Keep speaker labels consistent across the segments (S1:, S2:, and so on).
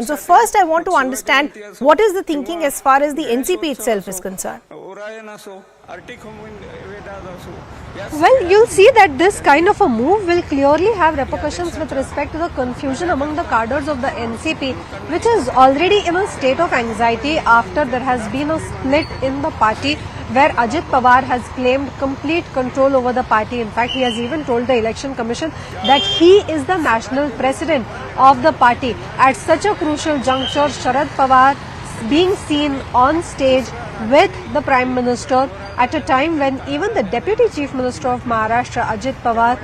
S1: So first I want to understand what is the thinking as far as the NCP itself is concerned.
S2: Well, you'll see that this kind of a move will clearly have repercussions with respect to the confusion among the cadres of the NCP, which is already in a state of anxiety after there has been a split in the party where Ajit Pawar has claimed complete control over the party. In fact, he has even told the Election Commission that he is the national president of the party. At such a crucial juncture, Sharad Pawar being seen on stage with the Prime Minister at a time when even the Deputy Chief Minister of Maharashtra, Ajit Pawar,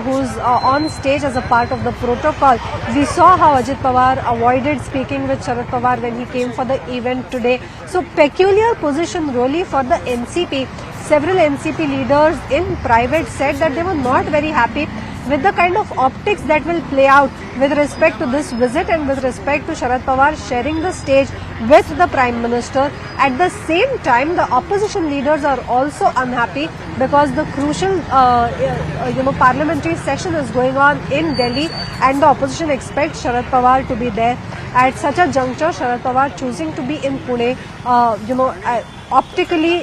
S2: who's on stage as a part of the protocol. We saw how Ajit Pawar avoided speaking with Sharad Pawar when he came for the event today. So peculiar position really for the NCP. Several NCP leaders in private said that they were not very happy with the kind of optics that will play out with respect to this visit and with respect to Sharad Pawar sharing the stage with the Prime Minister. At the same time, the opposition leaders are also unhappy because the crucial parliamentary session is going on in Delhi and the opposition expects Sharad Pawar to be there. At such a juncture, Sharad Pawar choosing to be in Pune, optically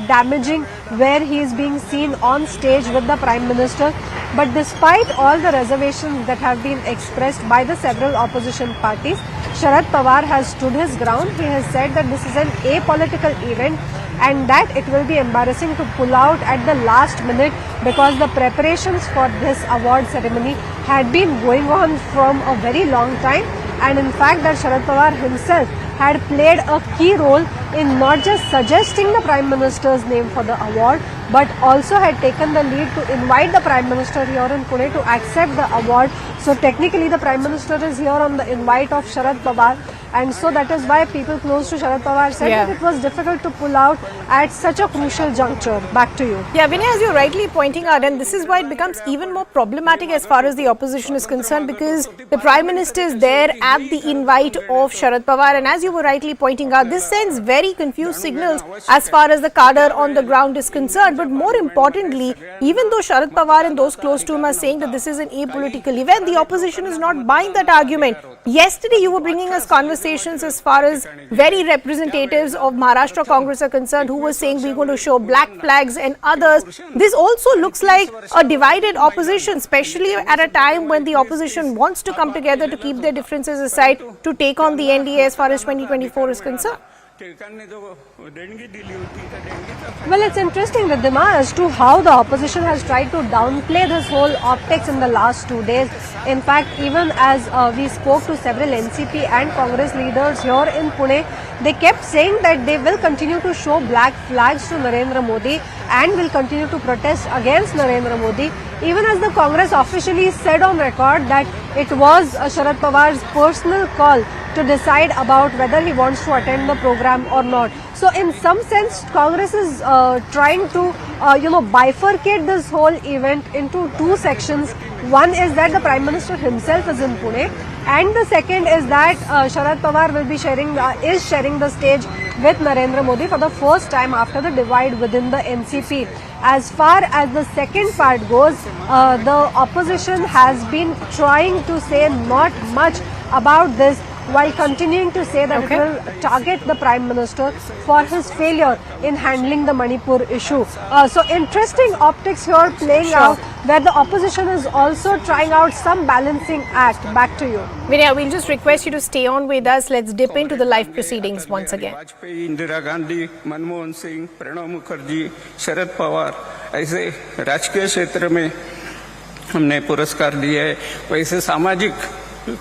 S2: damaging where he is being seen on stage with the Prime Minister. But despite all the reservations that have been expressed by the several opposition parties, Sharad Pawar has stood his ground. He has said that this is an apolitical event and that it will be embarrassing to pull out at the last minute because the preparations for this award ceremony had been going on from a very long time, and in fact that Sharad Pawar himself had played a key role in not just suggesting the Prime Minister's name for the award, but also had taken the lead to invite the Prime Minister here in Pune to accept the award. So technically the Prime Minister is here on the invite of Sharad Pawar, and so that is why people close to Sharad Pawar said that it was difficult to pull out at such a crucial juncture. Back to you.
S1: Yeah, Vinay, as you're rightly pointing out, and this is why it becomes even more problematic as far as the opposition is concerned, because the Prime Minister is there at the invite of Sharad Pawar, and as you were rightly pointing out, this sends very confused signals as far as the cadre on the ground is concerned. But more importantly, even though Sharad Pawar and those close to him are saying that this is an apolitical event, the opposition is not buying that argument. Yesterday you were bringing us conversations as far as very representatives of Maharashtra Congress are concerned who were saying we're going to show black flags and others. This also looks like a divided opposition, especially at a time when the opposition wants to come together to keep their differences aside to take on the NDA as far as 2024 is concerned.
S2: Well, it's interesting, Riddhima, as to how the opposition has tried to downplay this whole optics in the last 2 days. In fact, even as we spoke to several NCP and Congress leaders here in Pune, they kept saying that they will continue to show black flags to Narendra Modi and will continue to protest against Narendra Modi, even as the Congress officially said on record that it was Sharad Pawar's personal call to decide about whether he wants to attend the program or not. So in some sense, Congress is trying to bifurcate this whole event into two sections. One is that the Prime Minister himself is in Pune, and the second is that Sharad Pawar will be sharing the stage with Narendra Modi for the first time after the divide within the NCP. As far as the second part goes, the opposition has been trying to say not much about this, while continuing to say that it will target the Prime Minister for his failure in handling the Manipur issue. So interesting optics here playing out, where the opposition is also trying out some balancing act. Back to you.
S1: Vinay, we'll just request you to stay on with us. Let's dip into the live proceedings once again.
S3: Indira Gandhi, Manmohan Singh, Pranab Mukherjee, Sharad Pawar, ऐसे राजकीय क्षेत्र में हमने पुरस्कार दिए हैं, वैसे सामाजिक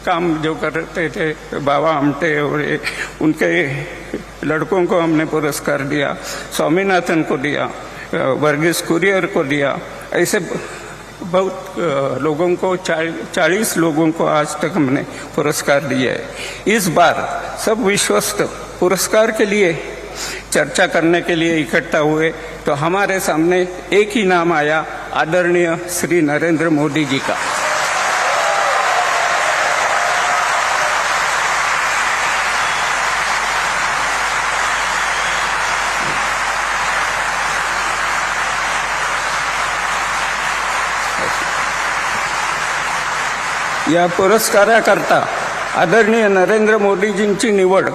S3: काम जो करते थे बाबा आमटे और उनके लड़कों को हमने पुरस्कार दिया, स्वामीनाथन को दिया, वर्गीस कुरियर को दिया, ऐसे बहुत लोगों को 40 लोगों को आज तक हमने पुरस्कार दिया है। इस बार सब विश्वस्त पुरस्कार के लिए चर्चा करने के लिए इकट्ठा हुए तो हमारे सामने एक ही नाम आया, आदरणीय श्री नरेंद्र मोदी जी का। या पुरस्काराकरता आदरणीय नरेंद्र मोदीजींची निवड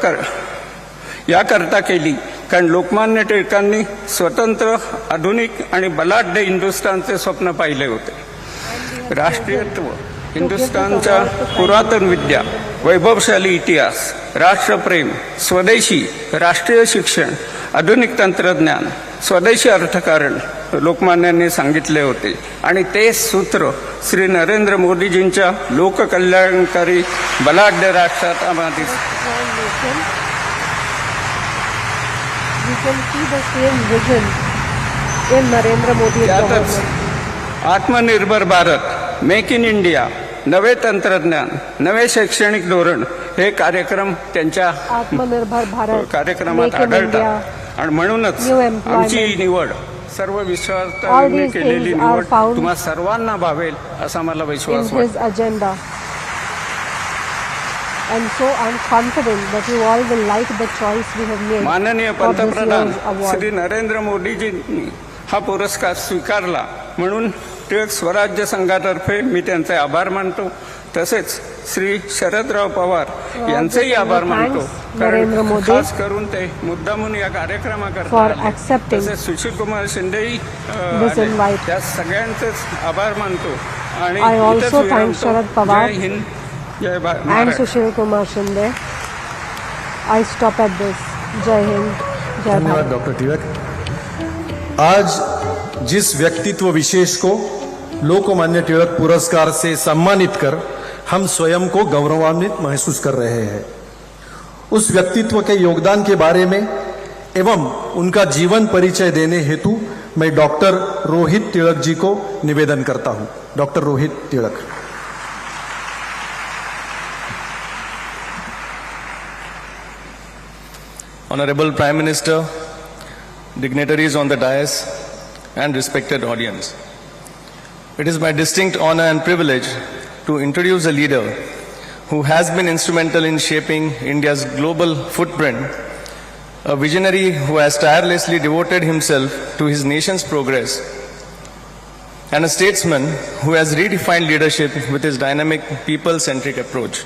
S3: याकरता केली, कारण लोकमान्य टिळकांनी स्वतंत्र, आधुनिक आणि बलाढ्य हिंदुस्थानचे स्वप्न पाहिले होते. राष्ट्रीयत्व, हिंदुस्थानच्या पुरातन विद्या, वैभवशाली इतिहास, राष्ट्रप्रेम, स्वदेशी, राष्ट्रीय शिक्षण, आधुनिक तंत्रज्ञान, स्वदेशी अर्थकारण लोकमान्यांनी सांगितले होते. आणि तेच सूत्र श्री नरेंद्र मोदीजींच्या लोककल्याणकारी बलाढ्य राष्ट्रात आम्हाला
S2: We can see the same vision in Narendra Modi's
S3: त्यातच
S2: government.
S3: आत्मनिर्भर भारत, मेक इन इंडिया, नवे तंत्रज्ञान, नवे शैक्षणिक धोरण हे कार्यक्रम त्यांच्या
S2: आत्मनिर्भर भारत,
S3: कार्यक्रमात
S2: Make in India,
S3: आढळतात. आणि म्हणूनच
S2: New Employment.
S3: आमची निवड, सर्व
S2: All
S3: विश्वासाने
S2: these
S3: केलेली
S2: things are
S3: निवड
S2: found
S3: तुम्हा सर्वांना भावेल असा मला
S2: in
S3: विश्वास वाटतो.
S2: his agenda. And so I'm confident that you all will like the choice we have made
S3: माननीय
S2: for this
S3: पंतप्रधान
S2: year's award.
S3: श्री नरेंद्र मोदीजींनी हा पुरस्कार स्वीकारला म्हणून टिळक स्वराज्य संघातर्फे मी त्यांचे आभार मानतो. तसेच श्री शरदराव पवार यांचेही आभार मानतो,
S2: नरेंद्र
S3: कारण
S2: मोदी
S3: खास करून ते मुद्दामून या कार्यक्रमाकरता
S2: for
S3: आले.
S2: accepting
S3: तसेच सुशील कुमार शिंदेही
S2: this
S3: आले.
S2: invite.
S3: त्या सगळ्यांचेच आभार मानतो. आणि
S2: I also
S3: इथंच
S2: thank
S3: विरमतो.
S2: Sharad Pawar
S3: जय हिंद, जय
S2: and
S3: Maharashtra.
S2: Sushil Kumar Shinde. I stop at this. Jai Hind, Jai
S4: धन्यवाद
S2: Bharat.
S4: डॉक्टर तिलक. आज जिस व्यक्तित्व विशेष को लोकमान्य तिलक पुरस्कार से सम्मानित कर हम स्वयं को गौरवान्वित महसूस कर रहे हैं, उस व्यक्तित्व के योगदान के बारे में एवं उनका जीवन परिचय देने हेतु मैं डॉक्टर रोहित तिलक जी को निवेदन करता हूं. Doctor Rohit Tilak.
S5: Honorable Prime Minister, dignitaries on the dais, and respected audience. It is my distinct honor and privilege to introduce a leader who has been instrumental in shaping India's global footprint, a visionary who has tirelessly devoted himself to his nation's progress, and a statesman who has redefined leadership with his dynamic, people-centric approach.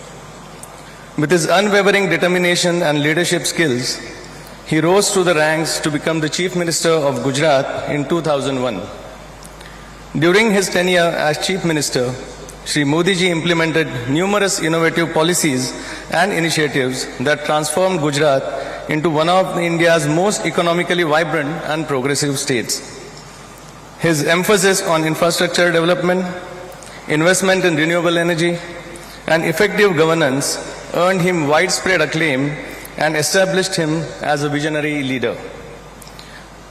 S5: With his unwavering determination and leadership skills, he rose through the ranks to become the Chief Minister of Gujarat in 2001. During his tenure as Chief Minister, Shri Modi ji implemented numerous innovative policies and initiatives that transformed Gujarat into one of India's most economically vibrant and progressive states. His emphasis on infrastructure development, investment in renewable energy, and effective governance earned him widespread acclaim and established him as a visionary leader.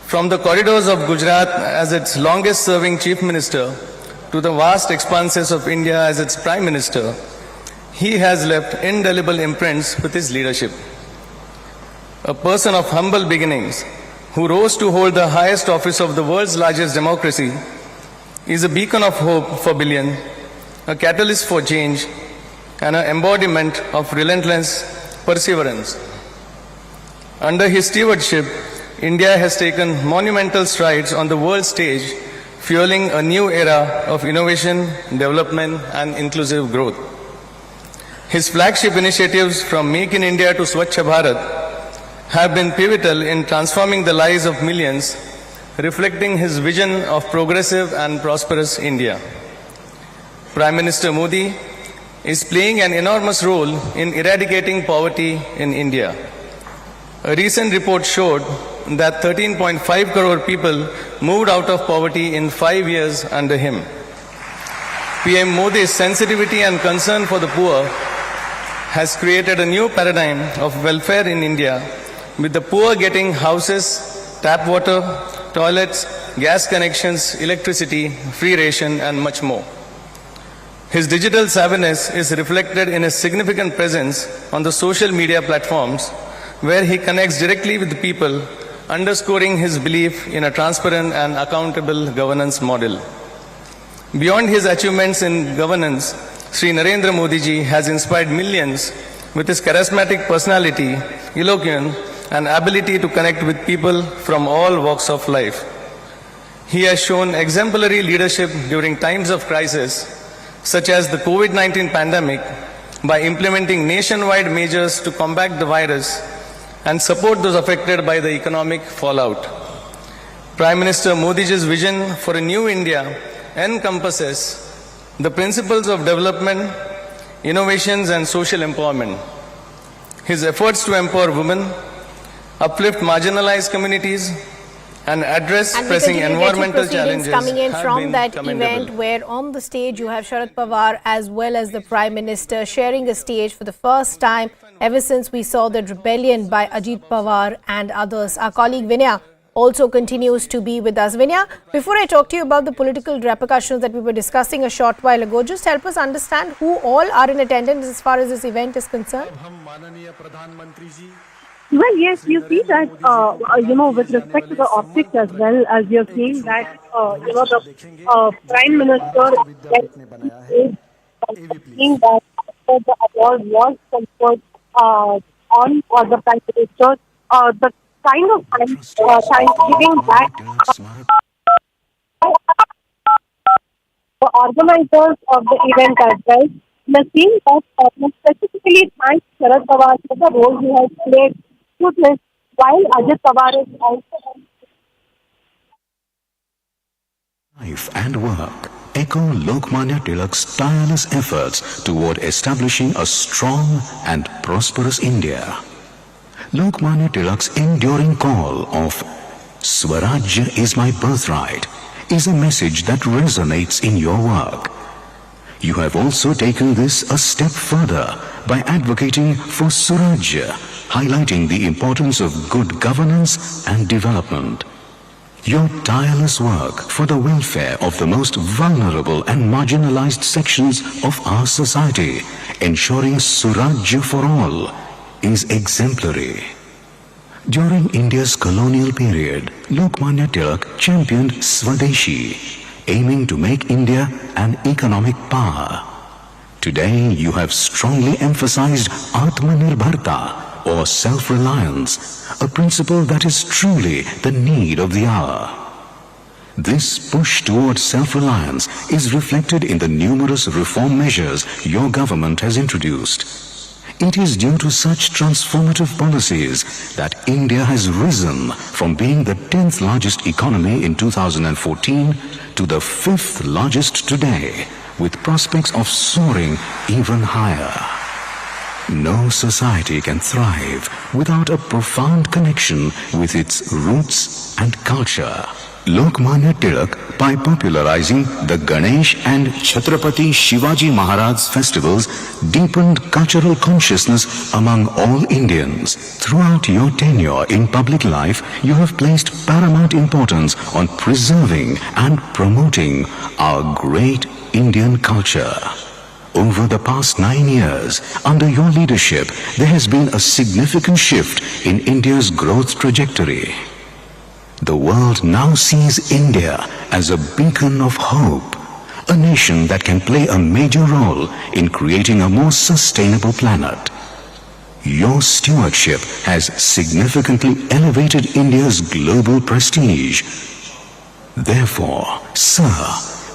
S5: From the corridors of Gujarat as its longest-serving Chief Minister to the vast expanses of India as its Prime Minister, he has left indelible imprints with his leadership. A person of humble beginnings who rose to hold the highest office of the world's largest democracy is a beacon of hope for billions, a catalyst for change, and an embodiment of relentless perseverance. Under his stewardship, India has taken monumental strides on the world stage, fueling a new era of innovation, development, and inclusive growth. His flagship initiatives from Make in India to Swachh Bharat have been pivotal in transforming the lives of millions, reflecting his vision of progressive and prosperous India. Prime Minister Modi is playing an enormous role in eradicating poverty in India. A recent report showed that 13.5 crore people moved out of poverty in 5 years under him. PM Modi's sensitivity and concern for the poor has created a new paradigm of welfare in India, with the poor getting houses, tap water, toilets, gas connections, electricity, free ration, and much more. His digital savviness is reflected in his significant presence on the social media platforms, where he connects directly with the people, underscoring his belief in a transparent and accountable governance model. Beyond his achievements in governance, Sri Narendra Modi ji has inspired millions with his charismatic personality, eloquence, and ability to connect with people from all walks of life. He has shown exemplary leadership during times of crisis, such as the COVID-19 pandemic, by implementing nationwide measures to combat the virus and support those affected by the economic fallout. Prime Minister Modi's vision for a new India encompasses the principles of development, innovations and social empowerment. His efforts to empower women, uplift marginalized communities and address pressing environmental challenges
S1: coming in
S5: have
S1: from
S5: been
S1: that
S5: commendable.
S1: event where on the stage you have Sharad Pawar as well as the Prime Minister sharing a stage for the first time ever since we saw the rebellion by Ajit Pawar and others. Our colleague Vinaya also continues to be with us. Vinaya, before I talk to you about the political repercussions that we were discussing a short while ago, just help us understand who all are in attendance as far as this event is concerned.
S6: Well, yes, you see that, with respect to the optics as well, as you're seeing that, the Prime Minister is saying that the award was conferred on the Prime Minister. The kind of thanksgiving that the organizers of the event as well, the seeing that specifically thanks Sharad Pawar for the role he has played to this, while Ajit Pawar is also
S7: Life and work echo Lokmanya Tilak's tireless efforts toward establishing a strong and prosperous India. Lokmanya Tilak's enduring call of Swarajya is my birthright is a message that resonates in your work. You have also taken this a step further by advocating for Surajya, highlighting the importance of good governance and development. Your tireless work for the welfare of the most vulnerable and marginalized sections of our society, ensuring Surajya for all, is exemplary. During India's colonial period, Lokmanya Tilak championed Swadeshi, aiming to make India an economic power. Today, you have strongly emphasized Atmanirbharta, or self-reliance, a principle that is truly the need of the hour. This push towards self-reliance is reflected in the numerous reform measures your government has introduced. It is due to such transformative policies that India has risen from being the 10th largest economy in 2014 to the 5th largest today, with prospects of soaring even higher. No society can thrive without a profound connection with its roots and culture. Lokmanya Tilak, by popularizing the Ganesh and Chhatrapati Shivaji Maharaj festivals, deepened cultural consciousness among all Indians. Throughout your tenure in public life, you have placed paramount importance on preserving and promoting our great Indian culture. Over the past 9 years, under your leadership, there has been a significant shift in India's growth trajectory. The world now sees India as a beacon of hope, a nation that can play a major role in creating a more sustainable planet. Your stewardship has significantly elevated India's global prestige. Therefore, sir,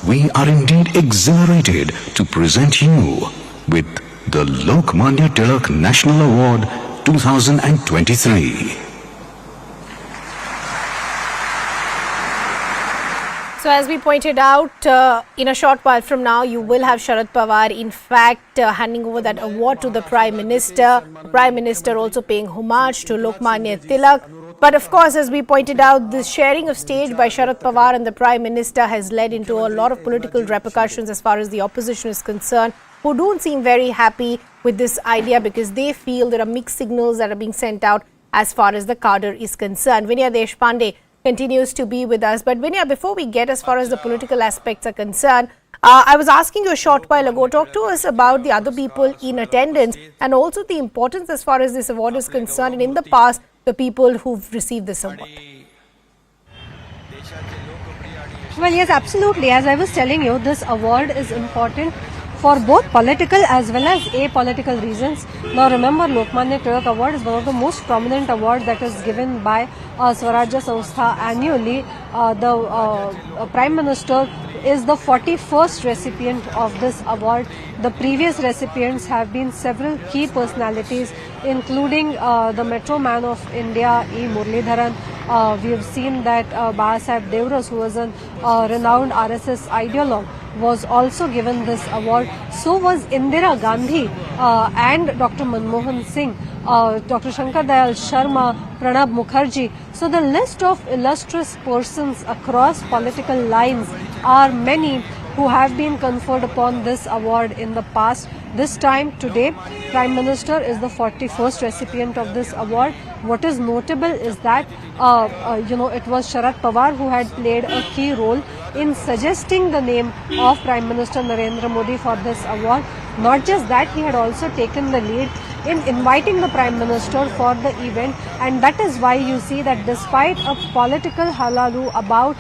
S7: we are indeed exhilarated to present you with the Lokmanya Tilak National Award 2023.
S1: So as we pointed out, in a short while from now, you will have Sharad Pawar, in fact, handing over that award to the Prime Minister. The Prime Minister also paying homage to Lokmanya Tilak. But of course, as we pointed out, this sharing of stage by Sharad Pawar and the Prime Minister has led into a lot of political repercussions as far as the opposition is concerned, who don't seem very happy with this idea because they feel there are mixed signals that are being sent out as far as the cadre is concerned. Vinaya Deshpande continues to be with us. But Vinaya, before we get as far as the political aspects are concerned, I was asking you a short while ago, talk to us about the other people in attendance and also the importance as far as this award is concerned and in the past, the people who've received this award.
S2: Well, yes, absolutely. As I was telling you, this award is important for both political as well as apolitical reasons. Now remember, Lokmanya Tilak Award is one of the most prominent awards that is given by Swarajya Samstha annually. The Prime Minister is the 41st recipient of this award. The previous recipients have been several key personalities, including the Metro Man of India, E. Muralidharan. We have seen that Babasaheb Devras, who was a renowned RSS ideologue, was also given this award. So was Indira Gandhi and Dr. Manmohan Singh, Dr. Shankar Dayal Sharma, Pranab Mukherjee. So the list of illustrious persons across political lines are many who have been conferred upon this award in the past. This time, today, Prime Minister is the 41st recipient of this award. What is notable is that, it was Sharad Pawar who had played a key role in suggesting the name of Prime Minister Narendra Modi for this award. Not just that, he had also taken the lead in inviting the Prime Minister for the event, and that is why you see that despite a political halalu about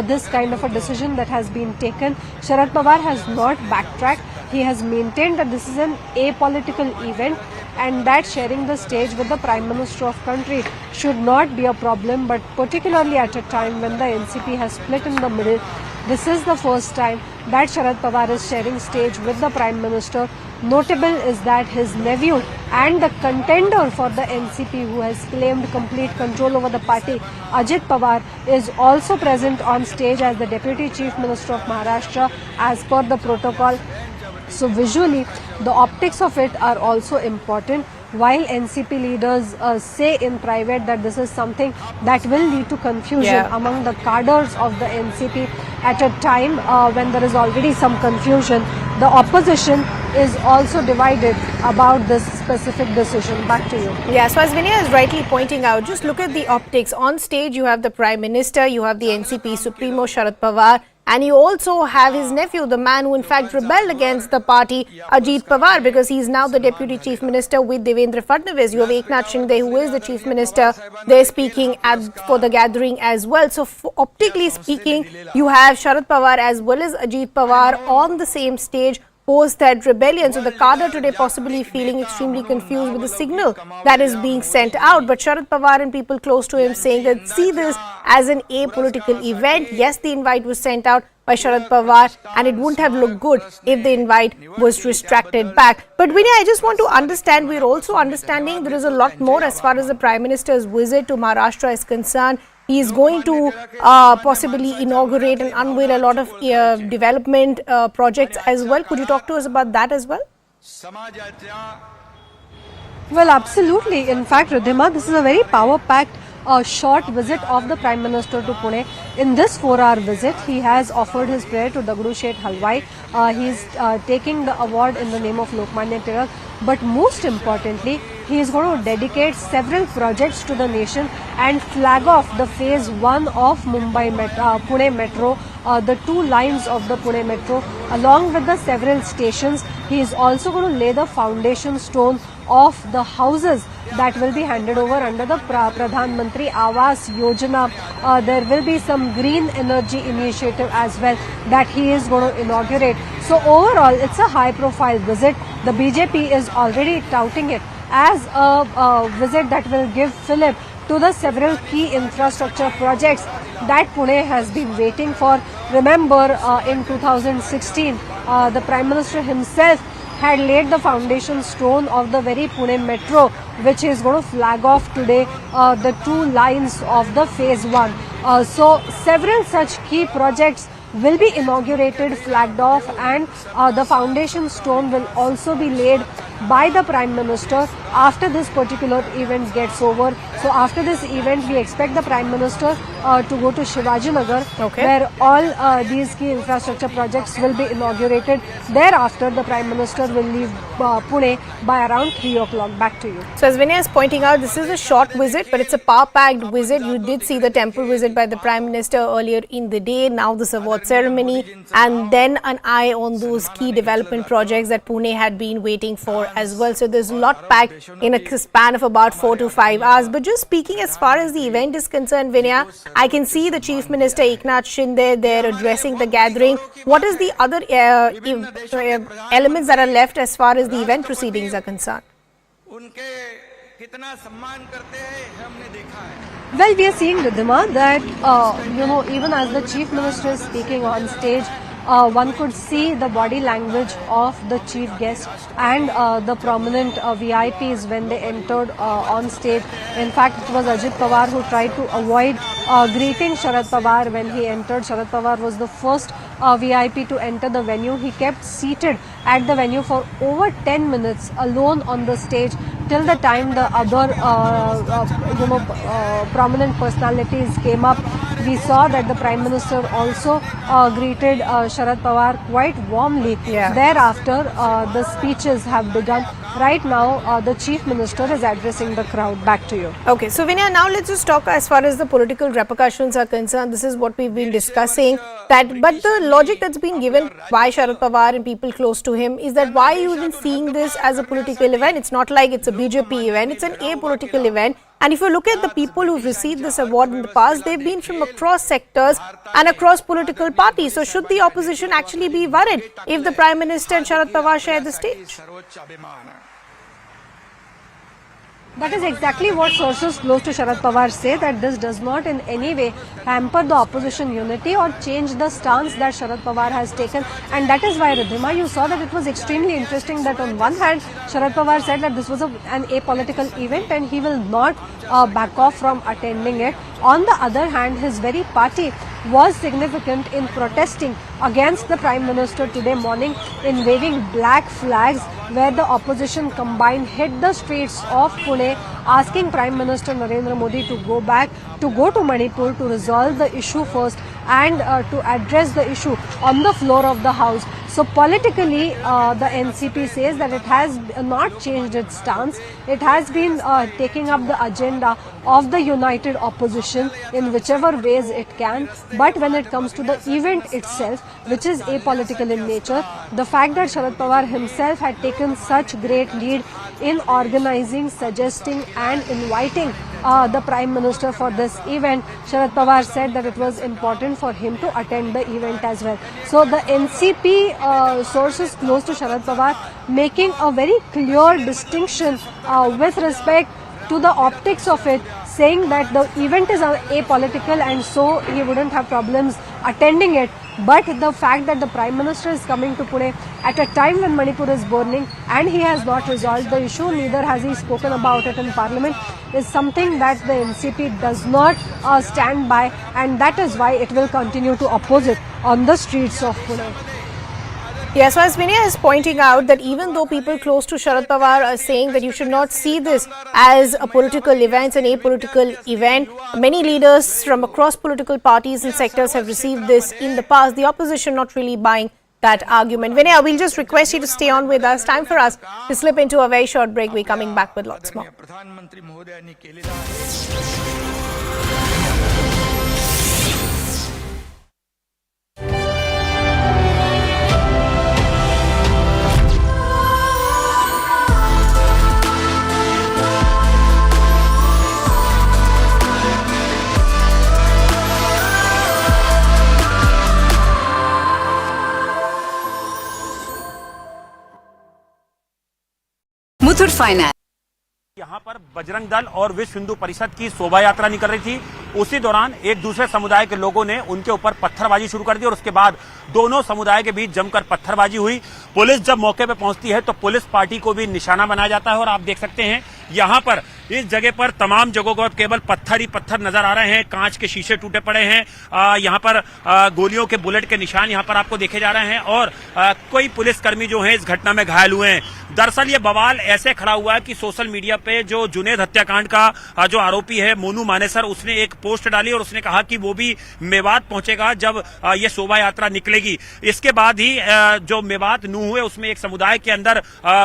S2: this kind of a decision that has been taken, Sharad Pawar has not backtracked. He has maintained that this is an apolitical event and that sharing the stage with the Prime Minister of country should not be a problem, but particularly at a time when the NCP has split in the middle. This is the first time that Sharad Pawar is sharing stage with the Prime Minister. Notable is that his nephew and the contender for the NCP, who has claimed complete control over the party, Ajit Pawar, is also present on stage as the Deputy Chief Minister of Maharashtra as per the protocol. So visually, the optics of it are also important. While NCP leaders say in private that this is something that will lead to confusion among the cadres of the NCP at a time when there is already some confusion, the opposition is also divided about this specific decision. Back to you.
S1: Yeah, so as Vinaya is rightly pointing out, just look at the optics. On stage, you have the Prime Minister, you have the NCP Supremo Sharad Pawar, and you also have his nephew, the man who in fact rebelled against the party, Ajit Pawar, because he is now the Deputy Chief Minister with Devendra Fadnavis. You have Eknath Shinde, who is the Chief Minister. They're speaking for the gathering as well. So optically speaking, you have Sharad Pawar as well as Ajit Pawar on the same stage post that rebellion. So the cadre today possibly feeling extremely confused with the signal that is being sent out. But Sharad Pawar and people close to him saying that see this as an apolitical event. Yes, the invite was sent out by Sharad Pawar and it wouldn't have looked good if the invite was retracted back. But Vinay, I just want to understand, we're also understanding there is a lot more as far as the Prime Minister's visit to Maharashtra is concerned. He is going to possibly inaugurate and unveil a lot of development projects as well. Could you talk to us about that as well?
S2: Well, absolutely. In fact, Ridhima, this is a very power-packed short visit of the Prime Minister to Pune. In this 4-hour visit, he has offered his prayer to Dagdusheth Halwai. He is taking the award in the name of Lokmanya Tilak. But most importantly, he is going to dedicate several projects to the nation and flag off the phase 1 of Pune Metro, the 2 lines of the Pune Metro, along with the several stations. He is also going to lay the foundation stone of the houses that will be handed over under the Pradhan Mantri Awas Yojana. There will be some green energy initiative as well that he is going to inaugurate. So overall, it's a high-profile visit. The BJP is already touting it as a visit that will give fillip to the several key infrastructure projects that Pune has been waiting for. Remember, in 2016, the Prime Minister himself had laid the foundation stone of the very Pune Metro, which is going to flag off today the 2 lines of the phase 1. So several such key projects will be inaugurated, flagged off, and the foundation stone will also be laid by the Prime Minister after this particular event gets over. So after this event, we expect the Prime Minister to go to Shivajinagar, where all these key infrastructure projects will be inaugurated. Thereafter, the Prime Minister will leave Pune by around 3 o'clock. Back to you.
S1: So as Vinay is pointing out, this is a short visit, but it's a power-packed visit. You did see the temple visit by the Prime Minister earlier in the day. Now this award ceremony, and then an eye on those key development projects that Pune had been waiting for as well. So there's a lot packed in a span of about 4 to 5 hours. But just speaking as far as the event is concerned, Vinaya, I can see the Chief Minister Eknath Shinde there addressing the gathering. What is the other elements that are left as far as the event proceedings are concerned?
S2: Well, we are seeing, Ridhima, that, even as the Chief Minister is speaking on stage, one could see the body language of the chief guest and the prominent VIPs when they entered on stage. In fact, it was Ajit Pawar who tried to avoid greeting Sharad Pawar when he entered. Sharad Pawar was the first VIP to enter the venue. He kept seated at the venue for over 10 minutes alone on the stage till the time the other prominent personalities came up. We saw that the Prime Minister also greeted Sharad Pawar quite warmly. Thereafter, the speeches have begun. Right now, the Chief Minister is addressing the crowd. Back to you.
S1: Okay, so Vinaya, now let's just talk as far as the political repercussions are concerned. This is what we've been discussing. But the logic that's been given by Sharad Pawar and people close to him is that why are you even seeing this as a political event? It's not like it's a BJP event, it's an apolitical event. And if you look at the people who've received this award in the past, they've been from across sectors and across political parties. So should the opposition actually be worried if the Prime Minister and Sharad Pawar share the stage?
S2: That is exactly what sources close to Sharad Pawar say, that this does not in any way hamper the opposition unity or change the stance that Sharad Pawar has taken. And that is why, Ridhima, you saw that it was extremely interesting that on one hand, Sharad Pawar said that this was an apolitical event and he will not back off from attending it. On the other hand, his very party was significant in protesting against the Prime Minister today morning in waving black flags, where the opposition combined hit the streets of Pune asking Prime Minister Narendra Modi to go to Manipur to resolve the issue first and to address the issue on the floor of the house. So politically, the NCP says that it has not changed its stance. It has been taking up the agenda of the united opposition in whichever ways it can. But when it comes to the event itself, which is apolitical in nature, the fact that Sharad Pawar himself had taken such great lead in organizing, suggesting and inviting the Prime Minister for this event, Sharad Pawar said that it was important for him to attend the event as well. So the NCP sources close to Sharad Pawar making a very clear distinction with respect to the optics of it, saying that the event is apolitical and so he wouldn't have problems attending it. But the fact that the Prime Minister is coming to Pune at a time when Manipur is burning and he has not resolved the issue, neither has he spoken about it in Parliament, is something that the NCP does not stand by, and that is why it will continue to oppose it on the streets of Pune.
S1: Yes, so as Vinaya is pointing out that even though people close to Sharad Pawar are saying that you should not see this as a political event, an apolitical event, many leaders from across political parties and sectors have received this in the past. The opposition not really buying that argument. Vinaya, we'll just request you to stay on with us. Time for us to slip into a very short break. We're coming back with lots more.
S8: Muthoot finance.
S9: यहाँ पर बजरंग दल और विश्व हिंदू परिषद की शोभा यात्रा निकल रही थी। उसी दौरान एक दूसरे समुदाय के लोगों ने उनके ऊपर पत्थरबाजी शुरू कर दी और उसके बाद दोनों समुदाय के बीच जमकर पत्थरबाजी हुई। पुलिस जब मौके पर पहुंचती है तो पुलिस पार्टी को भी निशाना बनाया जाता है और आप देख सकते हैं यहाँ पर इस जगह पर तमाम जगहों पर केवल पत्थर ही पत्थर नजर आ रहे हैं। कांच के शीशे टूटे पड़े हैं। यहाँ पर गोलियों के बुलेट के निशान यहाँ पर आपको देखे जा रहे हैं और कोई पुलिसकर्मी जो है इस घटना में घायल हुए हैं। दरअसल ये बवाल ऐसे खड़ा हुआ है कि सोशल मीडिया पे जो जुनेद हत्याकांड का जो आरोपी है मोनू मानेसर, उसने एक पोस्ट डाली और उसने कहा कि वो भी मेवात पहुंचेगा जब ये शोभा यात्रा निकलेगी। इसके बाद ही जो मेवात नूह हुए उसमें एक समुदाय के अंदर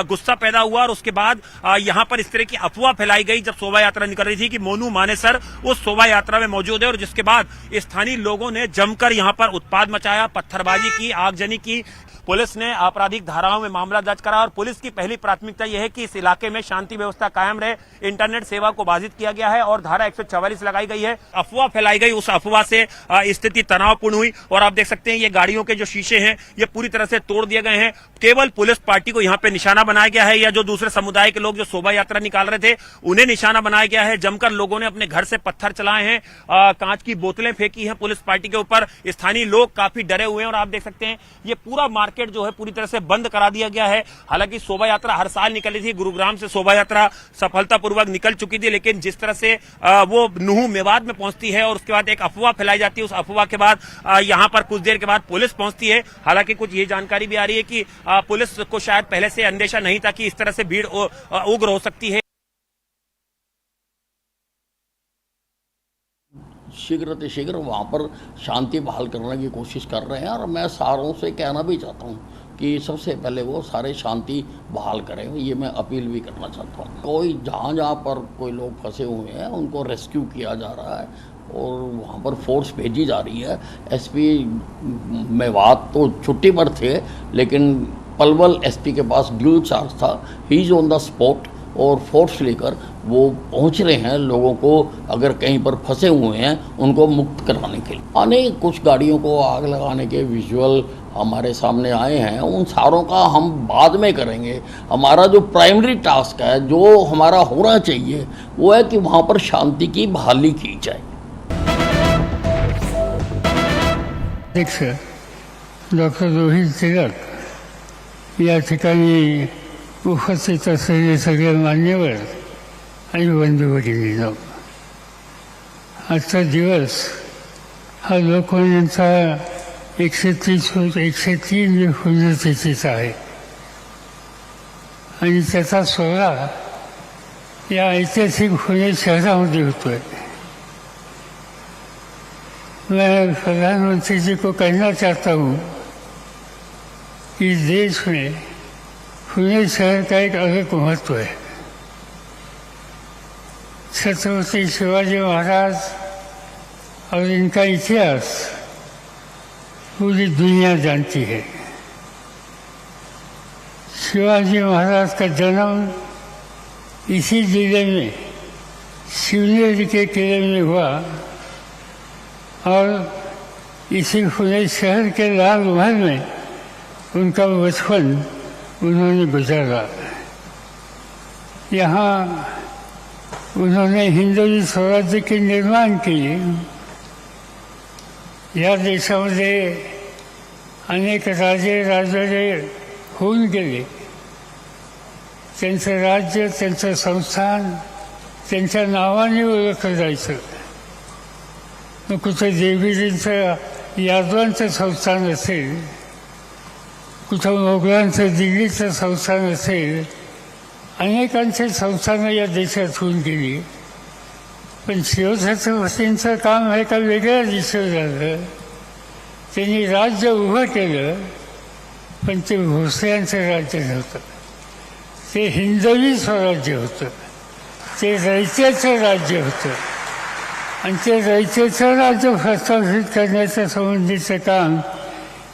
S9: गुस्सा पैदा हुआ और उसके बाद यहाँ पर इस तरह की अफवाह फैलाई गई जब शोभा यात्रा निकल रही थी कि मोनू मानेसर उस शोभा यात्रा में मौजूद है और जिसके बाद स्थानीय लोगों ने जमकर यहाँ पर उत्पात मचाया, पत्थरबाजी की, आगजनी की। पुलिस ने आपराधिक धाराओं में मामला दर्ज करा और पुलिस की पहली प्राथमिकता यह है कि इस इलाके में शांति व्यवस्था कायम रहे, इंटरनेट सेवा को बाधित किया गया है और धारा 144 लगाई गई है। अफवाह फैलाई गई, उस अफवाह से स्थिति तनावपूर्ण हुई और आप देख सकते हैं ये गाड़ियों के जो शीशे हैं ये पूरी तरह से तोड़ दिए गए हैं। केवल पुलिस पार्टी को यहाँ पे निशाना बनाया गया है या जो दूसरे समुदाय के लोग जो शोभा यात्रा निकाल रहे थे उन्हें निशाना बनाया गया है। जमकर लोगों ने अपने घर से पत्थर चलाए हैं, कांच की बोतलें फेंकी हैं पुलिस पार्टी के ऊपर। स्थानीय लोग काफी डरे हुए हैं और आप देख सकते हैं ये पूरा मार्केट जो है पूरी तरह से बंद करा दिया गया है। हालांकि शोभा यात्रा हर साल निकली थी, गुरुग्राम से शोभा यात्रा सफलतापूर्वक निकल चुकी थी, लेकिन जिस तरह से वो नुहू मेवात में पहुंचती है और उसके बाद एक अफवाह फैलाई जाती है, उस अफवाह के बाद यहां पर कुछ देर के बाद पुलिस पहुंचती है। हालांकि कुछ ये जानकारी भी आ रही है कि पुलिस को शायद पहले से अंदेशा नहीं था कि इस तरह से भीड़ उग्र हो सकती है।
S8: शीघ्र वहाँ पर शांति बहाल करने की कोशिश कर रहे हैं और मैं सारों से कहना भी चाहता हूँ कि सबसे पहले वो सारे शांति बहाल करें, ये मैं अपील भी करना चाहता हूँ। कोई जहाँ पर कोई लोग फंसे हुए हैं उनको रेस्क्यू किया जा रहा है और वहाँ पर फोर्स भेजी जा रही है। एसपी मेवात तो छुट्टी पर थे लेकिन पलवल एसपी के पास ड्यूल चार्ज था, he is on the spot और फोर्स लेकर वो पहुंच रहे हैं लोगों को अगर कहीं पर फंसे हुए हैं उनको मुक्त कराने के लिए। अनेक कुछ गाड़ियों को आग लगाने के विजुअल हमारे सामने आए हैं, उन सारों का हम बाद में करेंगे। हमारा जो प्राइमरी टास्क है, जो हमारा होना चाहिए, वो है कि वहाँ पर शांति की बहाली की जाए।
S10: डॉक्टर रोहित तिलक या ठिकाणी उपस्थित असलेले सगळे मान्यवर आणि बंधू भगिनींनो, आजचा दिवस हा लोकमान्यांचा 103 पुण्यतिथीचा आहे आणि त्याचा सोहळा या ऐतिहासिक पुणे शहरामध्ये होतोय। मैं प्रधानमंत्री जी को कहना चाहता हूँ कि देश में पुणे शहर का एक अलग महत्व है। छत्रपति शिवाजी महाराज और इनका इतिहास पूरी दुनिया जानती है। शिवाजी महाराज का जन्म इसी जिले में शिवनेरी के किले में हुआ और इसी पुणे शहर के लाल महल में उनका बचपन उन्होंने गुजारा। यहाँ उन्होंने हिंदवी स्वराज्य के निर्माण किए। या देशामध्ये अनेक राजे राजवाडे होऊन गेले, त्यांचं राज्य, त्यांचं संस्थान त्यांच्या नावाने ओळखलं जायचं। कुठे देवीजींचं यादवांचं संस्थान असेल, कुठं मोगलांचं दिल्लीचं संस्थान असेल, अनेकांचे संस्थानं या देशात होऊन गेली, पण शिवछत्रपतींचं काम हे का वेगळ्या दिशेवर झालं। त्यांनी राज्य उभं केलं, पण ते भोसल्यांचं राज्य नव्हतं, ते हिंदवी स्वराज्य होतं, ते रयतेचं राज्य होतं आणि ते रयतेचं राज्य प्रस्थापित करण्याच्या संबंधीचं काम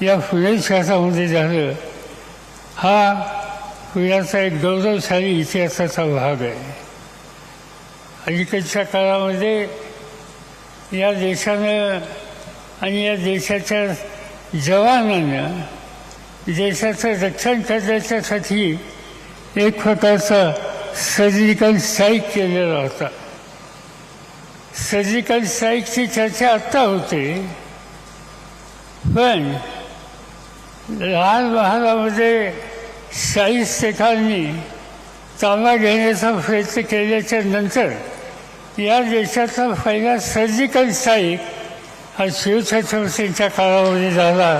S10: या पुणे शहरामध्ये झालं। हा पुण्याचा एक गौरवशाली इतिहासाचा भाग आहे। अलीकडच्या काळामध्ये या देशानं आणि या देशाच्या जवानानं देशाचं रक्षण करण्याच्यासाठी एक प्रकारचा सर्जिकल स्ट्राईक केलेला होता। सर्जिकल स्ट्राईकची चर्चा आत्ता होते, पण लाल महालामध्ये शाहिस्तेखांनी ताबा घेण्याचा प्रयत्न केल्याच्या नंतर या देशाचा पहिला सर्जिकल स्ट्राईक हा शिवछत्रपतींच्या काळामध्ये झाला।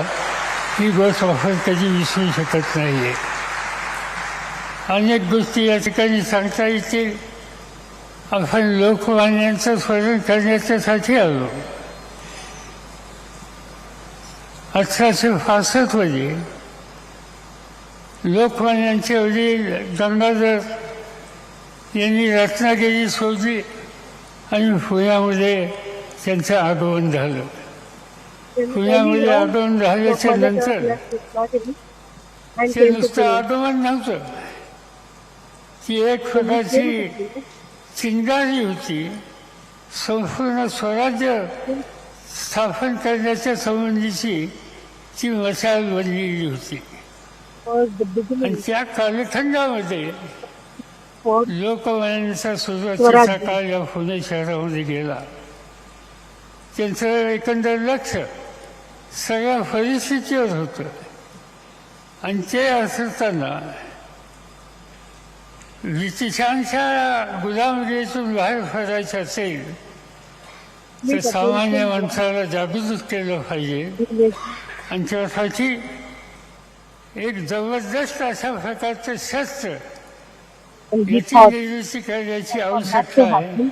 S10: ही गोष्ट आपण कधी विसरू शकत नाही आहे। अनेक गोष्टी या ठिकाणी सांगता येतील। आपण लोकमान्यांचं स्मरण करण्याच्यासाठी आलो। 1865 मध्ये लोकमान्यांचे वडील गंगाधर यांनी रत्नागिरी सोडली आणि पुण्यामध्ये त्यांचं आगमन झालं। पुण्यामध्ये आगमन झाल्याच्या नंतर
S6: and
S10: ते
S6: came to
S10: नुसतं
S6: Pune.
S10: आगमन नव्हतं, ती एक प्रकारची चिंगारी होती. संपूर्ण स्वराज्य स्थापन करण्याच्या संबंधीची ती मशाल बनलेली होती.
S6: Was the
S10: आणि
S6: beginning
S10: त्या कालखंडामध्ये
S6: for
S10: लोकमान्यांचा सुरुवातीचा काळ या पुणे शहरामध्ये गेला. त्यांचं एकंदर लक्ष सगळ्या परिस्थितीवर होतं आणि ते असताना ब्रिटिशांच्या गुलामगिरीतून बाहेर पडायचं असेल तर सामान्य माणसाला जागृत केलं पाहिजे आणि त्यासाठी एक जबरदस्त अशा प्रकारचं शस्त्र याची निर्मिती करण्याची आवश्यकता आहे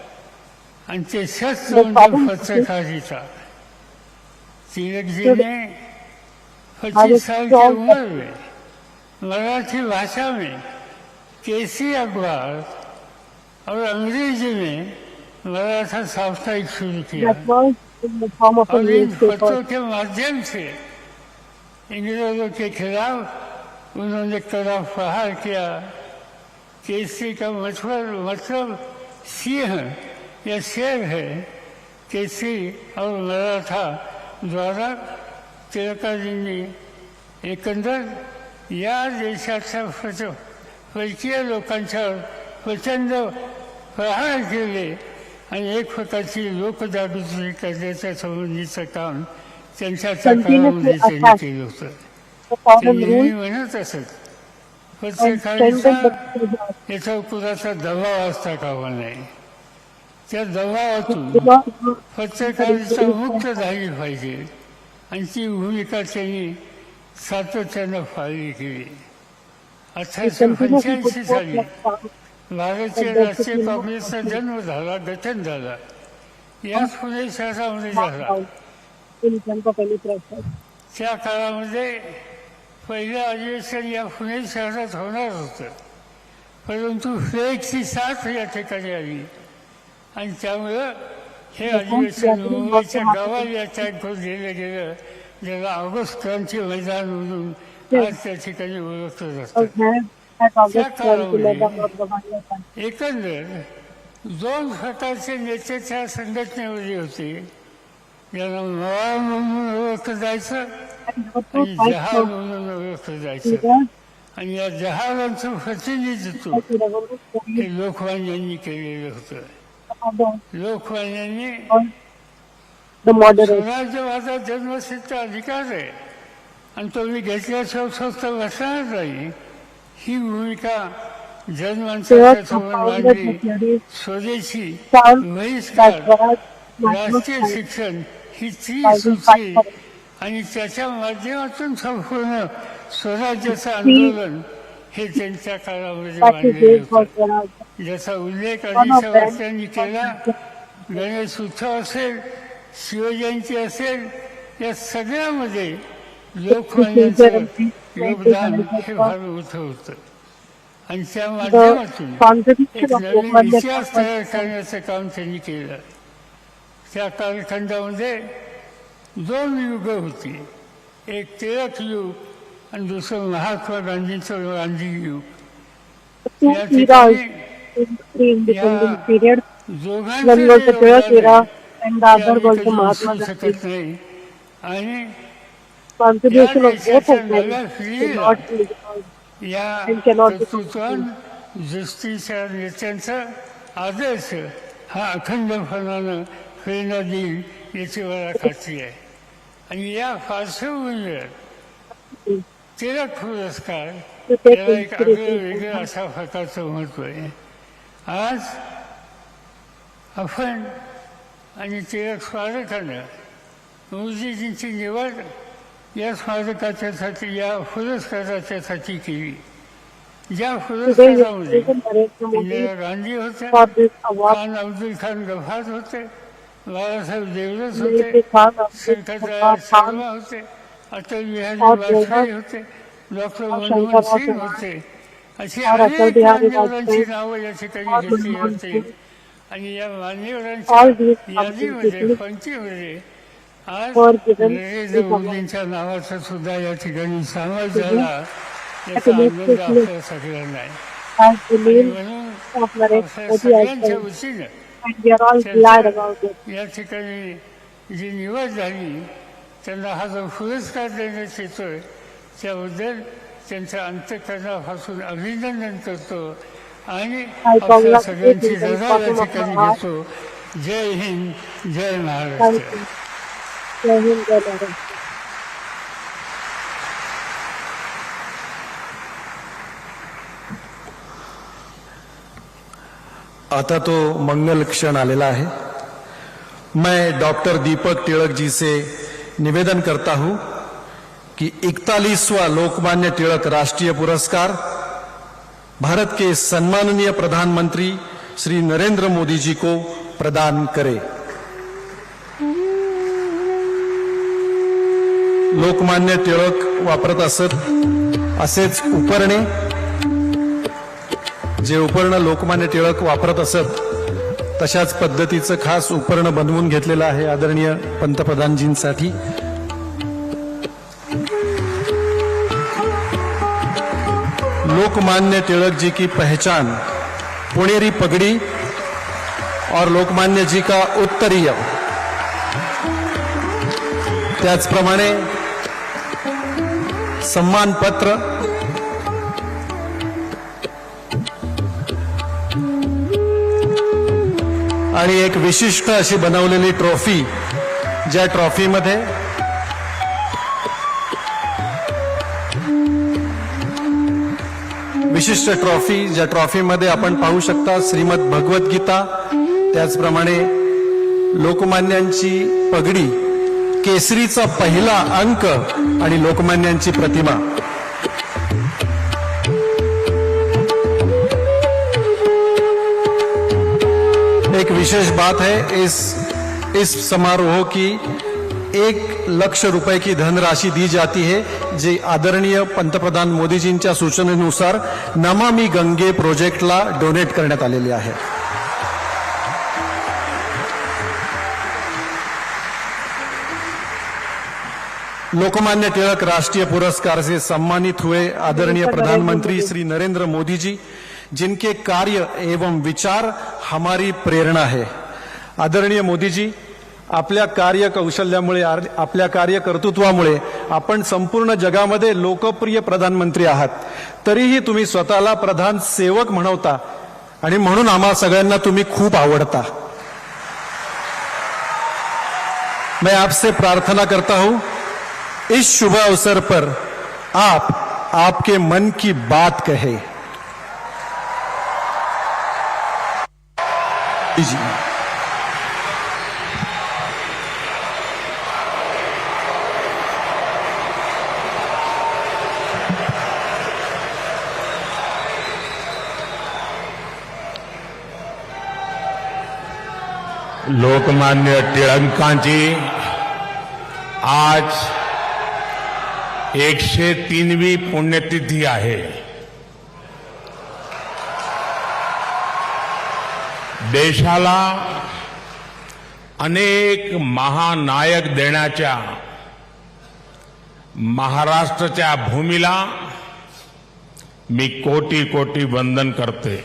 S10: आणि ते शस्त्र म्हणजे पत्रकारिता. तिलकजीने 25 साल की उम्र में मराठी भाषा में केसी अखबार और अंग्रेजी में मराठा साप्ताहिक शुरू किया
S6: that was in the form of a
S10: और इन
S6: newspaper.
S10: खतों के माध्यम से इंग्रेजों के खिलाफ उन्होंने कड़ा प्रहार किया. केसरी का मतलब सिंह या शेर है. केसरी और मराठा द्वारा टिळकाजींनी एकंदर या देशाच्या परकीय लोकांच्यावर प्रचंड प्रहार केले आणि एक प्रकारची लोकजागृती करण्याच्या संबंधीचं काम त्यांच्या काळामध्ये त्यांनी केलं होतं. ते नेहमी म्हणत असत पत्रकारिता याचा कुणाचा दबाव असता कामा नये. त्या दबावातून पत्रकारिता मुक्त झाली पाहिजे आणि ती भूमिका त्यांनी सातत्यानं पाळली केली. 1885 साली भारतीय राष्ट्रीय काँग्रेसचा जन्म झाला, गठन झाला. याच पुणे शहरामध्ये झाला. त्या काळामध्ये पहिलं अधिवेशन या पुणे शहरात होणार होतं, परंतु फ्लेगची साथ या ठिकाणी आली आणि त्यामुळं हे अधिवेशन मुंबईच्या गावाला टँकवर दिलं गेलं, ज्याला ऑगस्ट क्रांती मैदान म्हणून आज त्या ठिकाणी ओळखलं जातं. त्या काळामध्ये एकंदर 2 प्रकारचे नेते त्या संघटनेमध्ये होते, ज्यांना मवाळ म्हणून ओळखलं जायचं आणि जहाल म्हणून ओळखलं जायचं. आणि या जहालांचं प्रतिनिधित्व हे लोकमान्यांनी केलेलं होतं. लोकमान्यांनी स्वराज्यवादा जन्मसिद्ध अधिकार आहे आणि तो मी घेतल्याशिवाय स्वस्त बसणार नाही, ही भूमिका जनमानसाच्या समोर मांडली. स्वदेशी, बहिष्कार, राष्ट्रीय शिक्षण ही त्रिसूत्री आणि त्याच्या माध्यमातून संपूर्ण स्वराज्याचं आंदोलन हे त्यांच्या काळामध्ये मांडलेले होतं. ज्याचा उल्लेख आदिशवात्यांनी केला. गणेश उत्सव असेल, शिवजयंती असेल, या सगळ्यामध्ये लोकमान्यांचं योगदान हे फार मोठं होतं आणि त्या माध्यमातून एक नवीन इतिहास तयार करण्याचं काम त्यांनी केलं. त्या कालखंडामध्ये 2 युग होती, एक टिळक युग आणि दुसरं महात्मा गांधींचं गांधी युग. या ठिकाणी शकत नाही आणि या कर्तृत्वान दृष्टीच्या नेत्यांचा आदर्श हा अखंडपणानं प्रेरणा देईल याची मला खात्री आहे. आणि या पार्श्वभूमीवर टिळक पुरस्कार याला एक वेगळं अशा प्रकारचं महत्व आहे. आज आपण आणि टिळक स्मारकानं मोदीजींची निवड या स्मारकाच्यासाठी, या पुरस्काराच्यासाठी केली. ज्या पुरस्कारामध्ये इंदिरा गांधी होत्या, खान अब्दुल खान गफार होते, बाळासाहेब देवरस होते, शंकरदयाळ शर्मा होते, अटल बिहारी वाजपेयी होते, डॉक्टर मनमोहन सिंग होते, अशी अनेक मान्यवरांची नावं या ठिकाणी घेतली होती. आणि या मान्यवरांच्या यादीमध्ये, पंक्तीमध्ये आज नरेंद्र मोदींच्या नावाचा सुद्धा या ठिकाणी समावेश झाला. याचा आनंद आपल्या सगळ्यांना आहे.
S6: as the name
S10: म्हणून
S6: of Narendra
S10: आपल्या
S6: Modi as
S10: सगळ्यांच्या
S6: well.
S10: वतीनं
S6: And we are all glad about it.
S10: या ठिकाणी जी निवड झाली त्यांना हा जो पुरस्कार देण्यात येतोय त्याबद्दल त्यांच्या अंतःकरणापासून अभिनंदन करतो आणि आपल्या सगळ्यांची रजा या ठिकाणी घेतो. जय हिंद, जय
S6: Thank
S10: Maharashtra.
S6: you. Jai Hind, Jai Bharat.
S4: आता तो मंगल क्षण आलेला है. मैं डॉक्टर दीपक टिळक जी से निवेदन करता हूं कि 41वां लोकमान्य तिलक राष्ट्रीय पुरस्कार भारत के सम्माननीय प्रधानमंत्री श्री नरेंद्र मोदी जी को प्रदान करे. लोकमान्य टिळक वापरत असत असेच उपरणे, जे उपर्ण लोकमान्य टिळक वापरत असत तशाच पद्धतीचं खास उपर्ण बनवून घेतलेलं आहे आदरणीय पंतप्रधानजींसाठी. लोकमान्य तिलक जी की पहचान पुणेरी पगड़ी और लोकमान्य जी का उत्तरीय, त्याचप्रमाणे सम्मान पत्र आणि एक विशिष्ट अशी बनवलेली ट्रॉफी, ज्या ट्रॉफीमध्ये विशिष्ट ट्रॉफी, ज्या ट्रॉफीमध्ये आपण पाहू शकता श्रीमद भगवत गीता, त्याचप्रमाणे लोकमान्यांची पगडी, केसरीचा पहिला अंक आणि लोकमान्यांची प्रतिमा. एक विशेष बात है इस समारोह की 1 लाख रुपए की धनराशि दी जाती है, जी आदरणीय पंतप्रधान मोदीजींच्या सूचनेनुसार नमामि गंगे प्रोजेक्टला डोनेट करण्यात आलेली आहे. लोकमान्य तिलक राष्ट्रीय पुरस्कार से सम्मानित हुए आदरणीय प्रधानमंत्री श्री नरेंद्र मोदी जी, जिनके कार्य एवं विचार हमारी प्रेरणा है. आदरणीय मोदी जी, आपल्या कार्य कौशल्यामुळे, आपल्या कार्य कर्तृत्वामुळे आपण संपूर्ण जगामध्ये लोकप्रिय प्रधानमंत्री आहात. तरीही तुम्ही स्वतःला प्रधान सेवक म्हणवता आणि म्हणून आम्हा सगळ्यांना तुम्ही खूप आवडता. मैं आपसे प्रार्थना करता हूं इस शुभ अवसर पर आप आपके मन की बात कहे. जी
S11: लोकमान्य टिळकांची आज 103वी पुण्यतिथी आहे. देशाला अनेक महानायक देण्याच्या महाराष्ट्राच्या भूमीला मी कोटी कोटी वंदन करते.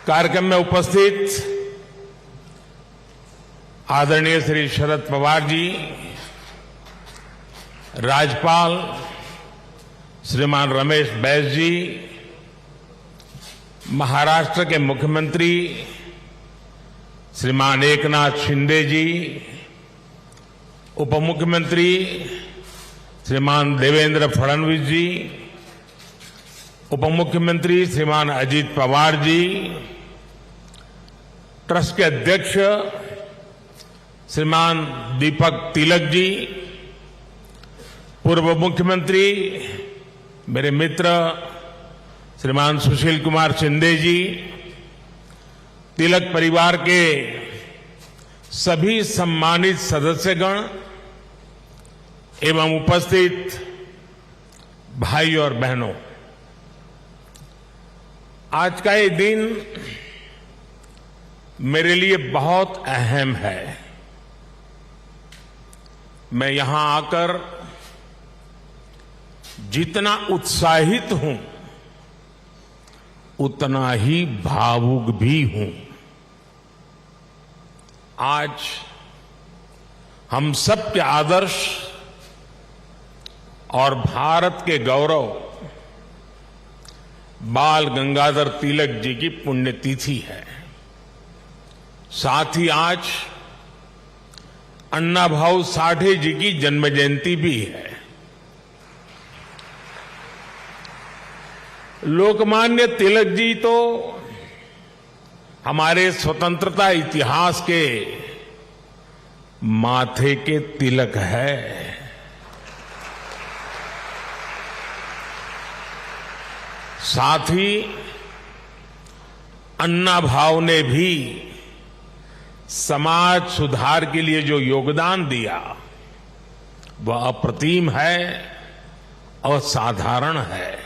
S11: कार्यक्रम में उपस्थित आदरणीय श्री शरद पवार जी, राज्यपाल श्रीमान रमेश बैस जी, महाराष्ट्र के मुख्यमंत्री श्रीमान एकनाथ शिंदे जी, उप मुख्यमंत्री श्रीमान देवेंद्र फडणवीस जी, उप मुख्यमंत्री श्रीमान अजित पवार जी, ट्रस्ट के अध्यक्ष श्रीमान दीपक तिलक जी, पूर्व मुख्यमंत्री मेरे मित्र श्रीमान सुशील कुमार शिंदे जी, तिलक परिवार के सभी सम्मानित सदस्यगण एवं उपस्थित भाई और बहनों, आज का ये दिन मेरे लिए बहुत अहम है. मैं यहां आकर जितना उत्साहित हूं उतना ही भावुक भी हूं। आज हम सब के आदर्श और भारत के गौरव बाल गंगाधर तिलक जी की पुण्यतिथि है। साथ ही आज अन्ना भाऊ साठे जी की जन्म जयंती भी है। लोकमान्य तिलक जी तो हमारे स्वतंत्रता इतिहास के माथे के तिलक है। साथ ही अन्ना भाऊ ने भी समाज सुधार के लिए जो योगदान दिया वह अप्रतिम है और साधारण है।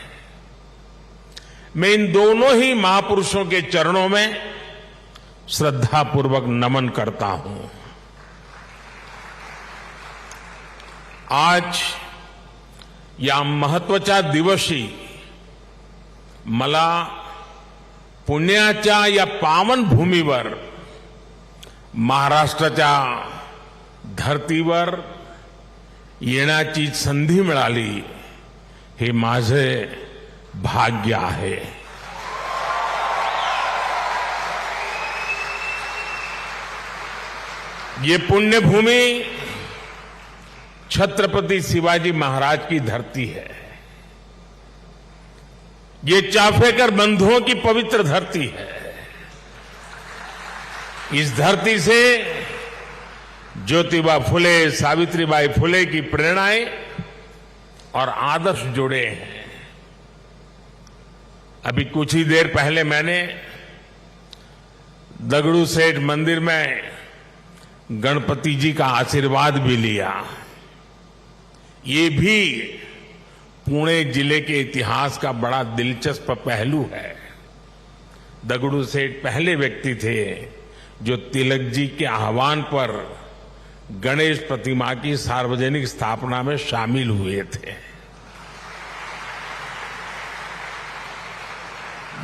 S11: मैं इन दोनों ही महापुरुषों के चरणों में श्रद्धापूर्वक नमन करता हूं। आज या महत्वाचा दिवशी मला पुण्याच्या या पावन भूमीवर महाराष्ट्राच्या धर्तीवर येण्याची संधी मिळाली हे माझे भाग्य आहे। ये पुण्यभूमि छत्रपति शिवाजी महाराज की धरती है। ये चाफेकर बंधुओं की पवित्र धरती है। इस धरती से ज्योतिबा फुले, सावित्रीबाई फुले की प्रेरणाएं और आदर्श जुड़े हैं। अभी कुछ ही देर पहले मैंने दगड़ूशेठ मंदिर में गणपति जी का आशीर्वाद भी लिया। ये भी पुणे जिले के इतिहास का बड़ा दिलचस्प पहलू है। दगड़ूशेठ पहले व्यक्ति थे जो तिलक जी के आह्वान पर गणेश प्रतिमा की सार्वजनिक स्थापना में शामिल हुए थे।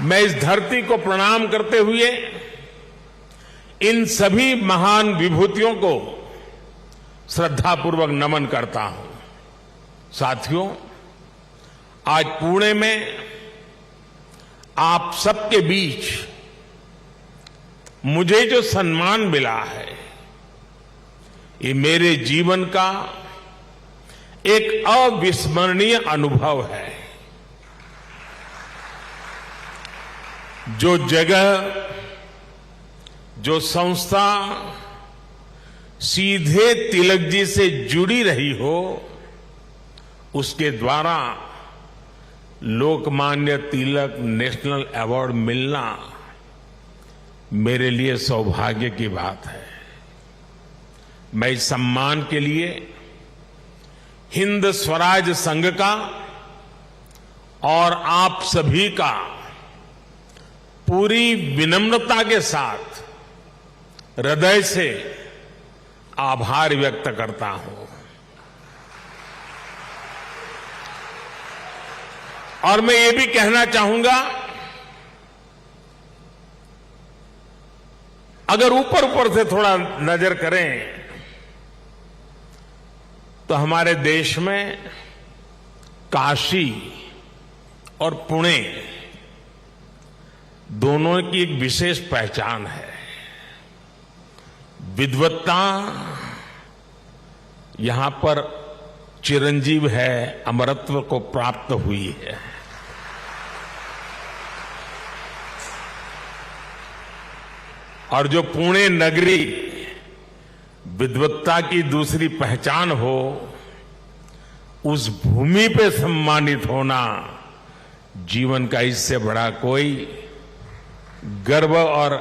S11: मैं इस धरती को प्रणाम करते हुए इन सभी महान विभूतियों को श्रद्धापूर्वक नमन करता हूं। साथियों, आज पुणे में आप सबके बीच मुझे जो सम्मान मिला है ये मेरे जीवन का एक अविस्मरणीय अनुभव है। जो जगह, जो संस्था सीधे तिलक जी से जुड़ी रही हो उसके द्वारा लोकमान्य तिलक नेशनल अवार्ड मिलना मेरे लिए सौभाग्य की बात है। मैं इस सम्मान के लिए हिंद स्वराज संघ का और आप सभी का पूरी विनम्रता के साथ हृदय से आभार व्यक्त करता हूं। और मैं ये भी कहना चाहूंगा, अगर ऊपर ऊपर से थोड़ा नजर करें तो हमारे देश में काशी और पुणे दोनों की एक विशेष पहचान है। विद्वत्ता यहां पर चिरंजीव है, अमरत्व को प्राप्त हुई है। और जो पुणे नगरी विद्वत्ता की दूसरी पहचान हो, उस भूमि पे सम्मानित होना जीवन का इससे बड़ा कोई गर्व और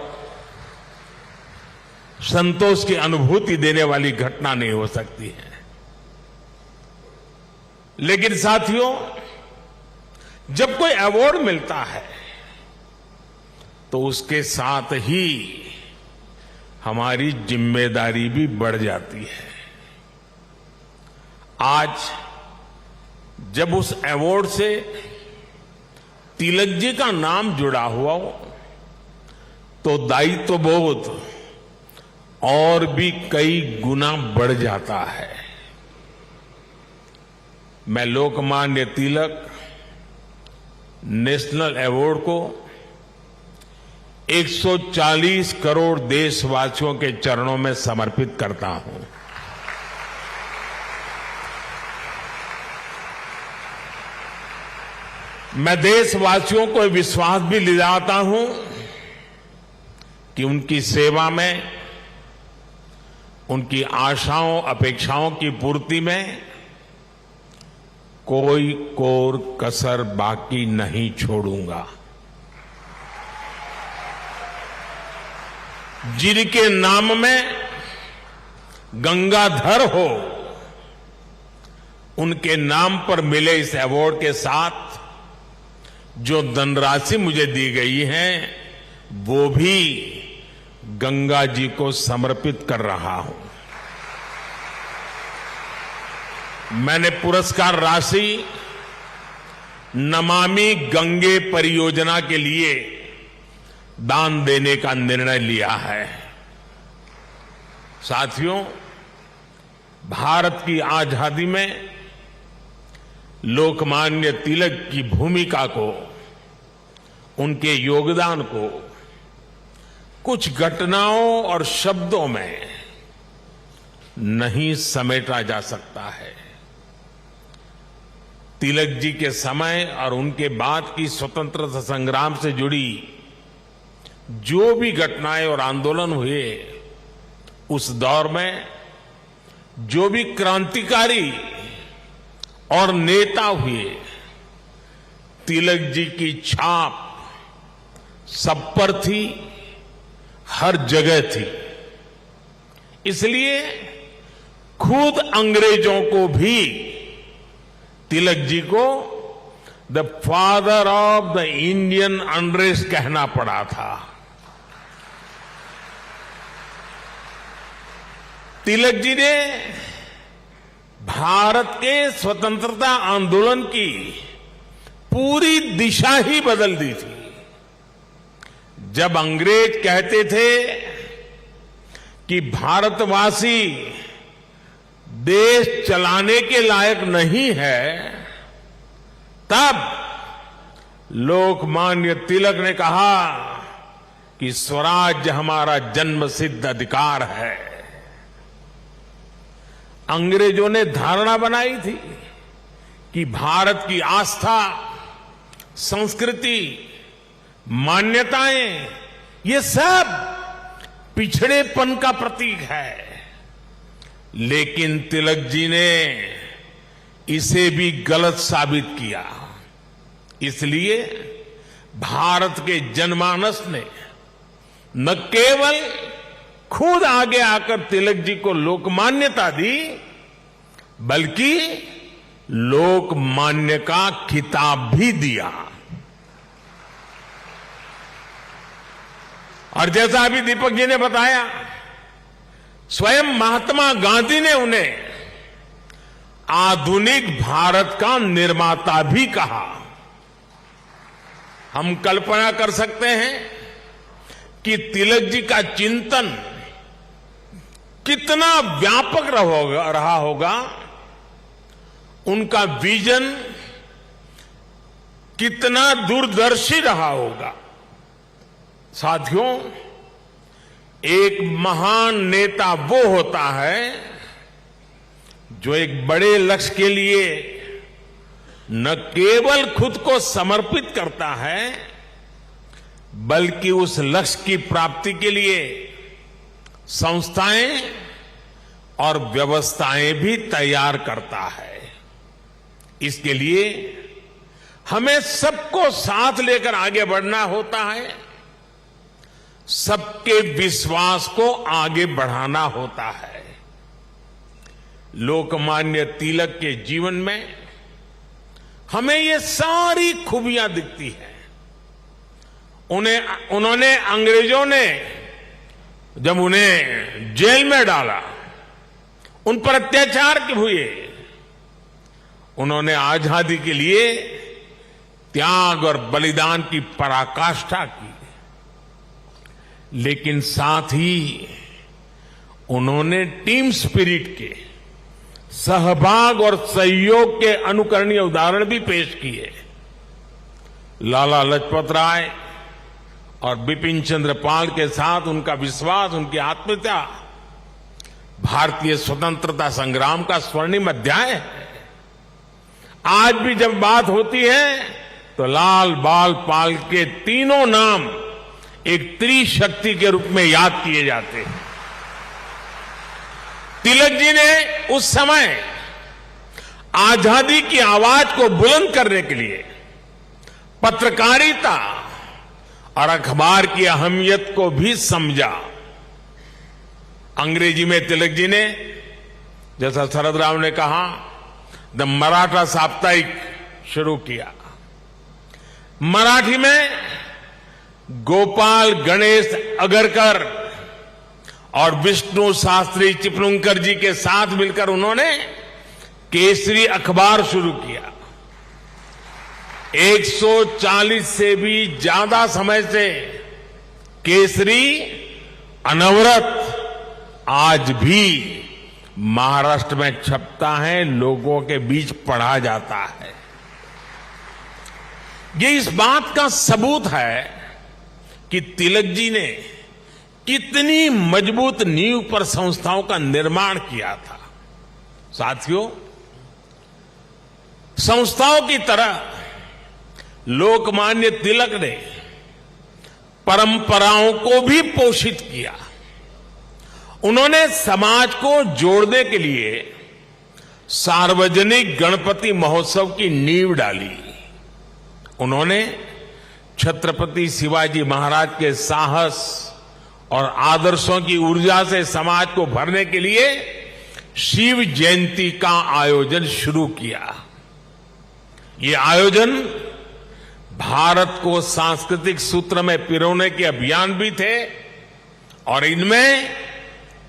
S11: संतोष की अनुभूति देने वाली घटना नहीं हो सकती है। लेकिन साथियों, जब कोई अवार्ड मिलता है तो उसके साथ ही हमारी जिम्मेदारी भी बढ़ जाती है। आज जब उस अवार्ड से तिलक जी का नाम जुड़ा हुआ हो तो दायित्व बोध और भी कई गुना बढ़ जाता है। मैं लोकमान्य तिलक नेशनल अवार्ड को 140 करोड़ देशवासियों के चरणों में समर्पित करता हूं। मैं देशवासियों को विश्वास भी दिलाता हूं कि उनकी सेवा में, उनकी आशाओं अपेक्षाओं की पूर्ति में कोई कोर कसर बाकी नहीं छोड़ूंगा। जिनके नाम में गंगाधर हो, उनके नाम पर मिले इस अवार्ड के साथ जो धनराशि मुझे दी गई है वो भी गंगा जी को समर्पित कर रहा हूं। मैंने पुरस्कार राशि नमामि गंगे परियोजना के लिए दान देने का निर्णय लिया है। साथियों, भारत की आजादी में लोकमान्य तिलक की भूमिका को, उनके योगदान को कुछ घटनाओं और शब्दों में नहीं समेटा जा सकता है। तिलक जी के समय और उनके बाद की स्वतंत्रता संग्राम से जुड़ी जो भी घटनाएं और आंदोलन हुए, उस दौर में जो भी क्रांतिकारी और नेता हुए, तिलक जी की छाप सब पर थी, हर जगह थी। इसलिए खुद अंग्रेजों को भी तिलक जी को the father of the Indian unrest कहना पड़ा था। तिलक जी ने भारत के स्वतंत्रता आंदोलन की पूरी दिशा ही बदल दी थी। जब अंग्रेज कहते थे कि भारतवासी देश चलाने के लायक नहीं है, तब लोकमान्य तिलक ने कहा कि स्वराज्य हमारा जन्मसिद्ध अधिकार है। अंग्रेजों ने धारणा बनाई थी कि भारत की आस्था, संस्कृति, मान्यताएं, ये सब पिछड़ेपन का प्रतीक है। लेकिन तिलक जी ने इसे भी गलत साबित किया। इसलिए भारत के जनमानस ने न केवल खुद आगे आकर तिलक जी को लोकमान्यता दी, बल्कि लोकमान्य का खिताब भी दिया। और जैसा अभी दीपक जी ने बताया, स्वयं महात्मा गांधी ने उन्हें आधुनिक भारत का निर्माता भी कहा। हम कल्पना कर सकते हैं कि तिलक जी का चिंतन कितना व्यापक रहा होगा, उनका विजन कितना दूरदर्शी रहा होगा। साथियों, एक महान नेता वो होता है जो एक बड़े लक्ष्य के लिए न केवल खुद को समर्पित करता है, बल्कि उस लक्ष्य की प्राप्ति के लिए संस्थाएं और व्यवस्थाएं भी तैयार करता है। इसके लिए हमें सबको साथ लेकर आगे बढ़ना होता है, सबके विश्वास को आगे बढ़ाना होता है। लोकमान्य तिलक के जीवन में हमें ये सारी खूबियां दिखती हैं। उन्होंने अंग्रेजों ने जब उन्हें जेल में डाला, उन पर अत्याचार हुए, उन्होंने आजादी के लिए त्याग और बलिदान की पराकाष्ठा की, लेकिन साथ ही उन्होंने टीम स्पिरिट के, सहभाग और सहयोग के अनुकरणीय उदाहरण भी पेश किए। लाला लाजपत राय और बिपिन चंद्र पाल के साथ उनका विश्वास, उनकी आत्मीयता भारतीय स्वतंत्रता संग्राम का स्वर्णिम अध्याय है। आज भी जब बात होती है तो लाल बाल पाल के तीनों नाम एक त्रिशक्ति के रूप में याद किए जाते हैं। तिलक जी ने उस समय आजादी की आवाज को बुलंद करने के लिए पत्रकारिता और अखबार की अहमियत को भी समझा। अंग्रेजी में तिलक जी ने, जैसा शरद राव ने कहा, द मराठा साप्ताहिक शुरू किया। मराठी में गोपाल गणेश अगरकर और विष्णु शास्त्री चिपलुंकर जी के साथ मिलकर उन्होंने केसरी अखबार शुरू किया। 140 से भी ज्यादा समय से केसरी अनवरत आज भी महाराष्ट्र में छपता है, लोगों के बीच पढ़ा जाता है। ये इस बात का सबूत है कि तिलक जी ने कितनी मजबूत नींव पर संस्थाओं का निर्माण किया था। साथियों, संस्थाओं की तरह लोकमान्य तिलक ने परंपराओं को भी पोषित किया। उन्होंने समाज को जोड़ने के लिए सार्वजनिक गणपति महोत्सव की नींव डाली। उन्होंने छत्रपति शिवाजी महाराज के साहस और आदर्शों की ऊर्जा से समाज को भरने के लिए शिव जयंती का आयोजन शुरू किया। ये आयोजन भारत को सांस्कृतिक सूत्र में पिरोने के अभियान भी थे और इनमें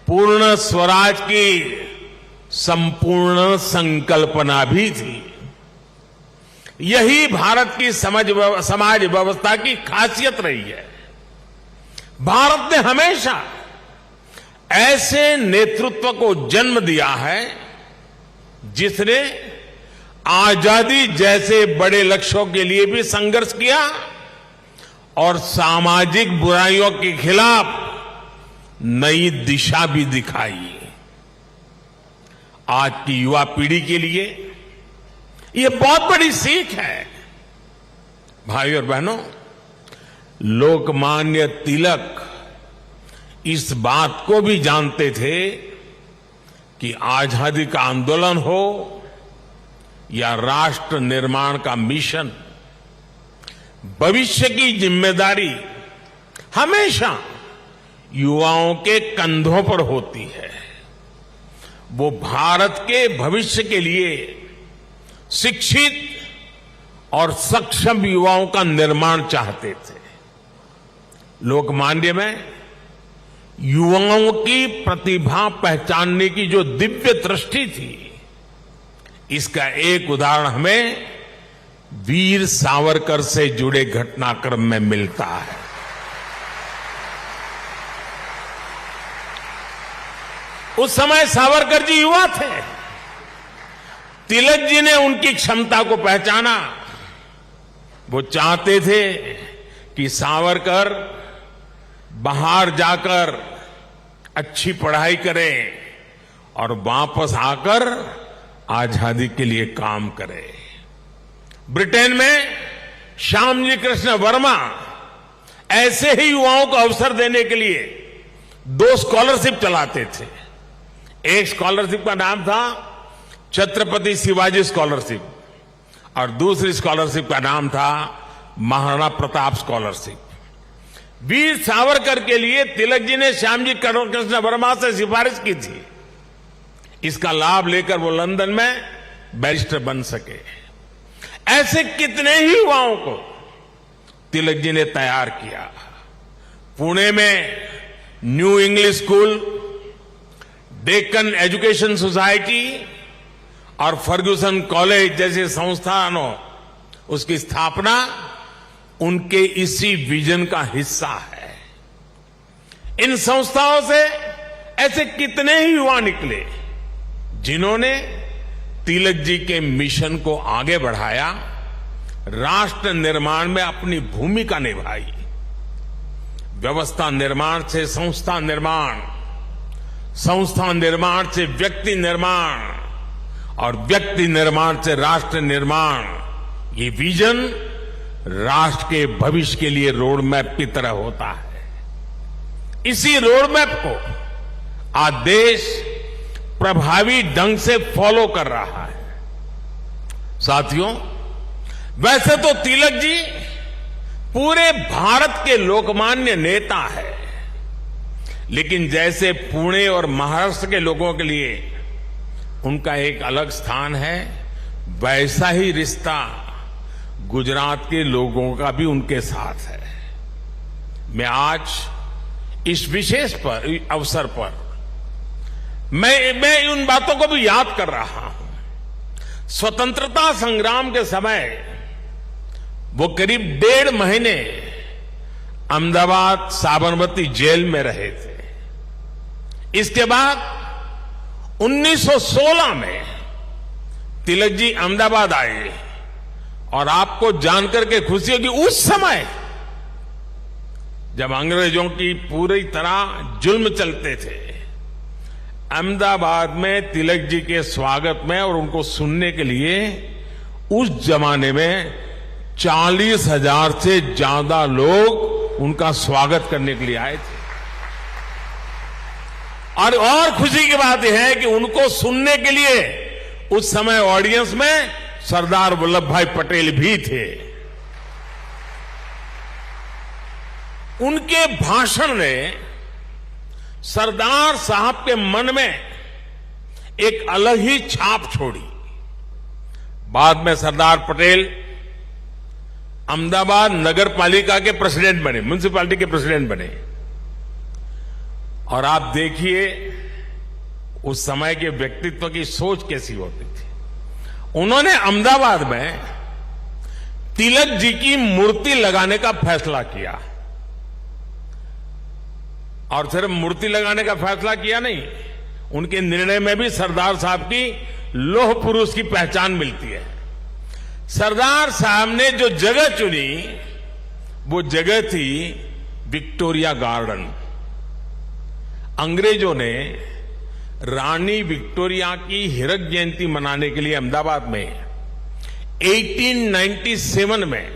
S11: पूर्ण स्वराज की संपूर्ण संकल्पना भी थी। यही भारत की समाज व्यवस्था की खासियत रही है। भारत ने हमेशा ऐसे नेतृत्व को जन्म दिया है जिसने आजादी जैसे बड़े लक्ष्यों के लिए भी संघर्ष किया और सामाजिक बुराइयों के खिलाफ नई दिशा भी दिखाई। आज की युवा पीढ़ी के लिए यह बहुत बड़ी सीख है। भाइयों और बहनों, लोकमान्य तिलक इस बात को भी जानते थे कि आजादी का आंदोलन हो या राष्ट्र निर्माण का मिशन, भविष्य की जिम्मेदारी हमेशा युवाओं के कंधों पर होती है। वो भारत के भविष्य के लिए शिक्षित और सक्षम युवाओं का निर्माण चाहते थे। लोकमान्य में युवाओं की प्रतिभा पहचानने की जो दिव्य दृष्टि थी, इसका एक उदाहरण हमें वीर सावरकर से जुड़े घटनाक्रम में मिलता है। उस समय सावरकर जी युवा थे। तिलक जी ने उनकी क्षमता को पहचाना। वो चाहते थे कि सावरकर बाहर जाकर अच्छी पढ़ाई करें और वापस आकर आजादी के लिए काम करें। ब्रिटेन में श्यामजी कृष्ण वर्मा ऐसे ही युवाओं को अवसर देने के लिए 2 स्कॉलरशिप चलाते थे। एक स्कॉलरशिप का नाम था छत्रपति शिवाजी स्कॉलरशिप और दूसरी स्कॉलरशिप का नाम था महाराणा प्रताप स्कॉलरशिप। वीर सावरकर के लिए तिलक जी ने श्यामजी कृष्ण वर्मा से सिफारिश की थी। इसका लाभ लेकर वो लंदन में बैरिस्टर बन सके। ऐसे कितने ही युवाओं को तिलक जी ने तैयार किया। पुणे में new English school, Deccan education society और फर्ग्यूसन कॉलेज जैसे संस्थानों उसकी स्थापना उनके इसी विजन का हिस्सा है। इन संस्थाओं से ऐसे कितने ही युवा निकले जिन्होंने तिलक जी के मिशन को आगे बढ़ाया, राष्ट्र निर्माण में अपनी भूमिका निभाई। व्यवस्था निर्माण से संस्था निर्माण, संस्था निर्माण से व्यक्ति निर्माण और व्यक्ति निर्माण से राष्ट्र निर्माण, ये विजन राष्ट्र के भविष्य के लिए रोड मैप की तरह होता है। इसी रोड मैप को आज देश प्रभावी ढंग से फॉलो कर रहा है। साथियों, वैसे तो तिलक जी पूरे भारत के लोकमान्य नेता है, लेकिन जैसे पुणे और महाराष्ट्र के लोगों के लिए उनका एक अलग स्थान है, वैसा ही रिश्ता गुजरात के लोगों का भी उनके साथ है। मैं आज इस विशेष अवसर पर मैं उन बातों को भी याद कर रहा हूं। स्वतंत्रता संग्राम के समय वो करीब 1.5 महीने अहमदाबाद साबरमती जेल में रहे थे। इसके बाद 1916 में तिलक जी अहमदाबाद आए और आपको जानकर के खुशी होगी, उस समय जब अंग्रेजों की पूरी तरह जुल्म चलते थे, अहमदाबाद में तिलक जी के स्वागत में और उनको सुनने के लिए उस जमाने में 40,000 से ज्यादा लोग उनका स्वागत करने के लिए आए थे। और खुशी की बात यह है कि उनको सुनने के लिए उस समय ऑडियंस में सरदार वल्लभ भाई पटेल भी थे। उनके भाषण ने सरदार साहब के मन में एक अलग ही छाप छोड़ी। बाद में सरदार पटेल अहमदाबाद नगर पालिका के प्रेसिडेंट बने, म्युनिसिपैलिटी के प्रेसिडेंट बने। और आप देखिए उस समय के व्यक्तित्व की सोच कैसी होती थी। उन्होंने अहमदाबाद में तिलक जी की मूर्ति लगाने का फैसला किया। और सिर्फ मूर्ति लगाने का फैसला किया नहीं, उनके निर्णय में भी सरदार साहब की लौह पुरुष की पहचान मिलती है। सरदार साहब ने जो जगह चुनी वो जगह थी विक्टोरिया गार्डन। अंग्रेजों ने रानी विक्टोरिया की हीरक जयंती मनाने के लिए अहमदाबाद में 1897 में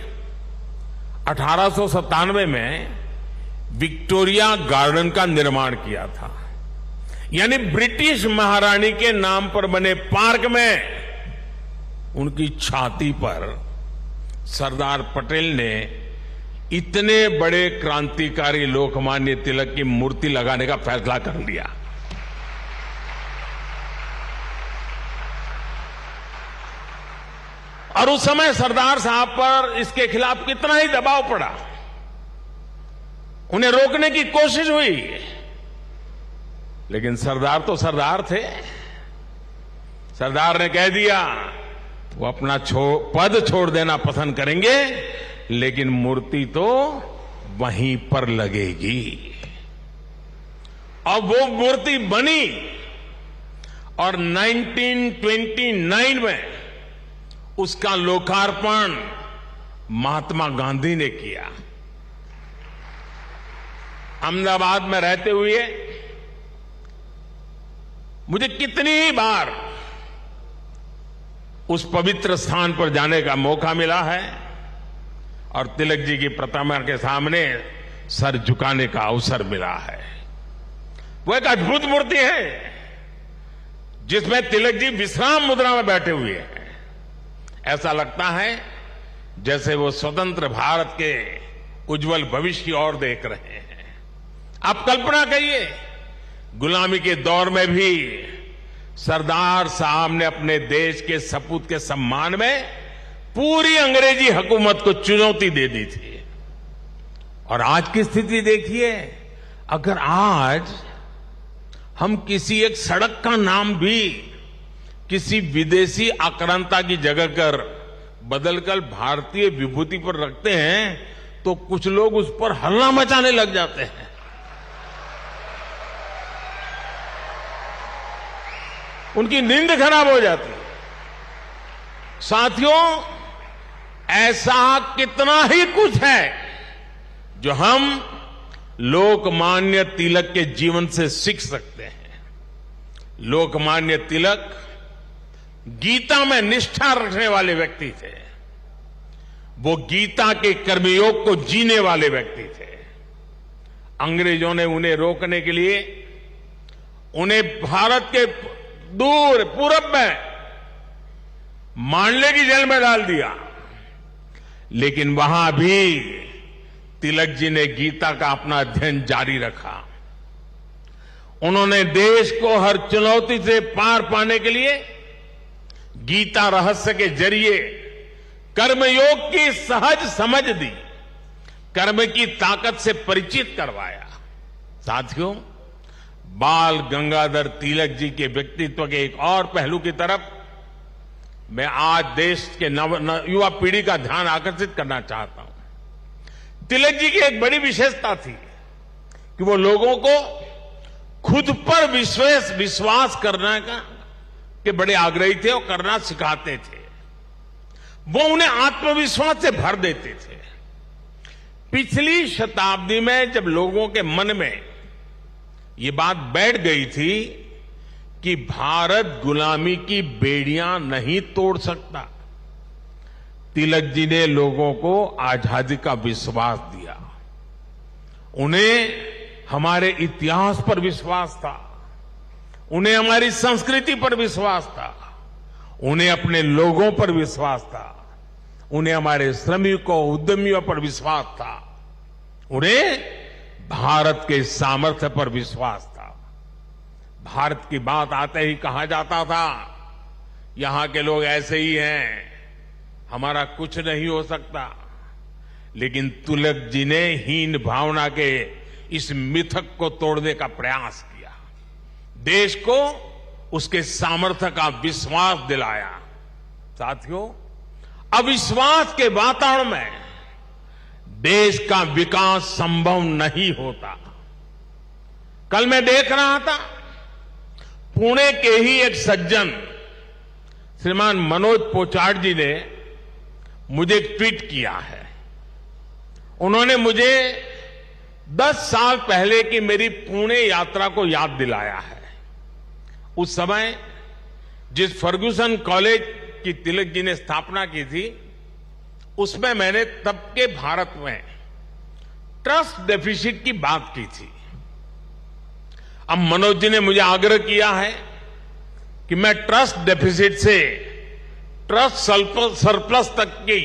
S11: 1897 में विक्टोरिया गार्डन का निर्माण किया था। यानी ब्रिटिश महारानी के नाम पर बने पार्क में उनकी छाती पर सरदार पटेल ने इतने बड़े क्रांतिकारी लोकमान्य तिलक की मूर्ति लगाने का फैसला कर लिया। और उस समय सरदार साहब पर इसके खिलाफ कितना ही दबाव पड़ा, उन्हें रोकने की कोशिश हुई, लेकिन सरदार तो सरदार थे। सरदार ने कह दिया वो अपना पद छोड़ देना पसंद करेंगे, लेकिन मूर्ति तो वहीं पर लगेगी। और वो मूर्ति बनी और 1929 में उसका लोकार्पण महात्मा गांधी ने किया। अहमदाबाद में रहते हुए मुझे कितनी ही बार उस पवित्र स्थान पर जाने का मौका मिला है और तिलक जी की प्रतिमा के सामने सर झुकाने का अवसर मिला है। वो एक अद्भुत मूर्ति है जिसमें तिलक जी विश्राम मुद्रा में बैठे हुए हैं। ऐसा लगता है जैसे वो स्वतंत्र भारत के उज्जवल भविष्य की ओर देख रहे हैं। आप कल्पना करिए, गुलामी के दौर में भी सरदार साहब ने अपने देश के सपूत के सम्मान में पूरी अंग्रेजी हुकूमत को चुनौती दे दी थी। और आज की स्थिति देखिए, अगर आज हम किसी एक सड़क का नाम भी किसी विदेशी आक्रांता की जगह कर बदलकर भारतीय विभूति पर रखते हैं तो कुछ लोग उस पर हल्ला मचाने लग जाते हैं। उनकी नींद खराब हो जाती है। साथियों, ऐसा कितना ही कुछ है जो हम लोकमान्य तिलक के जीवन से सीख सकते हैं। लोकमान्य तिलक गीता में निष्ठा रखने वाले व्यक्ति थे। वो गीता के कर्मयोग को जीने वाले व्यक्ति थे। अंग्रेजों ने उन्हें रोकने के लिए उन्हें भारत के दूर पूरब में मांडले की जेल में डाल दिया, लेकिन वहां भी तिलक जी ने गीता का अपना अध्ययन जारी रखा। उन्होंने देश को हर चुनौती से पार पाने के लिए गीता रहस्य के जरिए कर्मयोग की सहज समझ दी, कर्म की ताकत से परिचित करवाया। साथियों, बाल गंगाधर तिलक जी के व्यक्तित्व के एक और पहलू की तरफ मैं आज देश के युवा पीढ़ी का ध्यान आकर्षित करना चाहता हूं। तिलक जी की एक बड़ी विशेषता थी कि वो लोगों को खुद पर विश्वास करने के बड़े आग्रही थे और करना सिखाते थे। वो उन्हें आत्मविश्वास से भर देते थे। पिछली शताब्दी में जब लोगों के मन में ये बात बैठ गई थी कि भारत गुलामी की बेड़ियां नहीं तोड़ सकता, तिलक जी ने लोगों को आजादी का विश्वास दिया। उन्हें हमारे इतिहास पर विश्वास था, उन्हें हमारी संस्कृति पर विश्वास था, उन्हें अपने लोगों पर विश्वास था, उन्हें हमारे श्रमिकों उद्यमियों पर विश्वास था, उन्हें भारत के सामर्थ्य पर विश्वास था। भारत की बात आते ही कहा जाता था यहां के लोग ऐसे ही हैं, हमारा कुछ नहीं हो सकता। लेकिन तिलक जी ने हीन भावना के इस मिथक को तोड़ने का प्रयास किया, देश को उसके सामर्थ्य का विश्वास दिलाया। साथियों, अविश्वास के वातावरण में देश का विकास संभव नहीं होता। कल मैं देख रहा था, पुणे के ही एक सज्जन श्रीमान मनोज पोचाट जी ने मुझे एक ट्वीट किया है। उन्होंने मुझे 10 साल पहले की मेरी पुणे यात्रा को याद दिलाया है। उस समय जिस फर्ग्यूसन कॉलेज की तिलक जी ने स्थापना की थी, उसमें मैंने तब के भारत में ट्रस्ट डेफिसिट की बात की थी। अब मनोज जी ने मुझे आग्रह किया है कि मैं ट्रस्ट डेफिसिट से ट्रस्ट सरप्लस तक की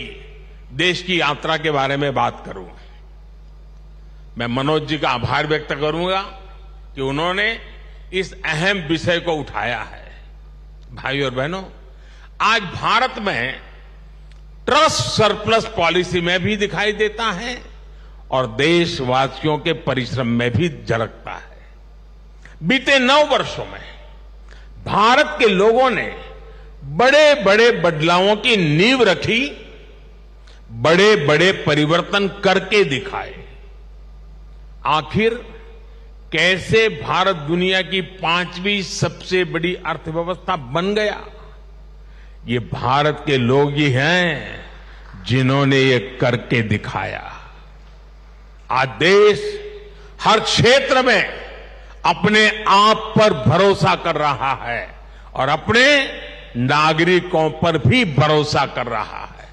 S11: देश की यात्रा के बारे में बात करूं। मैं मनोज जी का आभार व्यक्त करूंगा कि उन्होंने इस अहम विषय को उठाया है। भाइयों और बहनों, आज भारत में ट्रस्ट सरप्लस पॉलिसी में भी दिखाई देता है और देशवासियों के परिश्रम में भी झलकता है। बीते 9 वर्षों में भारत के लोगों ने बड़े बड़े बदलावों की नींव रखी, बड़े बड़े परिवर्तन करके दिखाए। आखिर कैसे भारत दुनिया की 5वीं सबसे बड़ी अर्थव्यवस्था बन गया? ये भारत के लोग ही हैं जिन्होंने ये करके दिखाया। आज देश हर क्षेत्र में अपने आप पर भरोसा कर रहा है और अपने नागरिकों पर भी भरोसा कर रहा है।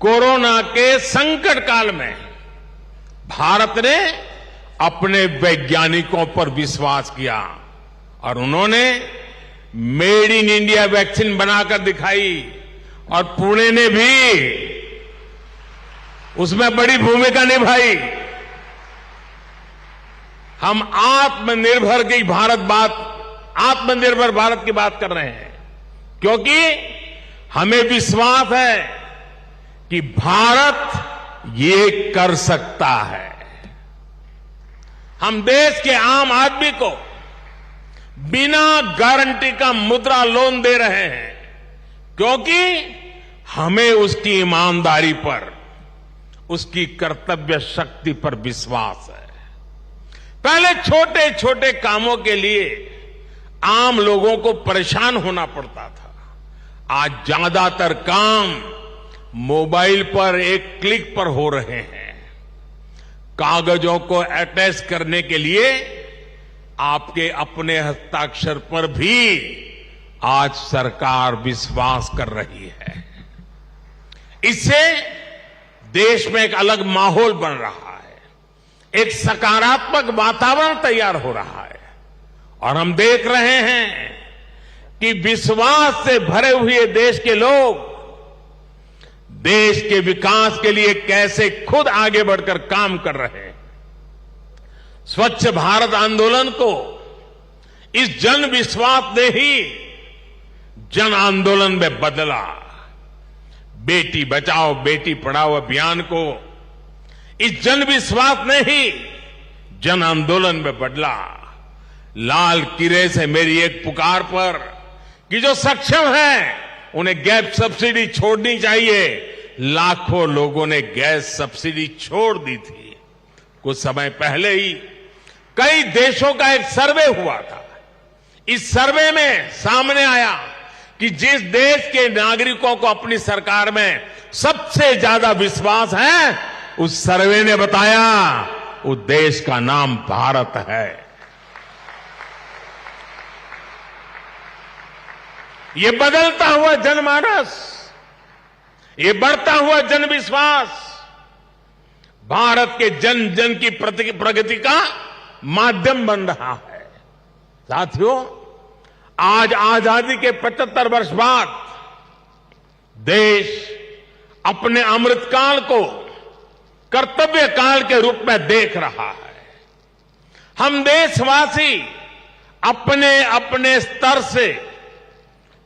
S11: कोरोना के संकट काल में भारत ने अपने वैज्ञानिकों पर विश्वास किया और उन्होंने मेड इन इंडिया वैक्सीन बनाकर दिखाई और पुणे ने भी उसमें बड़ी भूमिका निभाई। हम आत्मनिर्भर भारत की बात कर रहे हैं क्योंकि हमें विश्वास है कि भारत ये कर सकता है। हम देश के आम आदमी को बिना गारंटी का मुद्रा लोन दे रहे हैं, क्योंकि हमें उसकी ईमानदारी पर, उसकी कर्तव्य शक्ति पर विश्वास है। पहले छोटे छोटे कामों के लिए आम लोगों को परेशान होना पड़ता था। आज ज्यादातर काम मोबाइल पर एक क्लिक पर हो रहे हैं। कागजों को अटैच करने के लिए आपके अपने हस्ताक्षर पर भी आज सरकार विश्वास कर रही है। इससे देश में एक अलग माहौल बन रहा है, एक सकारात्मक वातावरण तैयार हो रहा है और हम देख रहे हैं कि विश्वास से भरे हुए देश के लोग देश के विकास के लिए कैसे खुद आगे बढ़कर काम कर रहे हैं। स्वच्छ भारत आंदोलन को इस जन विश्वास ने ही जन आंदोलन में बदला। बेटी बचाओ बेटी पढ़ाओ अभियान को इस जन विश्वास ने ही जन आंदोलन में बदला। लाल किले से मेरी एक पुकार पर कि जो सक्षम है उन्हें गैस सब्सिडी छोड़नी चाहिए, लाखों लोगों ने गैस सब्सिडी छोड़ दी थी। कुछ समय पहले ही कई देशों का एक सर्वे हुआ था। इस सर्वे में सामने आया कि जिस देश के नागरिकों को अपनी सरकार में सबसे ज्यादा विश्वास है, उस सर्वे ने बताया उस देश का नाम भारत है। ये बदलता हुआ जनमानस, ये बढ़ता हुआ जनविश्वास भारत के जन जन की प्रगति का माध्यम बन रहा है। साथियों, आज आजादी के 75 वर्ष बाद देश अपने अमृतकाल को कर्तव्य काल के रूप में देख रहा है। हम देशवासी अपने अपने स्तर से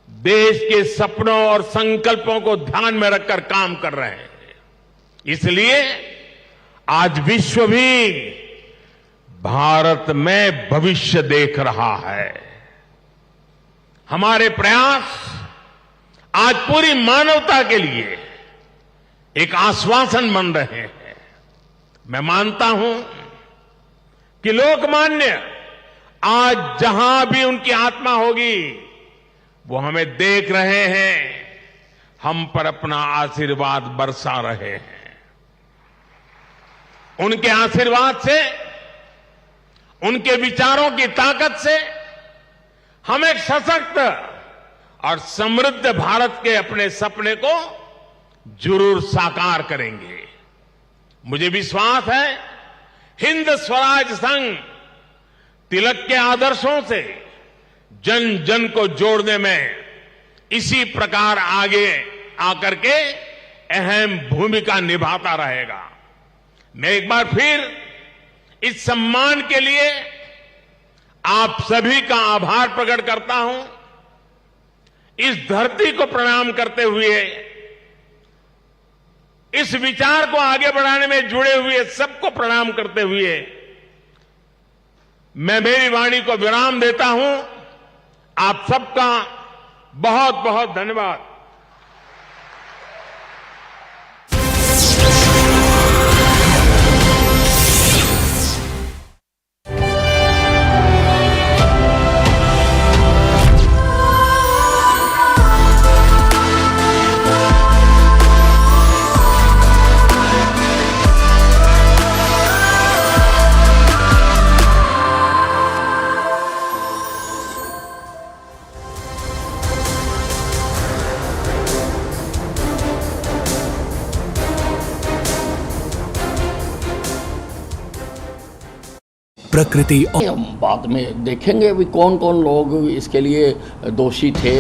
S11: देश के सपनों और संकल्पों को ध्यान में रखकर काम कर रहे हैं। इसलिए आज विश्व भी भारत में भविष्य देख रहा है। हमारे प्रयास आज पूरी मानवता के लिए एक आश्वासन बन रहे हैं। मैं मानता हूं कि लोकमान्य आज जहां भी उनकी आत्मा होगी वो हमें देख रहे हैं, हम पर अपना आशीर्वाद बरसा रहे हैं। उनके आशीर्वाद से, उनके विचारों की ताकत से हम एक सशक्त और समृद्ध भारत के अपने सपने को जरूर साकार करेंगे। मुझे विश्वास है हिंद स्वराज संघ तिलक के आदर्शों से जन जन को जोड़ने में इसी प्रकार आगे आकर के अहम भूमिका निभाता रहेगा। मैं एक बार फिर इस सम्मान के लिए आप सभी का आभार प्रकट करता हूं। इस धरती को प्रणाम करते हुए, इस विचार को आगे बढ़ाने में जुड़े हुए सबको प्रणाम करते हुए मैं मेरी वाणी को विराम देता हूं। आप सबका बहुत बहुत धन्यवाद।
S8: प्रकृति हम बाद में देखेंगे भी कौन कौन लोग इसके लिए दोषी थे।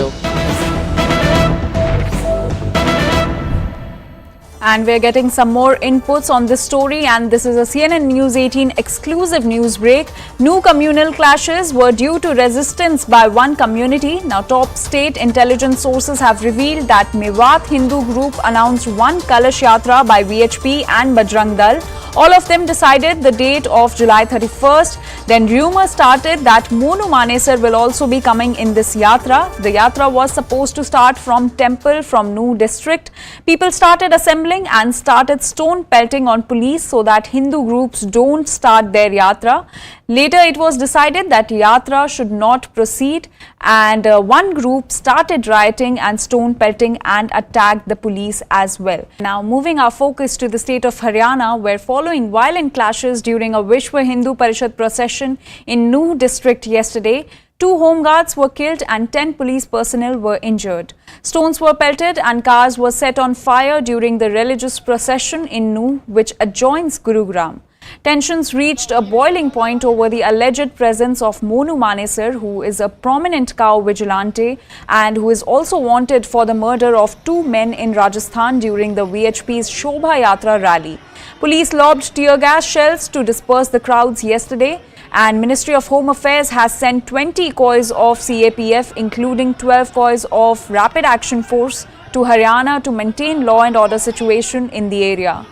S12: And we're getting some more inputs on this story, and this is a CNN News 18 exclusive news break. New communal clashes were due to resistance by one community. Now, top state intelligence sources have revealed that Mewat Hindu group announced one Kalash Yatra by VHP and Bajrang Dal. All of them decided the date of July 31st. Then rumours started that Monu Manesar will also be coming in this yatra. The yatra was supposed to start from temple from Nuh district. People started assembling and started stone pelting on police so that Hindu groups don't start their yatra. Later, it was decided that yatra should not proceed, and one group started rioting and stone pelting and attacked the police as well. Now, moving our focus to the state of Haryana, where following violent clashes during a Vishwa Hindu Parishad procession in Nuh district yesterday, 2 home guards were killed and 10 police personnel were injured. Stones were pelted and cars were set on fire during the religious procession in Nuh, which adjoins Gurugram. Tensions reached a boiling point over the alleged presence of Monu Manesar, who is a prominent cow vigilante and who is also wanted for the murder of 2 men in Rajasthan during the VHP's Shobha Yatra rally. Police lobbed tear gas shells to disperse the crowds yesterday, and Ministry of Home Affairs has sent 20 coys of CAPF, including 12 coys of Rapid Action Force, to Haryana to maintain law and order situation in the area.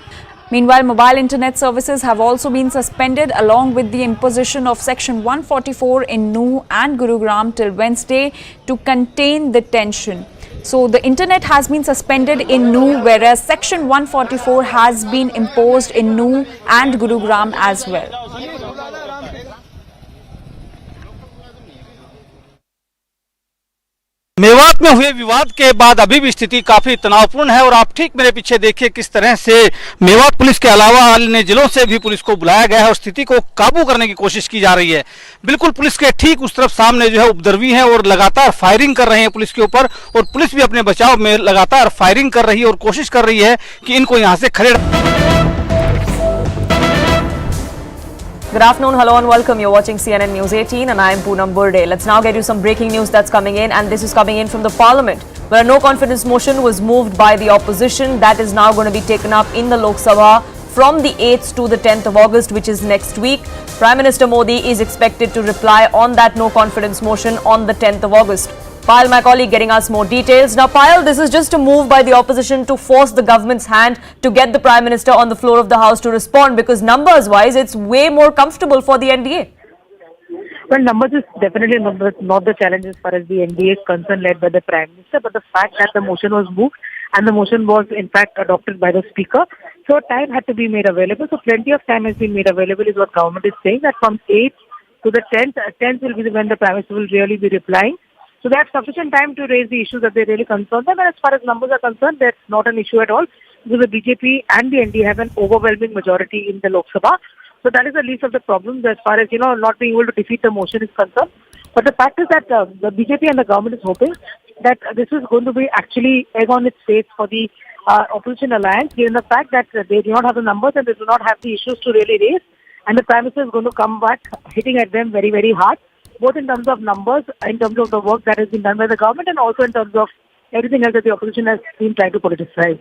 S12: Meanwhile, mobile internet services have also been suspended along with the imposition of Section 144 in Nuh and Gurugram till Wednesday to contain the tension. So, the internet has been suspended in Nuh, whereas Section 144 has been imposed in Nuh and Gurugram as well.
S13: Mewat में हुए विवाद के बाद अभी भी स्थिति काफी तनावपूर्ण है और आप ठीक मेरे पीछे देखिए किस तरह से मेवात पुलिस के अलावा अन्य जिलों से भी पुलिस को बुलाया गया है और स्थिति को काबू करने की कोशिश की जा रही है। बिल्कुल पुलिस के ठीक उस तरफ सामने जो है उपद्रवी है और लगातार फायरिंग कर रहे हैं पुलिस के ऊपर, और पुलिस भी अपने बचाव में लगातार फायरिंग कर रही है और कोशिश कर रही है कि इनको यहाँ से खड़े।
S14: Good afternoon, hello and welcome. You're watching CNN News 18 and I am Poonam Burde. Let's now get you some breaking news that's coming in, and this is coming in from the Parliament, where a no confidence motion was moved by the opposition that is now going to be taken up in the Lok Sabha from the 8th to the 10th of August, which is next week. Prime Minister Modi is expected to reply on that no confidence motion on the 10th of August. Payal, my colleague, getting us more details. Now, Payal, this is just a move by the opposition to force the government's hand to get the Prime Minister on the floor of the House to respond, because numbers-wise, it's way more comfortable for the NDA.
S6: Well, numbers is definitely not the challenge as far as the NDA is concerned, led by the Prime Minister, but the fact that the motion was moved and the motion was in fact adopted by the Speaker, so time had to be made available. So plenty of time has been made available is what government is saying, that from 8th to the 10th will be when the Prime Minister will really be replying. So they have sufficient time to raise the issues that they really concern them, and as far as numbers are concerned, that's not an issue at all, because the BJP and the NDA have an overwhelming majority in the Lok Sabha. So that is the least of the problems as far as, not being able to defeat the motion is concerned. But the fact is that the BJP and the government is hoping that this is going to be actually egg on its face for the opposition alliance, given the fact that they do not have the numbers and they do not have the issues to really raise, and the Prime Minister is going to come back hitting at them very, very hard, both in terms of numbers, in terms of the work that has been done by the government, and also in terms of everything else that the opposition has been trying to politicize.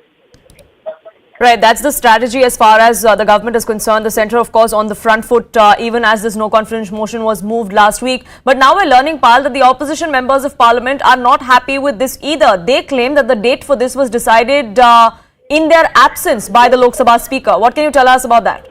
S14: Right, that's the strategy as far as the government is concerned. The centre, of course, on the front foot, even as this no confidence motion was moved last week. But now we're learning, Pal, that the opposition members of parliament are not happy with this either. They claim that the date for this was decided in their absence by the Lok Sabha Speaker. What can you tell us about that?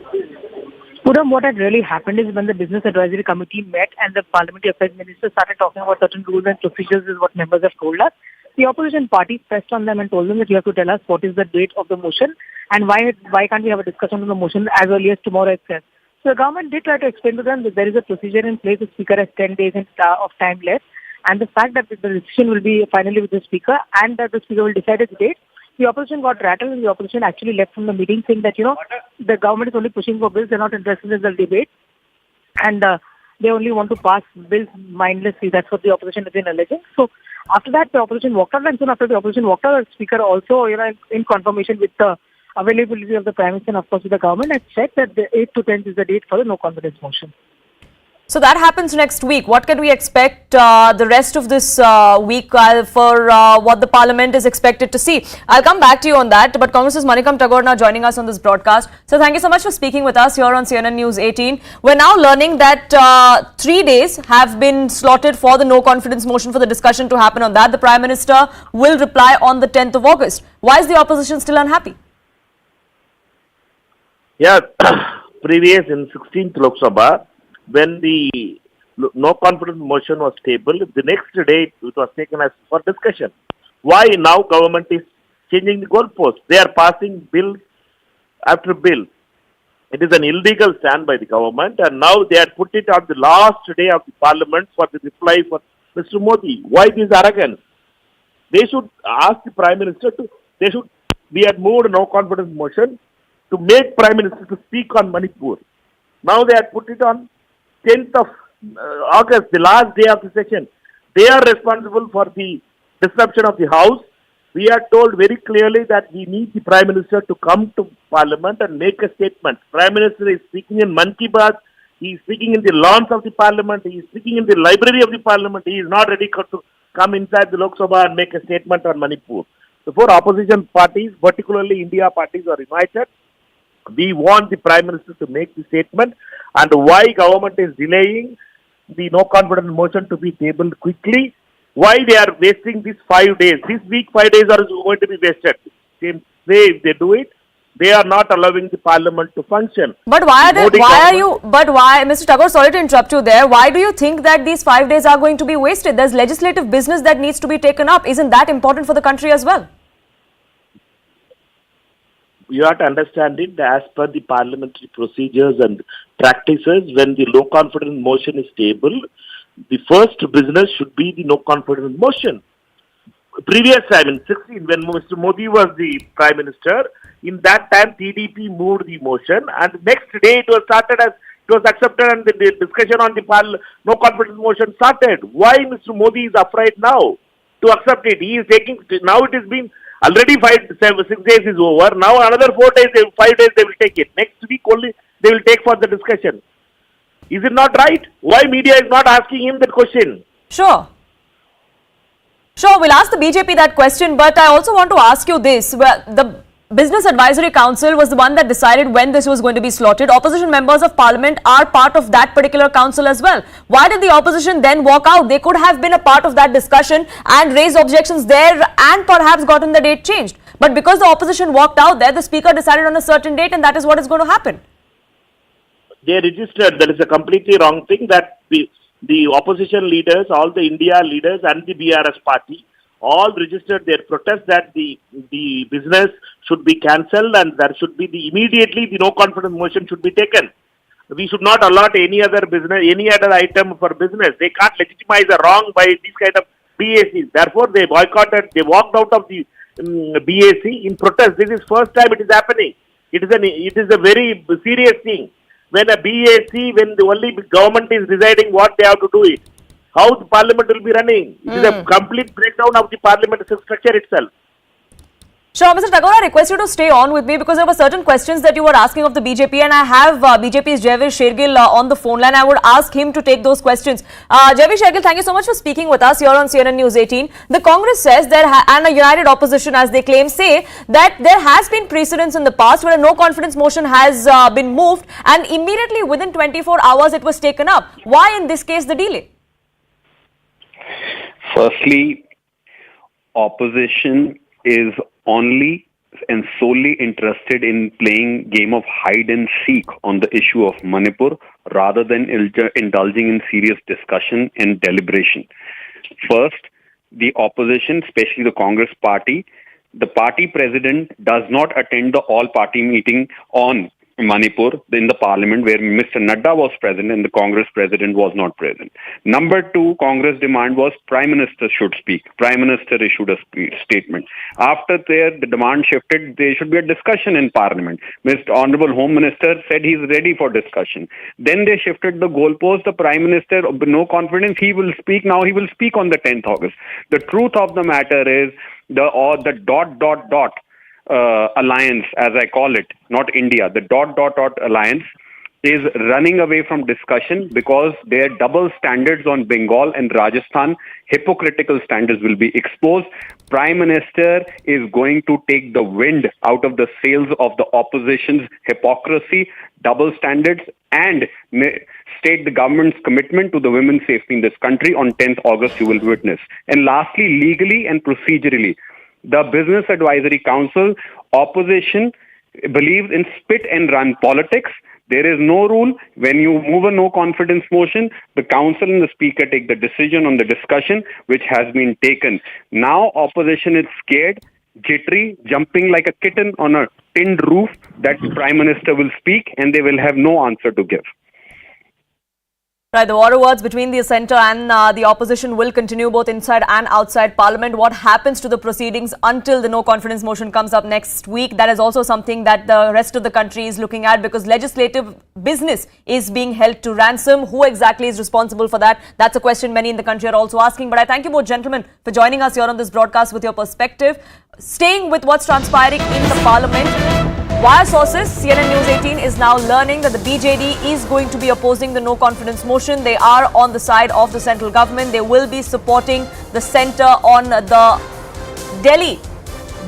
S6: Puram, what had really happened is when the Business Advisory Committee met and the Parliamentary Affairs Minister started talking about certain rules and procedures, is what members have told us. The opposition parties pressed on them and told them that you have to tell us what is the date of the motion and why can't we have a discussion on the motion as early as tomorrow itself. So the government did try to explain to them that there is a procedure in place. The Speaker has 10 days of time left, and the fact that the decision will be finally with the Speaker and that the Speaker will decide its date. The opposition got rattled and the opposition actually left from the meeting saying that, the government is only pushing for bills, they're not interested in the debate, and they only want to pass bills mindlessly. That's what the opposition has been alleging. So after that, the opposition walked out, and soon after the opposition walked out, the Speaker also, in confirmation with the availability of the Prime Minister and of course with the government, has said that the 8th to 10th is the date for the no confidence motion.
S14: So that happens next week. What can we expect the rest of this week for what the Parliament is expected to see? I'll come back to you on that. But Congress's Manikam Tagore now joining us on this broadcast. So thank you so much for speaking with us here on CNN News 18. We're now learning that 3 days have been slotted for the no confidence motion for the discussion to happen on that. The Prime Minister will reply on the 10th of August. Why is the opposition still unhappy?
S15: Yeah, previous in 16th Lok Sabha, when the no confidence motion was tabled, the next day it was taken as for discussion. Why now government is changing the goalposts? They are passing bill after bill. It is an illegal stand by the government, and now they had put it on the last day of the Parliament for the reply for Mr. Modi. Why this arrogance? They should ask the Prime Minister to, we had moved a no confidence motion to make Prime Minister to speak on Manipur. Now they had put it on 10th of August, the last day of the session. They are responsible for the disruption of the House. We are told very clearly that we need the Prime Minister to come to Parliament and make a statement. Prime Minister is speaking in Man Ki Baat. He is speaking in the lawns of the Parliament. He is speaking in the library of the Parliament. He is not ready to come inside the Lok Sabha and make a statement on Manipur. The four opposition parties, particularly India parties, are united. We want the Prime Minister to make the statement, and why government is delaying the no confidence motion to be tabled quickly. Why they are wasting these 5 days? This week 5 days are going to be wasted. Same way if they do it, they are not allowing the Parliament to function.
S14: But why Mr. Tagore, sorry to interrupt you there. Why do you think that these 5 days are going to be wasted? There's legislative business that needs to be taken up. Isn't that important for the country as well?
S15: You have to understand it as per the parliamentary procedures and practices. When the no confidence motion is tabled, the first business should be the no confidence motion. Previous time in 16, when Mr. Modi was the Prime Minister, in that time TDP moved the motion, and next day it was accepted, and the discussion on the no confidence motion started. Why Mr. Modi is afraid now to accept it? He is taking, now it has been already 6 days is over. Now another 4 days, 5 days they will take it. Next week only they will take for the discussion. Is it not right? Why media is not asking him that question?
S14: Sure, we'll ask the BJP that question, but I also want to ask you this. Well, the Business Advisory Council was the one that decided when this was going to be slotted. Opposition members of Parliament are part of that particular council as well. Why did the opposition then walk out? They could have been a part of that discussion and raised objections there and perhaps gotten the date changed. But because the opposition walked out there, the speaker decided on a certain date, and that is what is going to happen.
S15: They registered. That is a completely wrong thing, that the opposition leaders, all the India leaders and the BRS party, all registered their protest that the business should be cancelled, and there should be immediately the no confidence motion should be taken. We should not allot any other business, any other item for business. They can't legitimize a wrong by these kind of BACs. Therefore, they boycotted. They walked out of the BAC in protest. This is first time it is happening. It is a very serious thing. When a BAC, when the only government is deciding what they have to do it, how the Parliament will be running? It is a complete breakdown of the Parliament structure itself.
S14: Sure, Mr. Tagore, I request you to stay on with me because there were certain questions that you were asking of the BJP, and I have BJP's Jaiveer Shergill on the phone line. I would ask him to take those questions. Jaiveer Shergill, thank you so much for speaking with us here on CNN News 18. The Congress says and a united opposition, as they claim, say that there has been precedence in the past where a no confidence motion has been moved, and immediately within 24 hours it was taken up. Why in this case the delay?
S16: Firstly, opposition is only and solely interested in playing game of hide and seek on the issue of Manipur rather than indulging in serious discussion and deliberation. First, the opposition, especially the Congress party, the party president does not attend the all-party meeting on Manipur in the Parliament where Mr. Nadda was present and the Congress president was not present. Number two, Congress demand was Prime Minister should speak. Prime Minister issued a statement. After the demand shifted, there should be a discussion in Parliament. Mr. Honorable Home Minister said he's ready for discussion. Then they shifted the goalpost. The Prime Minister, no confidence, he will speak. Now he will speak on the 10th August. The truth of the matter is the alliance, as I call it, not India, the alliance is running away from discussion because their double standards on Bengal and Rajasthan, hypocritical standards will be exposed. Prime Minister is going to take the wind out of the sails of the opposition's hypocrisy, double standards, and state the government's commitment to the women's safety in this country. On 10th August, you will witness. And lastly, legally and procedurally, the Business Advisory Council, opposition believes in spit and run politics. There is no rule. When you move a no confidence motion, the council and the speaker take the decision on the discussion which has been taken. Now opposition is scared, jittery, jumping like a kitten on a tinned roof that Prime Minister will speak and they will have no answer to give.
S14: Right, the war words between the centre and the opposition will continue both inside and outside Parliament. What happens to the proceedings until the no confidence motion comes up next week? That is also something that the rest of the country is looking at, because legislative business is being held to ransom. Who exactly is responsible for that? That's a question many in the country are also asking. But I thank you both gentlemen for joining us here on this broadcast with your perspective. Staying with what's transpiring in the Parliament, via sources, CNN News 18 is now learning that the BJD is going to be opposing the no confidence motion. They are on the side of the central government. They will be supporting the centre on the Delhi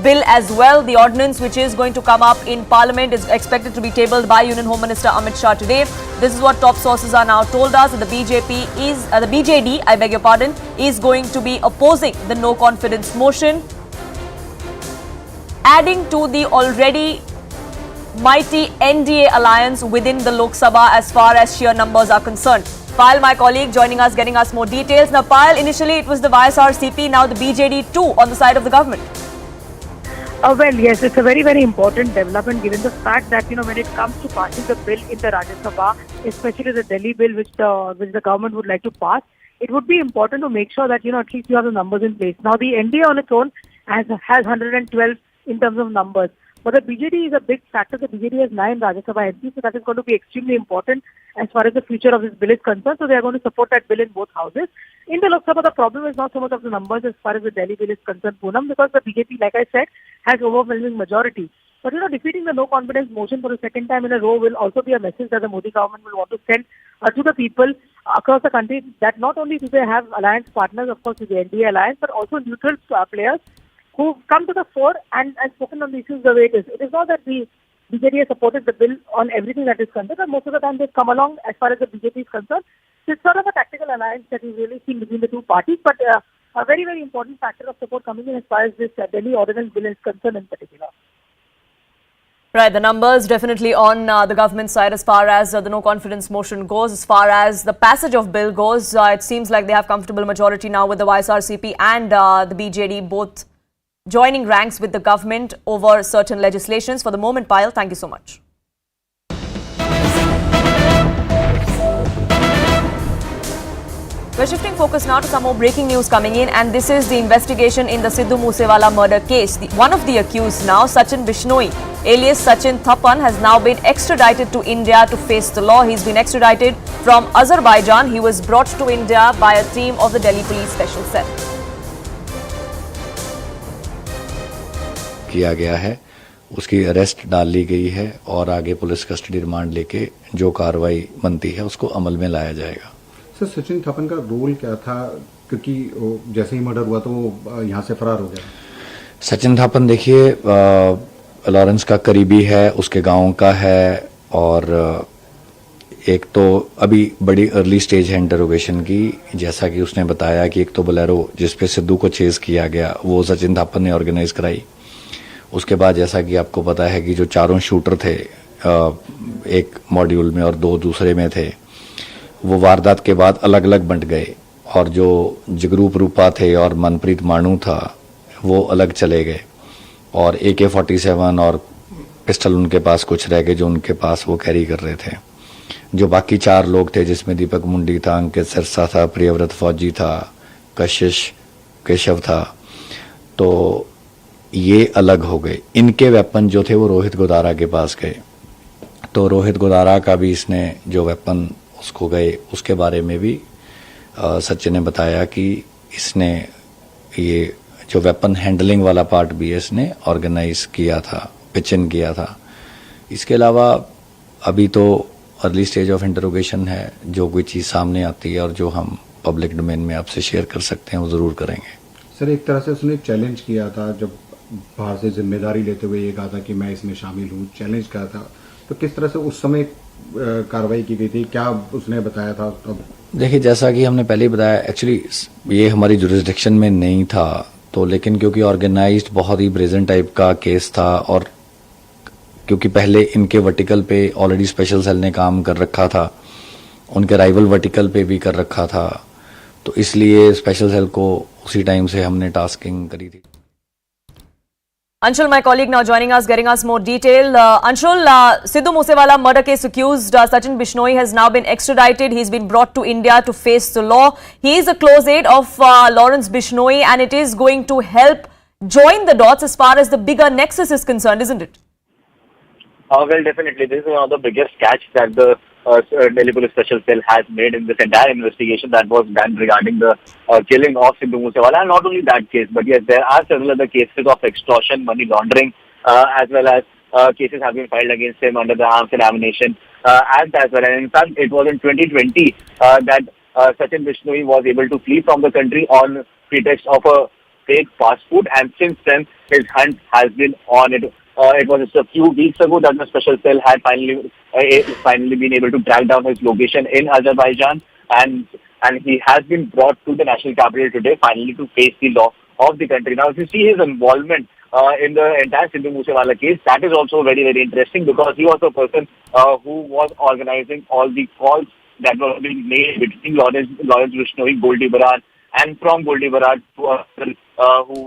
S14: bill as well. The ordinance which is going to come up in Parliament is expected to be tabled by Union Home Minister Amit Shah today. This is what top sources are now told us, that the BJD, I beg your pardon, is going to be opposing the no confidence motion, adding to the already mighty NDA alliance within the Lok Sabha as far as sheer numbers are concerned. Payal, my colleague, joining us, getting us more details. Now, Payal, initially it was the YSRCP, now the BJD too on the side of the government.
S6: Well, yes, it's a very, very important development given the fact that, when it comes to passing the bill in the Rajya Sabha, especially the Delhi bill which the government would like to pass, it would be important to make sure that, at least you have the numbers in place. Now, the NDA on its own has 112 in terms of numbers. But the BJD is a big factor. The BJD has 9 Rajya Sabha MPs, so that is going to be extremely important as far as the future of this bill is concerned. So they are going to support that bill in both houses. In the Lok Sabha, the problem is not so much of the numbers as far as the Delhi bill is concerned, Poonam, because the BJP, like I said, has overwhelming majority. But defeating the no confidence motion for the second time in a row will also be a message that the Modi government will want to send to the people across the country, that not only do they have alliance partners, of course, with the NDA alliance, but also neutral players who've come to the fore and spoken on the issues the way it is. It is not that the BJD has supported the bill on everything that is concerned, but most of the time they've come along as far as the BJP is concerned. So it's sort of a tactical alliance that we've really seen between the two parties, but a very, very important factor of support coming in as far as this Delhi ordinance bill is concerned in particular.
S14: Right, the numbers definitely on the government side as far as the no confidence motion goes. As far as the passage of bill goes, it seems like they have comfortable majority now with the YSRCP and the BJD both joining ranks with the government over certain legislations. For the moment, Payal, thank you so much. We're shifting focus now to some more breaking news coming in, and this is the investigation in the Sidhu Moosewala murder case. One of the accused now, Sachin Bishnoi, alias Sachin Thapan, has now been extradited to India to face the law. He's been extradited from Azerbaijan. He was brought to India by a team of the Delhi Police Special Cell.
S17: किया गया है, उसकी arrest डाल ली गई है और आगे police custody remand लेके जो कार्रवाई बनती है उसको अमल में लाया जाएगा।
S18: सर, सचिन थापन का रोल क्या था, क्योंकि जैसे ही मर्डर हुआ तो वो यहाँ से फरार हो गया?
S17: सचिन थापन देखिए लॉरेंस का करीबी है, उसके गांव का है, और एक तो अभी बड़ी अर्ली स्टेज है इंटरोगेशन की। जैसा कि उसने बताया कि एक तो बोलेरो जिसपे सिद्धू को चेज किया गया वो सचिन थापन ने ऑर्गेनाइज कराई। उसके बाद जैसा कि आपको पता है कि जो चारों शूटर थे एक मॉड्यूल में और 2 दूसरे में थे, वो वारदात के बाद अलग अलग बंट गए, और जो जगरूप रूपा थे और मनप्रीत मानू था वो अलग चले गए, और AK-47 और पिस्टल उनके पास कुछ रह गए जो उनके पास वो कैरी कर रहे थे। जो बाकी 4 लोग थे जिसमें दीपक मुंडी था, अंकित सिरसा था, प्रियव्रत फौजी था, कशिश केशव था, तो ये अलग हो गए। इनके वेपन जो थे वो रोहित गोदारा के पास गए, तो रोहित गोदारा का भी इसने जो वेपन उसको गए उसके बारे में भी सचिन ने बताया कि इसने ये जो वेपन हैंडलिंग वाला पार्ट भी है इसने ऑर्गेनाइज किया था, पिच इन किया था। इसके अलावा अभी तो अर्ली स्टेज ऑफ इंटरोगेशन है, जो कोई चीज़ सामने आती है और जो हम पब्लिक डोमेन में आपसे शेयर कर सकते हैं वो ज़रूर करेंगे।
S18: सर, एक तरह से उसने चैलेंज किया था, जब बाहर से जिम्मेदारी लेते हुए ये कहा था कि मैं इसमें शामिल हूँ, चैलेंज किया था, तो किस तरह से उस समय कार्रवाई की गई थी, क्या उसने बताया था तब?
S17: देखिए, जैसा कि हमने पहले ही बताया, एक्चुअली ये हमारी जुरिस्डिक्शन में नहीं था, तो लेकिन क्योंकि ऑर्गेनाइज्ड बहुत ही ब्रेजन टाइप का केस था और क्योंकि पहले इनके वर्टिकल पे ऑलरेडी स्पेशल सेल ने काम कर रखा था, उनके राइवल वर्टिकल पे भी कर रखा था, तो इसलिए स्पेशल सेल को उसी टाइम से हमने टास्किंग करी थी।
S14: Anshul, my colleague, now joining us, getting us more detail. Anshul, Sidhu Moosewala murder case accused Sachin Bishnoi has now been extradited. He's been brought to India to face the law. He is a close aide of Lawrence Bishnoi, and it is going to help join the dots as far as the bigger nexus is concerned, isn't it?
S19: Well, definitely. This is one of the biggest catch that the Delhi Police Special Cell has made in this entire investigation that was done regarding the killing of Sidhu Moosewala. And not only that case, but yes, there are several other cases of extortion, money laundering, as well as cases have been filed against him under the Arms and Ammunition Act as well. And in fact, it was in 2020 that Sachin Bishnoi was able to flee from the country on pretext of a fake passport, and since then his hunt has been on it. It was just a few weeks ago that the special cell had finally been able to track down his location in Azerbaijan, and he has been brought to the national capital today, finally to face the law of the country. Now, if you see his involvement in the entire Sidhu Moosewala case, that is also very, very interesting, because he was the person who was organizing all the calls that were being made between Lawrence Bishnoi, Goldie Barar, and from Goldie Barar who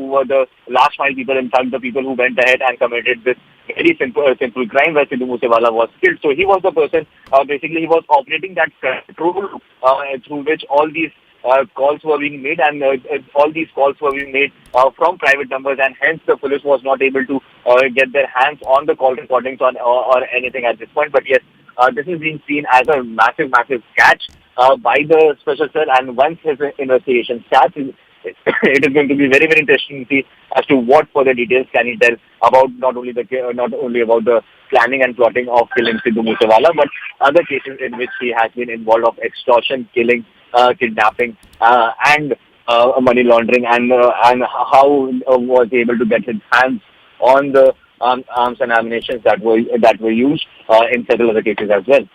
S19: were the last mile people, in fact the people who went ahead and committed this very simple crime where Sidhu Moosewala was killed. So he was the person, basically he was operating that control through which all these calls were being made, and all these calls were being made from private numbers, and hence the police was not able to get their hands on the call recordings or anything at this point. But yes, this is being seen as a massive catch by the special cell, and once his investigation starts, it is going to be very, very interesting to see as to what further details can he tell about not only about the planning and plotting of killing Sidhu Moosewala, but other cases in which he has been involved of extortion, killing, kidnapping, and money laundering, and how was he able to get his hands on the arms and ammunition that were used in several other cases as well.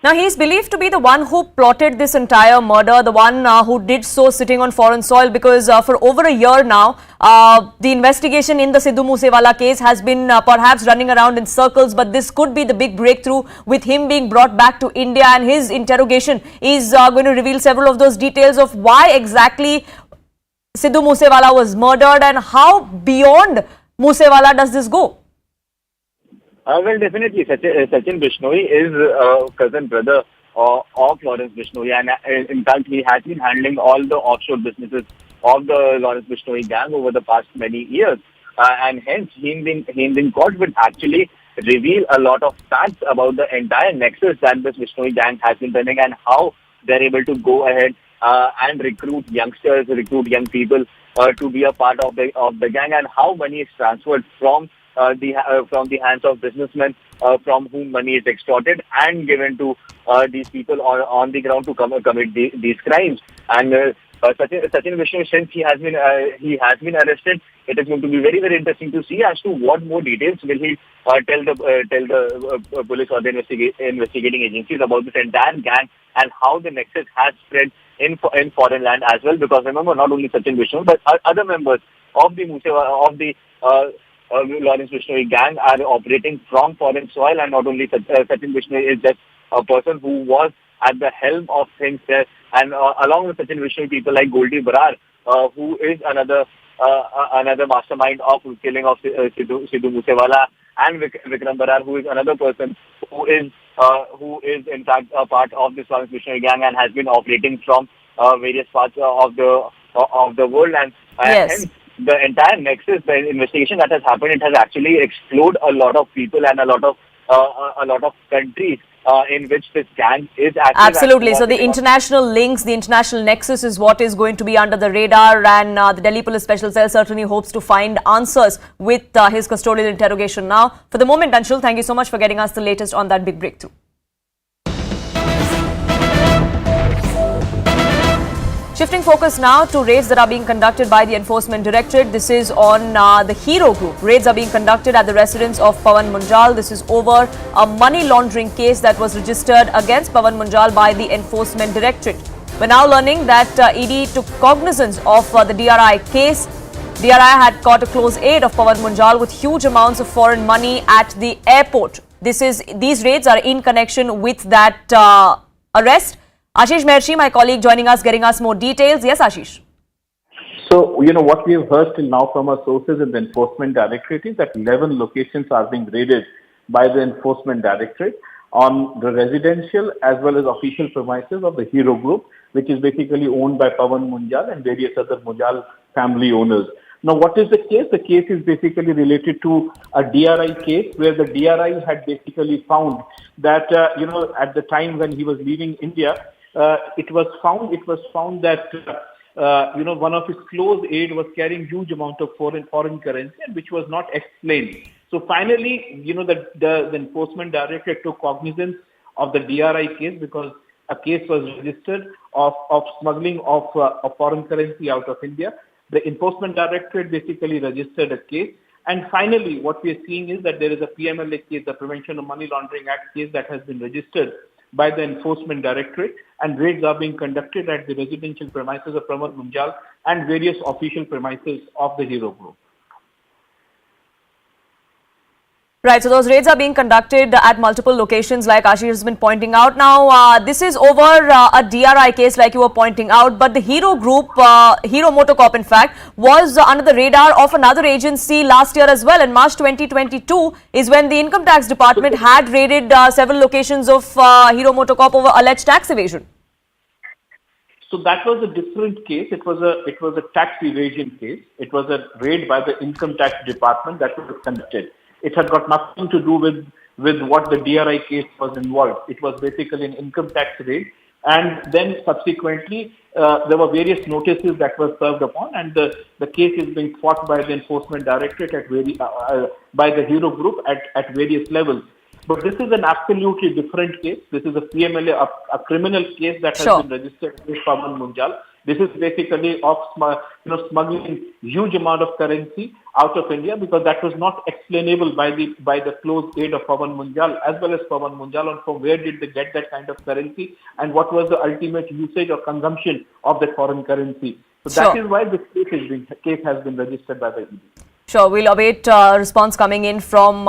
S14: Now, he is believed to be the one who plotted this entire murder, the one who did so sitting on foreign soil, because for over a year now, the investigation in the Sidhu Moosewala case has been perhaps running around in circles, but this could be the big breakthrough with him being brought back to India, and his interrogation is going to reveal several of those details of why exactly Sidhu Moosewala was murdered and how beyond Moosewala does this go.
S19: Well, definitely, Sachin Bishnoi is cousin brother of Lawrence Bishnoi, and in fact, he has been handling all the offshore businesses of the Lawrence Bishnoi gang over the past many years, and hence him being caught will actually reveal a lot of facts about the entire nexus that this Bishnoi gang has been running, and how they're able to go ahead and recruit youngsters, recruit young people to be a part of the gang, and how money is transferred from the hands of businessmen from whom money is extorted and given to these people on the ground to commit these crimes. And Sachin Bishnoi, since he has been arrested, it is going to be very, very interesting to see as to what more details will he tell the police or the investigating agencies about this entire gang, and how the nexus has spread in foreign land as well. Because remember, not only Sachin Bishnoi but other members of the Lawrence Bishnoi gang are operating from foreign soil, and not only Sachin Bishnoi is just a person who was at the helm of things there, and along with Sachin Bishnoi, people like Goldie Barar, who is another mastermind of killing of Sidhu Moosewala, and Vikram Barar, who is another person who is in fact a part of this Lawrence Bishnoi gang and has been operating from various parts of the world, and hence the entire nexus, the investigation that has happened, it has actually explored a lot of people and a lot of countries in which this gang is active.
S14: Absolutely. So the international links, the international nexus is what is going to be under the radar, and the Delhi Police Special Cell certainly hopes to find answers with his custodial interrogation now. For the moment, Anshul, thank you so much for getting us the latest on that big breakthrough. Shifting focus now to raids that are being conducted by the Enforcement Directorate. This is on the Hero Group. Raids are being conducted at the residence of Pawan Munjal. This is over a money laundering case that was registered against Pawan Munjal by the Enforcement Directorate. We're now learning that ED took cognizance of the DRI case. DRI had caught a close aid of Pawan Munjal with huge amounts of foreign money at the airport. These raids are in connection with that arrest. Ashish Maharshi, my colleague, joining us, getting us more details. Yes, Ashish.
S20: So, what we have heard till now from our sources in the Enforcement Directorate is that 11 locations are being raided by the Enforcement Directorate on the residential as well as official premises of the Hero Group, which is basically owned by Pawan Munjal and various other Munjal family owners. Now, what is the case? The case is basically related to a DRI case where the DRI had basically found that, at the time when he was leaving India, it was found that one of his close aide was carrying huge amount of foreign currency, and which was not explained. So finally, the Enforcement Directorate took cognizance of the DRI case because a case was registered of smuggling of foreign currency out of India. The Enforcement Directorate basically registered a case. And finally, what we are seeing is that there is a PMLA case, the Prevention of Money Laundering Act case, that has been registered by the Enforcement Directorate, and raids are being conducted at the residential premises of Pawan Munjal and various official premises of the Hero Group.
S14: Right, so those raids are being conducted at multiple locations like Ashish has been pointing out. Now, this is over a DRI case like you were pointing out, but the Hero Group, Hero Motocorp in fact, was under the radar of another agency last year as well. In March 2022 is when the Income Tax Department had raided several locations of Hero Motocorp over alleged tax evasion.
S20: So that was a different case. It was a tax evasion case. It was a raid by the Income Tax Department that was conducted. It had got nothing to do with what the DRI case was involved. It was basically an income tax raid. And then subsequently, there were various notices that were served upon, and the case is being fought by the Enforcement Directorate by the Hero Group at various levels. But this is an absolutely different case. This is a PMLA, a criminal case that has been registered against Pawan Munjal. This is basically of smuggling huge amount of currency out of India, because that was not explainable by the close aid of Pawan Munjal as well as Pawan Munjal on from where did they get that kind of currency and what was the ultimate usage or consumption of that foreign currency. So that is why this case has been registered by the ED.
S14: Sure, we'll await response coming in from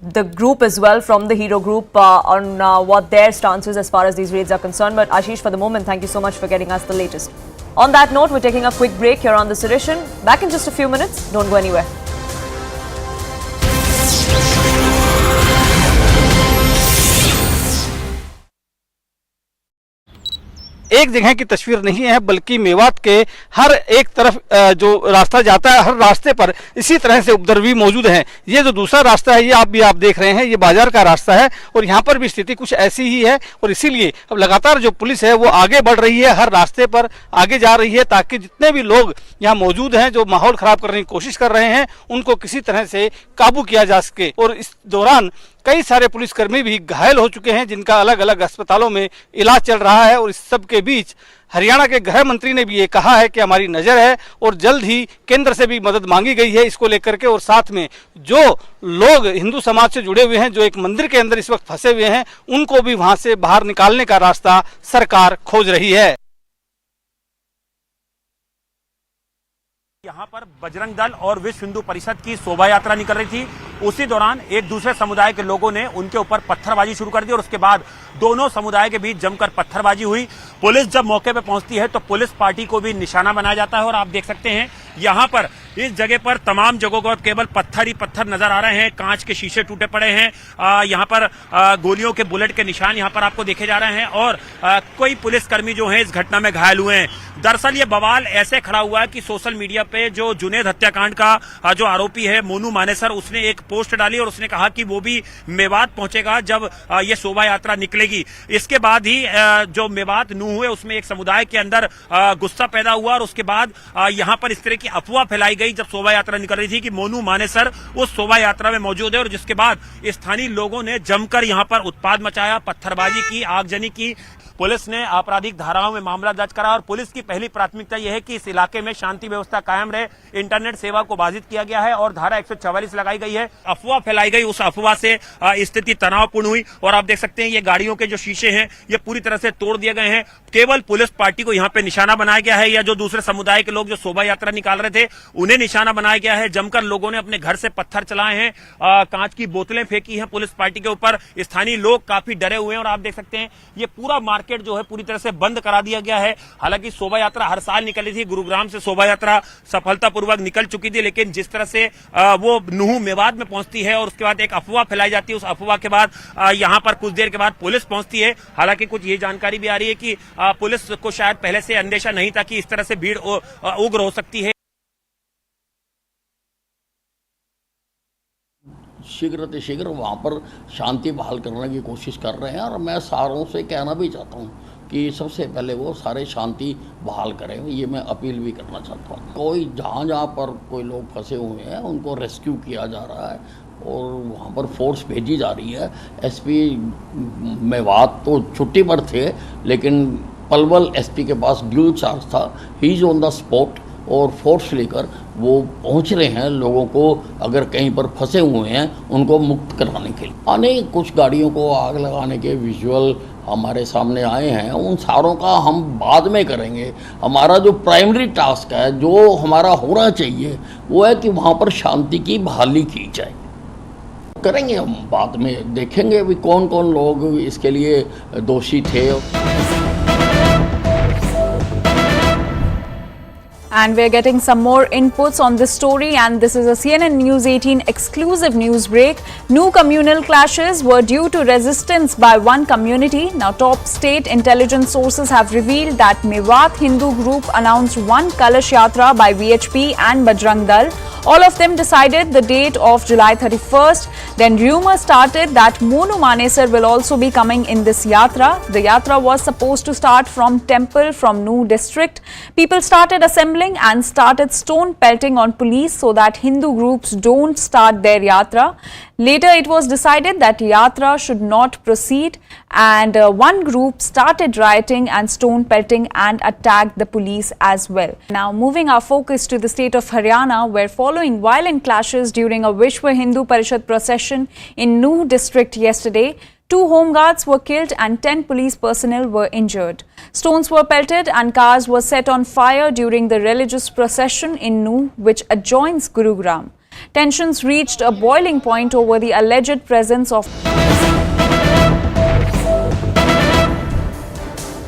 S14: the group as well, from the Hero Group, on what their stance is as far as these raids are concerned. But Ashish, for the moment, thank you so much for getting us the latest. On that note, we're taking a quick break here on this edition. Back in just a few minutes. Don't go anywhere.
S13: एक जगह की तस्वीर नहीं है, बल्कि मेवात के हर एक तरफ जो रास्ता जाता है, हर रास्ते पर इसी तरह से उपद्रवी मौजूद हैं। ये जो दूसरा रास्ता है, ये आप देख रहे हैं, ये बाजार का रास्ता है और यहाँ पर भी स्थिति कुछ ऐसी ही है। और इसीलिए अब लगातार जो पुलिस है वो आगे बढ़ रही है, हर रास्ते पर आगे जा रही है, ताकि जितने भी लोग यहाँ मौजूद हैं जो माहौल खराब करने की कोशिश कर रहे हैं, उनको किसी तरह से काबू किया जा सके। और इस दौरान कई सारे पुलिसकर्मी भी घायल हो चुके हैं, जिनका अलग अलग अस्पतालों में इलाज चल रहा है। और इस सब के बीच हरियाणा के गृह मंत्री ने भी ये कहा है कि हमारी नजर है और जल्द ही केंद्र से भी मदद मांगी गई है इसको लेकर के। और साथ में जो लोग हिंदू समाज से जुड़े हुए हैं, जो एक मंदिर के अंदर इस वक्त फंसे हुए हैं, उनको भी वहां से बाहर निकालने का रास्ता सरकार खोज रही है।
S9: यहाँ पर बजरंग दल और विश्व हिंदू परिषद की शोभा यात्रा निकल रही थी। उसी दौरान एक दूसरे समुदाय के लोगों ने उनके ऊपर पत्थरबाजी शुरू कर दी और उसके बाद दोनों समुदाय के बीच जमकर पत्थरबाजी हुई। पुलिस जब मौके पर पहुंचती है तो पुलिस पार्टी को भी निशाना बनाया जाता है और आप देख सकते हैं यहाँ पर इस जगह पर तमाम जगहों पर केवल पत्थर ही पत्थर नजर आ रहे हैं, कांच के शीशे टूटे पड़े हैं, यहाँ पर गोलियों के बुलेट के निशान यहाँ पर आपको देखे जा रहे हैं और कोई पुलिसकर्मी जो है इस घटना में घायल हुए हैं। दरअसल ये बवाल ऐसे खड़ा हुआ है कि सोशल मीडिया पे जो जुनैद हत्याकांड का जो आरोपी है मोनू मानेसर, उसने एक पोस्ट डाली और उसने कहा कि वो भी मेवात पहुंचेगा जब ये शोभा यात्रा निकलेगी। इसके बाद ही जो मेवात नूह हुए उसमें एक समुदाय के अंदर गुस्सा पैदा हुआ और उसके बाद यहाँ पर इस तरह की अफवाह फैलाई गई जब शोभा यात्रा निकल रही थी कि मोनू मानेसर उस शोभा यात्रा में मौजूद है और जिसके बाद स्थानीय लोगों ने जमकर यहाँ पर उत्पाद मचाया, पत्थरबाजी की, आगजनी की। पुलिस ने आपराधिक धाराओं में मामला दर्ज करा और पुलिस की पहली प्राथमिकता यह है कि इस इलाके में शांति व्यवस्था कायम रहे, इंटरनेट सेवा को बाधित किया गया है और धारा 144 लगाई गई है। अफवाह फैलाई गई, उस अफवाह से स्थिति तनावपूर्ण हुई और आप देख सकते हैं ये गाड़ियों के जो शीशे हैं ये पूरी तरह से तोड़ दिए गए हैं। केवल पुलिस पार्टी को यहाँ पे निशाना बनाया गया है या जो दूसरे समुदाय के लोग जो शोभा यात्रा निकाल रहे थे उन्हें निशाना बनाया गया है। जमकर लोगों ने अपने घर से पत्थर चलाए हैं, कांच की बोतलें फेंकी हैं पुलिस पार्टी के ऊपर। स्थानीय लोग काफी डरे हुए हैं और आप देख सकते हैं ये पूरा मार्केट जो है पूरी तरह से बंद करा दिया गया है। हालांकि शोभा यात्रा हर साल निकली थी, गुरुग्राम से शोभा यात्रा सफलतापूर्वक निकल चुकी थी, लेकिन जिस तरह से वो नूह मेवात में पहुंचती है और उसके बाद एक अफवाह फैलाई जाती है, उस अफवाह के बाद यहां पर कुछ देर के बाद पुलिस पहुंचती है। हालांकि कुछ ये जानकारी भी आ रही है कि पुलिस को शायद पहले से अंदेशा नहीं था कि इस तरह से भीड़ उग्र हो सकती है।
S8: शीघ्र शीघ्र वहाँ पर शांति बहाल करने की कोशिश कर रहे हैं और मैं सारों से कहना भी चाहता हूँ कि सबसे पहले वो सारे शांति बहाल करें, ये मैं अपील भी करना चाहता हूँ। कोई जहाँ पर कोई लोग फंसे हुए हैं उनको रेस्क्यू किया जा रहा है और वहाँ पर फोर्स भेजी जा रही है। एसपी मेवात तो छुट्टी पर थे लेकिन पलवल एसपी के पास ड्यूल चार्ज था, he is on the spot और फोर्स लेकर वो पहुंच रहे हैं लोगों को अगर कहीं पर फंसे हुए हैं उनको मुक्त कराने के लिए। आने कुछ गाड़ियों को आग लगाने के विजुअल हमारे सामने आए हैं, उन सारों का हम बाद में करेंगे। हमारा जो प्राइमरी टास्क है, जो हमारा होना चाहिए वो है कि वहाँ पर शांति की बहाली की जाए। करेंगे हम बाद में, देखेंगे भी कौन कौन लोग इसके लिए दोषी थे।
S12: And we're getting some more inputs on this story, and this is a CNN News 18 exclusive news break. New communal clashes were due to resistance by one community. Now, top state intelligence sources have revealed that Mewat Hindu group announced one Kalash Yatra by VHP and Bajrang Dal. All of them decided the date of July 31st. Then rumours started that Monu Manesar will also be coming in this yatra. The yatra was supposed to start from temple from Nuh district. People started assembling and started stone pelting on police so that Hindu groups don't start their yatra. Later it was decided that yatra should not proceed, and one group started rioting and stone pelting and attacked the police as well. Now moving our focus to the state of Haryana, where following violent clashes during a Vishwa Hindu Parishad procession in Nuh district yesterday, 2 home guards were killed and 10 police personnel were injured. Stones were pelted and cars were set on fire during the religious procession in Nuh, which adjoins Gurugram. Tensions reached a boiling point over the alleged presence of...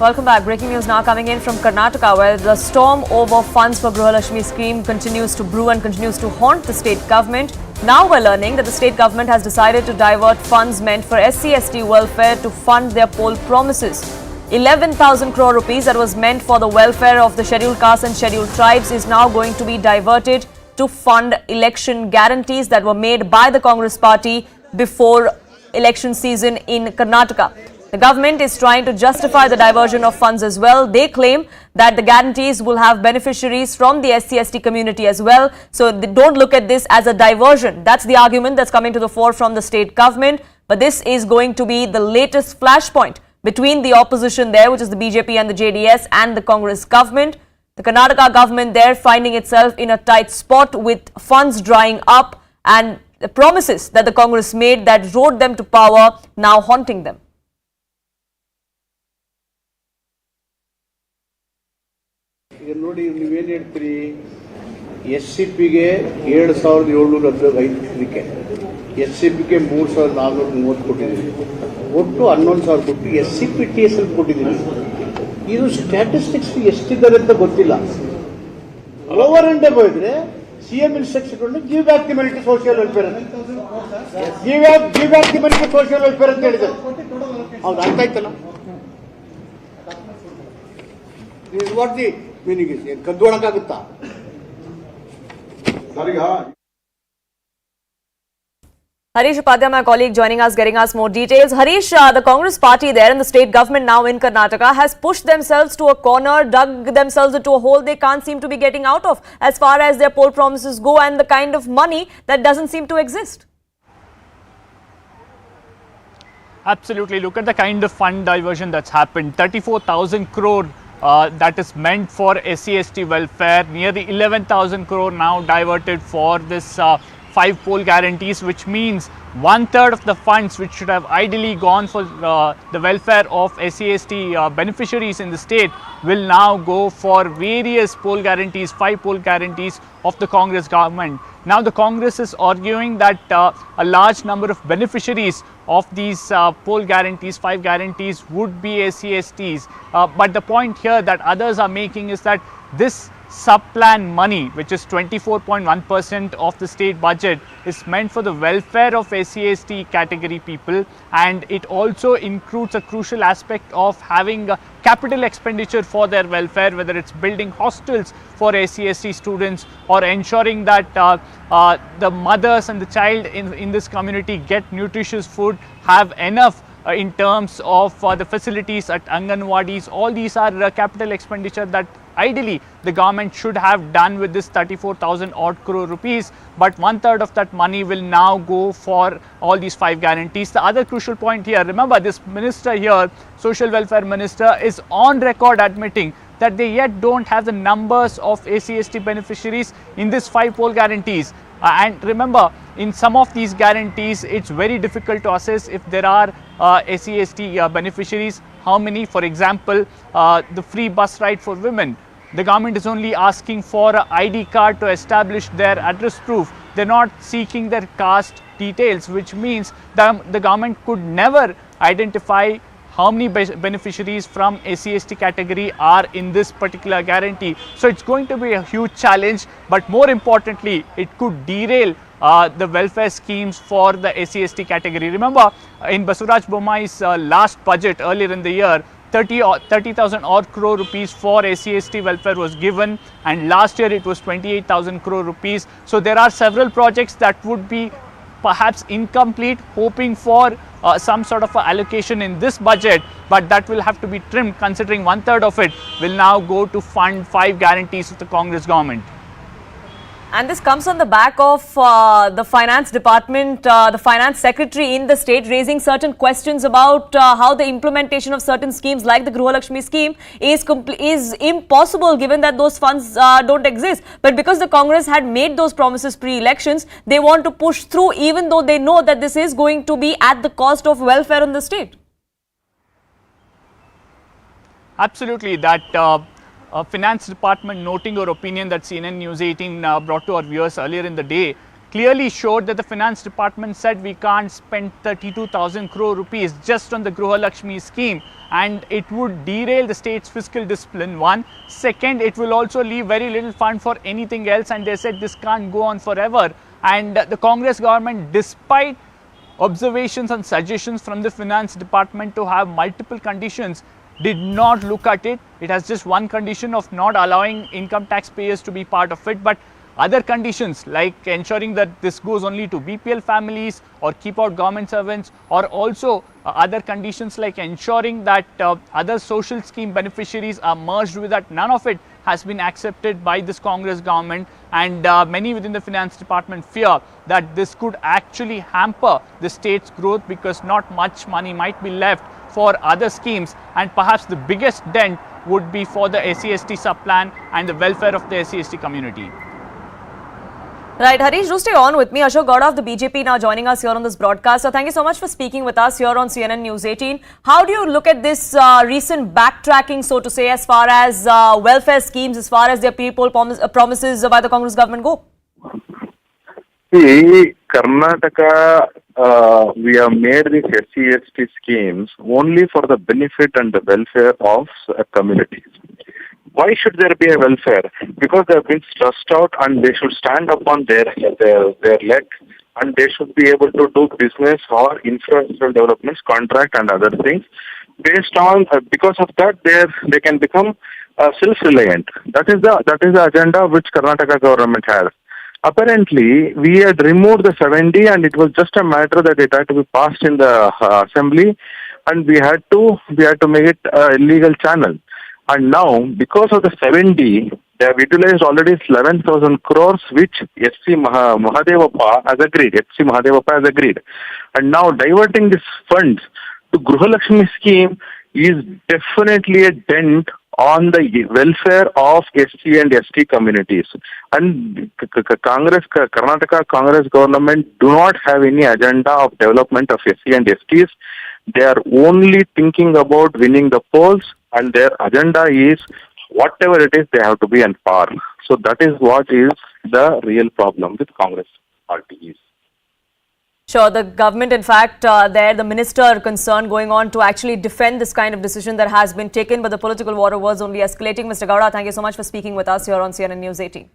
S14: Welcome back. Breaking news now coming in from Karnataka, where the storm over funds for Grihalakshmi scheme continues to brew and continues to haunt the state government. Now we're learning that the state government has decided to divert funds meant for SC/ST welfare to fund their poll promises. 11,000 crore rupees that was meant for the welfare of the scheduled castes and scheduled tribes is now going to be diverted to fund election guarantees that were made by the Congress party before election season in Karnataka. The government is trying to justify the diversion of funds as well. They claim that the guarantees will have beneficiaries from the SC/ST community as well. So they don't look at this as a diversion. That's the argument that's coming to the fore from the state government. But this is going to be the latest flashpoint between the opposition there, which is the BJP and the JDS, and the Congress government. The Karnataka government there finding itself in a tight spot with funds drying up and the promises that the Congress made that rode them to power now haunting them.
S21: ಈಗ ನೋಡಿ ನೀವೇನು ಹೇಳ್ತೀರಿ, SCPಗೆ 7,715 SCPಗೆ 3,430 ಕೊಟ್ಟಿದ್ದೀವಿ, ಒಟ್ಟು 11,000 ಕೊಟ್ಟು SCPTSL ಕೊಟ್ಟಿದ್ದೀವಿ. ಇದು statistics ಎಷ್ಟಿದ್ದಾರೆ ಅಂತ ಗೊತ್ತಿಲ್ಲ. ಓವರ್ ಅಂಡ್ ಅಬೌವ್ ಇದ್ರೆ CM instruction give back the money to social welfare ಅಂತ give back the money to social welfare ಅಂತ ಹೇಳಿದ್ದಾರೆ. ಹೌದು, ಅರ್ಥ ಆಯ್ತಲ್ಲ? This what the meaning is. ಕದ್ದೊಳಕಾಗುತ್ತಾ?
S14: Harish Upadhyay, my colleague, joining us, getting us more details. Harish, the Congress party there and the state government now in Karnataka has pushed themselves to a corner, dug themselves into a hole they can't seem to be getting out of as far as their poll promises go and the kind of money that doesn't seem to exist.
S3: Absolutely. Look at the kind of fund diversion that's happened. 34,000 crore that is meant for SC/ST welfare. Nearly 11,000 crore now diverted for this 5 poll guarantees, which means 1/3 of the funds which should have ideally gone for the welfare of SC/ST beneficiaries in the state will now go for various poll guarantees, 5 poll guarantees of the Congress government. Now the Congress is arguing that a large number of beneficiaries of these poll guarantees, 5 guarantees, would be SC/STs. But the point here that others are making is that this sub-plan money, which is 24.1% of the state budget, is meant for the welfare of SC/ST category people, and it also includes a crucial aspect of having capital expenditure for their welfare, whether it's building hostels for SC/ST students or ensuring that the mothers and the child in this community get nutritious food, have enough in terms of the facilities at Anganwadis. All these are capital expenditure that ideally the government should have done with this 34,000 odd crore rupees, but 1/3 of that money will now go for all these 5 guarantees. The other crucial point here, remember this minister here, social welfare minister, is on record admitting that they yet don't have the numbers of SC/ST beneficiaries in this 5 poll guarantees. And remember, in some of these guarantees, it's very difficult to assess if there are SC/ST beneficiaries. How many? For example, the free bus ride for women. The government is only asking for an ID card to establish their address proof. They're not seeking their caste details, which means the government could never identify how many beneficiaries from SC/ST category are in this particular guarantee. So it's going to be a huge challenge, but more importantly, it could derail the welfare schemes for the SC/ST category. Remember, in Basuraj Bommai's last budget earlier in the year, 30,000 odd crore rupees for SC/ST welfare was given, and last year it was 28,000 crore rupees. So there are several projects that would be perhaps incomplete, hoping for some sort of allocation in this budget, but that will have to be trimmed considering 1/3 of it will now go to fund 5 guarantees of the Congress government.
S14: And this comes on the back of the finance department, the finance secretary in the state raising certain questions about how the implementation of certain schemes like the Gruha Lakshmi scheme is impossible given that those funds don't exist. But because the Congress had made those promises pre-elections, they want to push through even though they know that this is going to be at the cost of welfare in the state.
S3: Absolutely. That finance department noting your opinion that CNN News 18 brought to our viewers earlier in the day clearly showed that the finance department said we can't spend 32,000 crore rupees just on the Gruha Lakshmi scheme, and it would derail the state's fiscal discipline. One. Second, it will also leave very little fund for anything else, and they said this can't go on forever. And the Congress government, despite observations and suggestions from the finance department to have multiple conditions, did not look at it. It has just one condition of not allowing income taxpayers to be part of it, but other conditions like ensuring that this goes only to BPL families or keep out government servants, or also other conditions like ensuring that other social scheme beneficiaries are merged with that. None of it has been accepted by this Congress government, and many within the finance department fear that this could actually hamper the state's growth because not much money might be left for other schemes, and perhaps the biggest dent would be for the SC/ST sub-plan and the welfare of the SC/ST community.
S14: Right, Harish, do stay on with me. Ashok Gowda of the BJP now joining us here on this broadcast. So thank you so much for speaking with us here on CNN News 18. How do you look at this recent backtracking, so to say, as far as welfare schemes, as far as their people promises by the Congress government go?
S22: See, Karnataka, we have made these SC/ST schemes only for the benefit and the welfare of communities. Why should there be a welfare? Because they have been stressed out and they should stand up on their leg and they should be able to do business or infrastructural developments, contract and other things. Based on, because of that, they can become self-reliant. That is the agenda which Karnataka government has. Apparently, we had removed the 70 and it was just a matter that it had to be passed in the assembly and we had to make it a legal channel. And now, because of the 70, they have utilized already 11,000 crores, which FC Mahadevappa has agreed. And now diverting these funds to Gruhalakshmi scheme is definitely a dent on the welfare of SC and ST communities. And Karnataka Congress government do not have any agenda of development of SC and STs. They are only thinking about winning the polls and their agenda is whatever it is, they have to be on par. So that is what is the real problem with Congress party is.
S14: Sure, the government, in fact, the minister concerned going on to actually defend this kind of decision that has been taken, but the political water was only escalating. Mr. Gowda, thank you so much for speaking with us here on CNN News 18.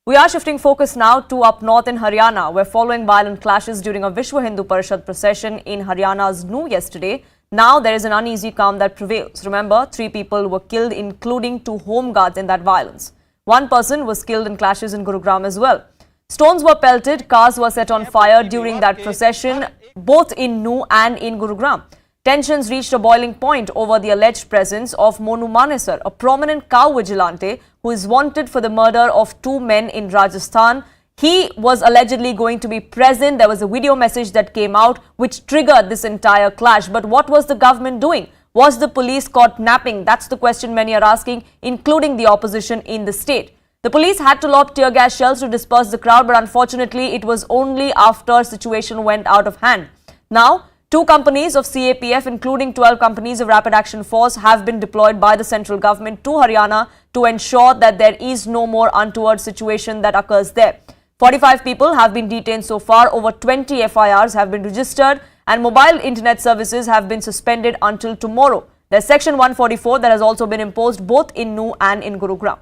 S14: We are shifting focus now to up north in Haryana, where following violent clashes during a Vishwa Hindu Parishad procession in Haryana's New yesterday, now there is an uneasy calm that prevails. Remember, 3 people were killed, including 2 home guards in that violence. 1 person was killed in clashes in Gurugram as well. Stones were pelted, cars were set on fire during that procession, both in New and in Gurugram. Tensions reached a boiling point over the alleged presence of Monu Manesar, a prominent cow vigilante who is wanted for the murder of 2 men in Rajasthan. He was allegedly going to be present. There was a video message that came out which triggered this entire clash. But what was the government doing? Was the police caught napping? That's the question many are asking, including the opposition in the state. The police had to lob tear gas shells to disperse the crowd, but unfortunately, it was only after situation went out of hand. Now, 2 companies of CAPF, including 12 companies of Rapid Action Force, have been deployed by the central government to Haryana to ensure that there is no more untoward situation that occurs there. 45 people have been detained so far, over 20 FIRs have been registered, and mobile internet services have been suspended until tomorrow. There's Section 144 that has also been imposed both in New and in Gurugram.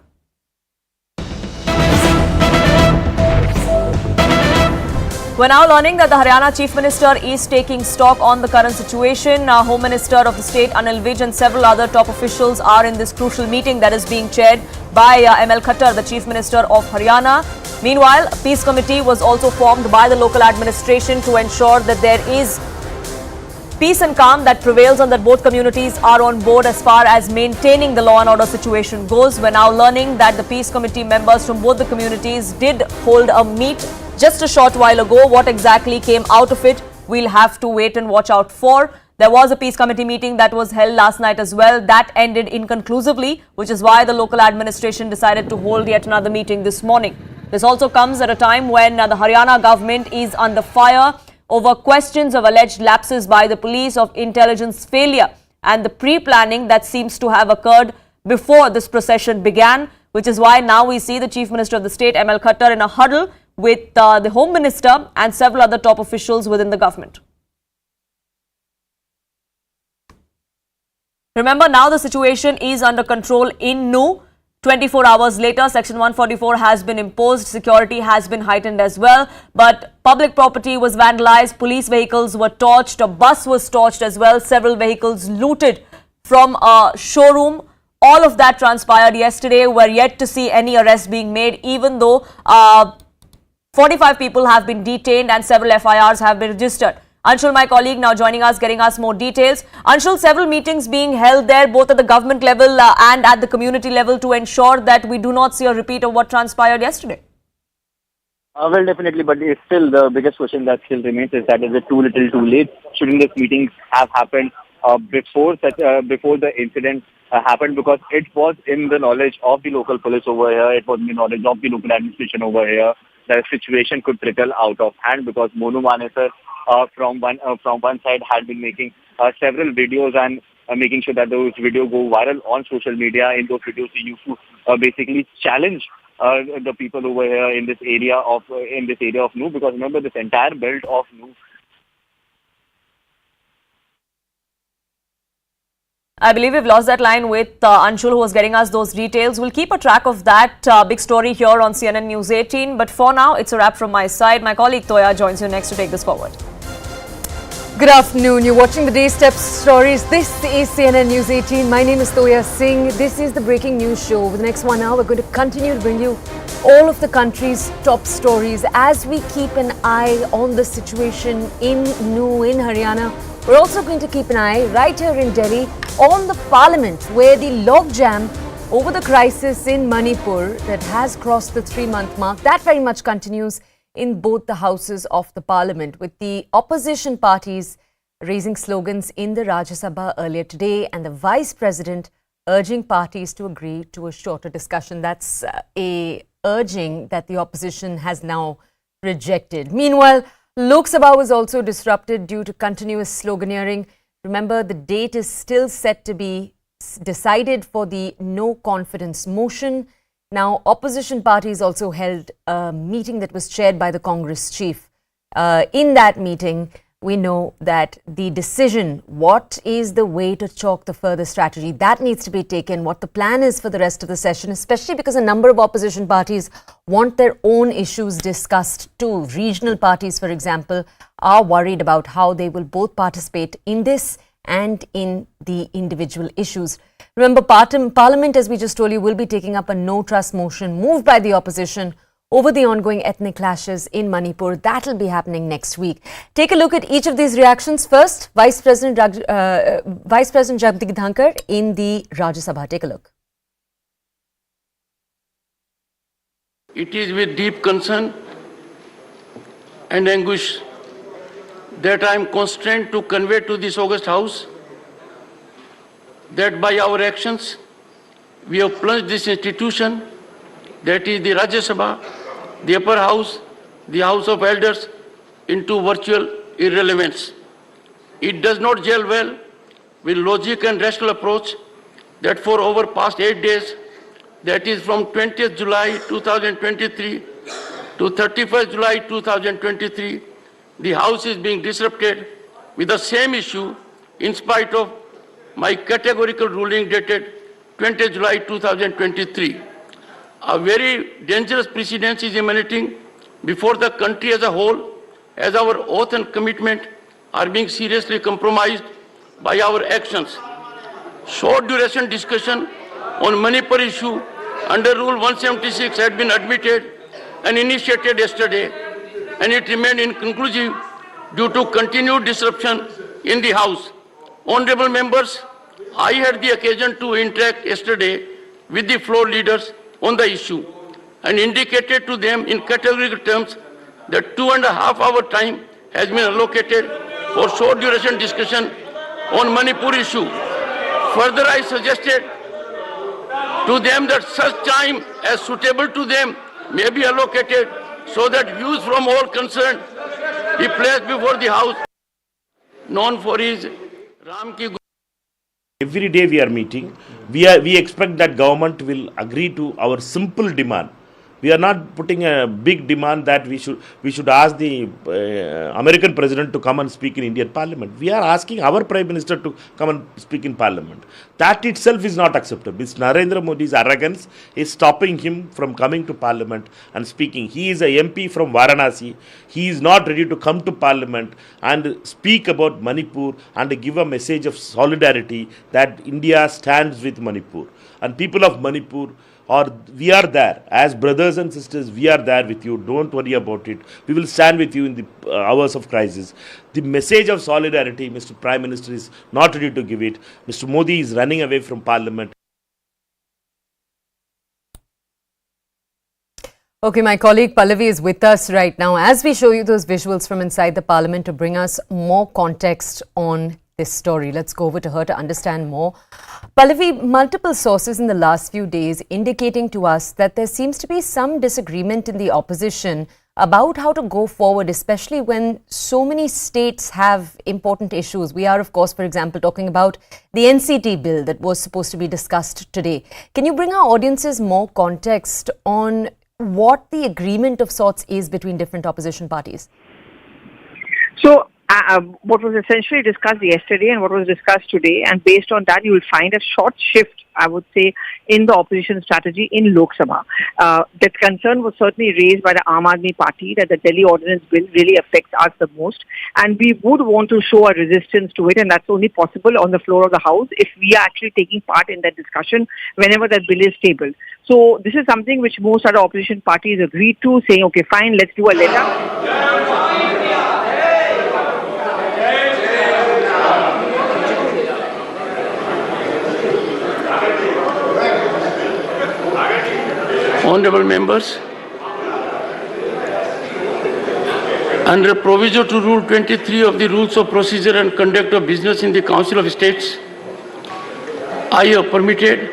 S14: We're now learning that the Haryana Chief Minister is taking stock on the current situation. Home Minister of the state, Anil Vij, and several other top officials are in this crucial meeting that is being chaired by ML Khattar, the Chief Minister of Haryana. Meanwhile, a peace committee was also formed by the local administration to ensure that there is peace and calm that prevails and that both communities are on board as far as maintaining the law and order situation goes. We're now learning that the peace committee members from both the communities did hold a meet just a short while ago. What exactly came out of it, we'll have to wait and watch out for. There was a peace committee meeting that was held last night as well. That ended inconclusively, which is why the local administration decided to hold yet another meeting this morning. This also comes at a time when the Haryana government is under fire over questions of alleged lapses by the police, of intelligence failure and the pre-planning that seems to have occurred before this procession began, which is why now we see the Chief Minister of the state, ML Khattar, in a huddle with the Home Minister and several other top officials within the government. Remember, now the situation is under control in New. 24 hours later, Section 144 has been imposed. Security has been heightened as well. But public property was vandalized. Police vehicles were torched. A bus was torched as well. Several vehicles looted from a showroom. All of that transpired yesterday. We're yet to see any arrest being made, even though 45 people have been detained and several FIRs have been registered. Anshul, my colleague, now joining us, getting us more details. Anshul, several meetings being held there, both at the government level and at the community level, to ensure that we do not see a repeat of what transpired yesterday.
S19: Well, definitely, but it's still the biggest question that still remains is that is it too little, too late? Shouldn't these meetings have happened before the incident happened? Because it was in the knowledge of the local police over here, it was in the knowledge of the local administration over here. The situation could trickle out of hand because Monu Manesar from one side had been making several videos and making sure that those videos go viral on social media. In those videos, he used to basically challenge the people over here in this area of New, because remember, this entire belt of New
S14: I believe we've lost that line with Anshul, who was getting us those details. We'll keep a track of that big story here on CNN News 18. But for now, it's a wrap from my side. My colleague Toya joins you next to take this forward.
S5: Good afternoon. You're watching the Day Steps stories. This is CNN News 18. My name is Toya Singh. This is the breaking news show. Over the next 1 hour, we're going to continue to bring you all of the country's top stories as we keep an eye on the situation in Haryana. We're also going to keep an eye right here in Delhi on the Parliament, where the logjam over the crisis in Manipur that has crossed the 3-month mark, that very much continues in both the houses of the Parliament, with the opposition parties raising slogans in the Rajya Sabha earlier today and the Vice President urging parties to agree to a shorter discussion. That's a urging that the opposition has now rejected. Meanwhile, Lok Sabha was also disrupted due to continuous sloganeering. Remember, the date is still set to be decided for the no confidence motion. Now, opposition parties also held a meeting that was chaired by the Congress chief. In that meeting, we know that the decision, what is the way to chalk the further strategy, that needs to be taken, what the plan is for the rest of the session, especially because a number of opposition parties want their own issues discussed too. Regional parties, for example, are worried about how they will both participate in this and in the individual issues. Remember, Parliament, as we just told you, will be taking up a no-trust motion moved by the opposition over the ongoing ethnic clashes in Manipur. That will be happening next week. Take a look at each of these reactions. First, Vice President Jagdish Dhankar in the Rajya Sabha. Take a look.
S7: It is with deep concern and anguish that I am constrained to convey to this august House that by our actions we have plunged this institution, that is the Rajya Sabha, the upper house, the House of Elders, into virtual irrelevance. It does not gel well with logic and rational approach that for over past 8 days, that is from 20th July 2023 to 31st July 2023, the House is being disrupted with the same issue in spite of my categorical ruling dated 20th July 2023. A very dangerous precedent is emanating before the country as a whole, as our oath and commitment are being seriously compromised by our actions. Short duration discussion on Manipur issue under Rule 176 had been admitted and initiated yesterday, and it remained inconclusive due to continued disruption in the House. Honorable members, I had the occasion to interact yesterday with the floor leaders on the issue and indicated to them in categorical terms that 2.5 hour time has been allocated for short duration discussion on Manipur issue. Further, I suggested to them that such time as suitable to them may be allocated so that views from all concerned be placed before the House. Known for his Ram ki.
S23: Every day we are meeting. We expect that government will agree to our simple demand. We are not putting a big demand that we should ask the American president to come and speak in Indian Parliament. We are asking our Prime Minister to come and speak in Parliament. That itself is not acceptable. It's Narendra Modi's arrogance is stopping him from coming to Parliament and speaking. He is a MP from Varanasi. He is not ready to come to Parliament and speak about Manipur and give a message of solidarity that India stands with Manipur. And people of Manipur, we are there as brothers and sisters. We are there with you. Don't worry about it. We will stand with you in the hours of crisis. The message of solidarity, Mr. Prime Minister is not ready to give it. Mr. Modi is running away from Parliament.
S5: Okay, my colleague Pallavi is with us right now as we show you those visuals from inside the Parliament to bring us more context on this story. Let's go over to her to understand more. Pallavi, multiple sources in the last few days indicating to us that there seems to be some disagreement in the opposition about how to go forward, especially when so many states have important issues. We are, of course, for example, talking about the NCT bill that was supposed to be discussed today. Can you bring our audiences more context on what the agreement of sorts is between different opposition parties?
S6: So, what was essentially discussed yesterday and what was discussed today, and based on that, you will find a short shift, I would say, in the opposition strategy in Lok Sabha. That concern was certainly raised by the Aam Aadmi Party that the Delhi Ordinance Bill really affects us the most, and we would want to show a resistance to it, and that's only possible on the floor of the House if we are actually taking part in that discussion whenever that bill is tabled. So this is something which most other opposition parties agreed to, saying, okay, fine, let's do a letter.
S7: Honorable members, under proviso to Rule 23 of the Rules of Procedure and Conduct of Business in the Council of States, I have permitted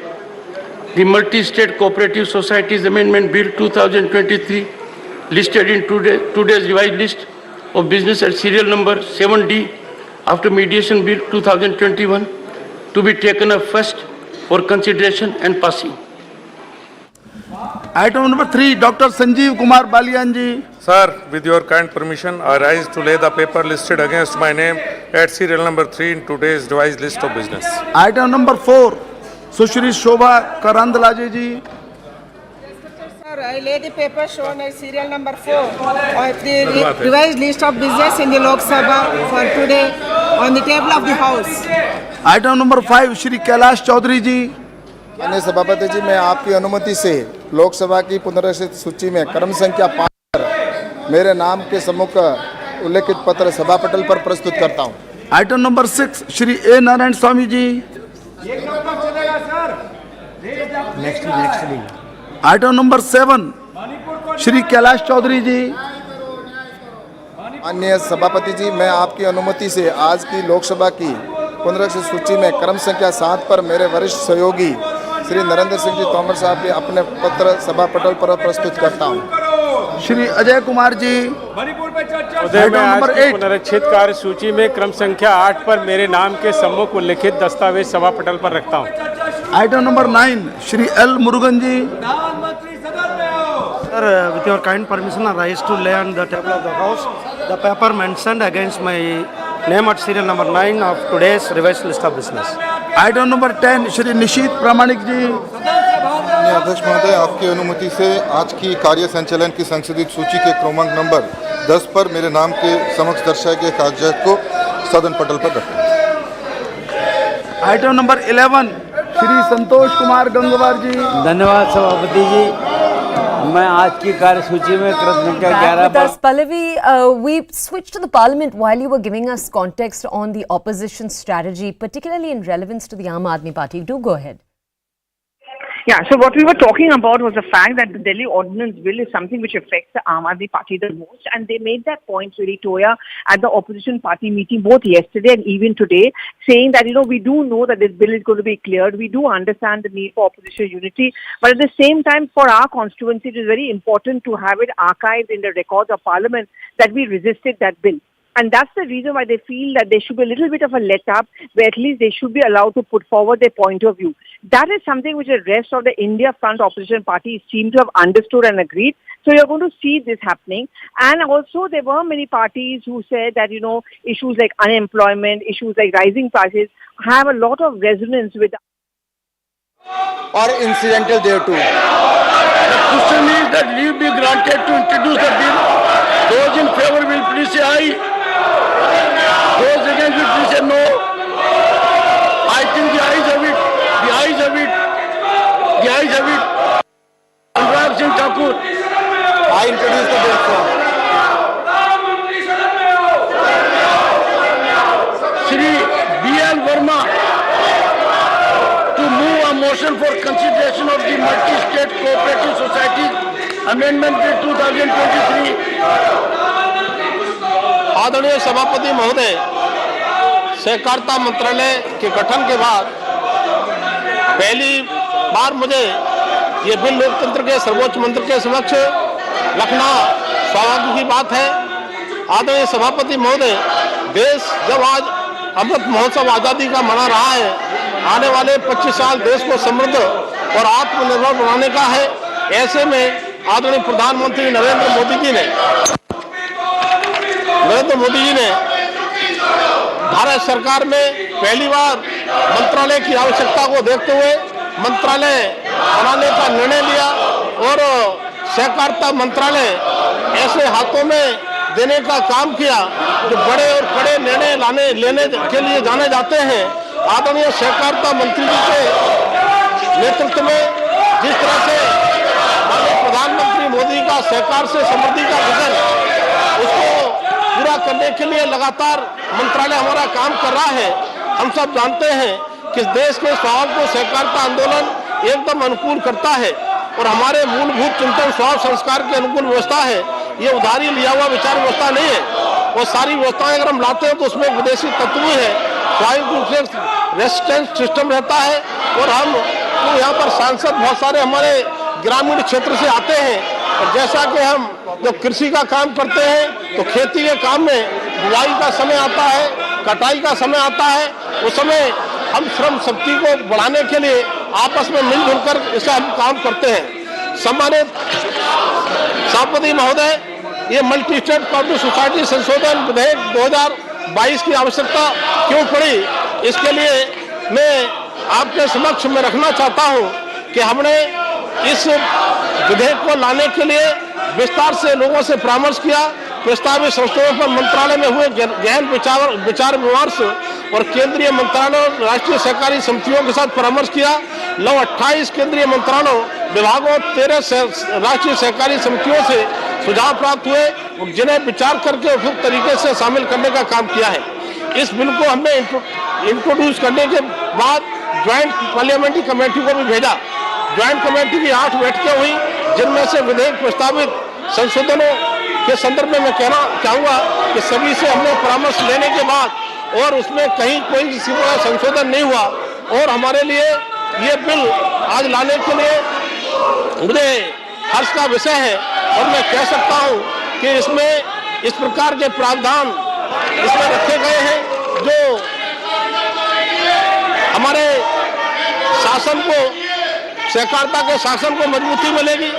S7: the Multi-State Cooperative Societies Amendment Bill 2023, listed in today's revised list of business at serial number 7D after mediation bill 2021, to be taken up first for consideration and passing.
S1: Item number 3, Dr. Sanjeev Kumar Balian ji.
S2: Sir, with your kind permission, I rise to lay the paper listed against my name at serial number 3 in today's revised list of business.
S1: Item number 4, Sushri Shobha Karandlaje ji.
S10: Sir, I lay the paper shown as serial number 4 of the revised list of business in the Lok Sabha for today on the table of the House.
S1: Item number 5, Shri Kailash Chaudhary ji.
S24: माननीय सभापति जी, मैं आपकी अनुमति से लोकसभा की पुनर्गठित सूची में क्रम संख्या 5 पर मेरे नाम के सम्मुख उल्लेखित पत्र सभा पटल पर प्रस्तुत करता हूं।
S1: आइटम नंबर 6, श्री ए नारायण स्वामी जी। आइटम नंबर 7, श्री कैलाश चौधरी जी।
S24: माननीय सभापति जी, मैं आपकी अनुमति से आज की लोकसभा की पुनर्गठित सूची में क्रम संख्या 7 पर मेरे वरिष्ठ सहयोगी श्री नरेंद्र सिंह जी तोमर साहब के अपने पत्र सभा पटल पर प्रस्तुत करता हूं।
S1: श्री अजय कुमार जी।
S25: पुनरीक्षित कार्य सूची में क्रम संख्या 8 पर मेरे नाम के सम्मुख उल्लिखित दस्तावेज सभा पटल पर रखता हूं।
S1: Item number 9, Shri L Murugan ji.
S26: Sir, with your kind permission, I rise to lay on the table of the House the paper mentioned against my name at serial number 9 of today's revised list of business.
S1: Item number 10, Shri Nishit प्रामाणिक जी।
S24: माननीय अध्यक्ष महोदय, आपकी अनुमति से आज की कार्य संचालन की संशोधित सूची के क्रमांक नंबर 10 पर मेरे नाम के समक्ष दर्शाए गए कागजात को सदन पटल पर रखता हूं।
S1: आइटम नंबर 11, श्री संतोष कुमार गंगवार जी।
S27: धन्यवाद सभापति जी, मैं आज की कार्यसूची में क्रम संख्या 11 पर।
S5: Pallavi, we switched to the Parliament while you were giving us context on the opposition strategy, particularly in relevance to the Aam Aadmi Party. Do go ahead.
S6: Yeah, so what we were talking about was the fact that the Delhi Ordinance Bill is something which affects the Aam Aadmi Party the most, and they made that point really, Toya, at the opposition party meeting both yesterday and even today, saying that, we do know that this bill is going to be cleared, we do understand the need for opposition unity, but at the same time, for our constituency, it is very important to have it archived in the records of Parliament that we resisted that bill. And that's the reason why they feel that there should be a little bit of a let-up, where at least they should be allowed to put forward their point of view. That is something which the rest of the India Front opposition parties seem to have understood and agreed. So you're going to see this happening. And also there were many parties who said that, issues like unemployment, issues like rising prices have a lot of resonance with
S24: or incidental thereto.
S7: The question is that leave be granted to introduce the bill. Those in favor will please say aye. Those against will please say no. I think the ayes have it. The ayes have it. The ayes have it. Anurag Singh Thakur.
S24: I introduce the bill, sir.
S7: Shri B.L. Verma to move a motion for consideration of the Multi-State Cooperative Societies Amendment Bill 2023.
S28: आदरणीय सभापति महोदय, सहकारिता मंत्रालय के गठन के बाद पहली बार मुझे ये बिल लोकतंत्र के सर्वोच्च मंत्र के समक्ष रखना सौभाग्य की बात है। आदरणीय सभापति महोदय, देश जब आज अमृत महोत्सव आज़ादी का मना रहा है, आने वाले 25 साल देश को समृद्ध और आत्मनिर्भर बनाने का है। ऐसे में आदरणीय प्रधानमंत्री नरेंद्र मोदी जी ने भारत सरकार में पहली बार मंत्रालय की आवश्यकता को देखते हुए मंत्रालय बनाने का निर्णय लिया और सहकारिता मंत्रालय ऐसे हाथों में देने का काम किया जो बड़े और कड़े निर्णय लेने के लिए जाने जाते हैं। आदरणीय सहकारिता मंत्री जी के नेतृत्व में जिस तरह से प्रधानमंत्री मोदी का सहकार से समृद्धि का विजन उसको पूरा करने के लिए लगातार मंत्रालय हमारा काम कर रहा है। हम सब जानते हैं कि देश के स्वभाव को सहकारिता आंदोलन एकदम अनुकूल करता है और हमारे मूलभूत चिंतन स्वभाव संस्कार के अनुकूल व्यवस्था है। ये उधारी लिया हुआ विचार व्यवस्था नहीं है। वो सारी व्यवस्थाएं अगर हम लाते हैं तो उसमें विदेशी तत्व है, स्वाभाविक रूप से रेजिस्टेंस सिस्टम रहता है। और हम तो यहाँ पर सांसद बहुत सारे हमारे ग्रामीण क्षेत्र से आते हैं और जैसा कि हम जब कृषि का काम करते हैं तो खेती के काम में बुआई का समय आता है, कटाई का समय आता है, उस समय हम श्रम शक्ति को बढ़ाने के लिए आपस में मिलजुल कर इसे हम काम करते हैं। सम्मानित सभापति महोदय, ये मल्टी स्टेट कोऑपरेटिव सोसाइटी संशोधन विधेयक 2022 की आवश्यकता क्यों पड़ी, इसके लिए मैं आपके समक्ष में रखना चाहता हूं कि हमने इस विधेयक को लाने के लिए विस्तार से लोगों से परामर्श किया। प्रस्तावित संशोधन पर मंत्रालय में हुए गहन विचार विमर्श और केंद्रीय मंत्रालयों और राष्ट्रीय सहकारी समितियों के साथ परामर्श किया। 28 केंद्रीय मंत्रालयों, विभागों, 13 राष्ट्रीय सहकारी समितियों से सुझाव प्राप्त हुए और जिन्हें विचार करके उपयुक्त तरीके से शामिल करने का काम किया है। इस बिल को हमने इंट्रोड्यूस करने के बाद ज्वाइंट पार्लियामेंट्री कमेटी को भी भेजा। ज्वाइंट कमेटी की 8 बैठकें हुई, जिनमें से विधेयक प्रस्तावित संशोधनों के संदर्भ में मैं कहना चाहूँगा कि सभी से हमने परामर्श लेने के बाद और उसमें कहीं कोई किसी तरह संशोधन नहीं हुआ और हमारे लिए ये बिल आज लाने के लिए मुझे हर्ष का विषय है। और मैं कह सकता हूँ कि इसमें इस प्रकार के प्रावधान इसमें रखे गए हैं जो हमारे शासन को, सहकारिता के शासन को मजबूती मिलेगी,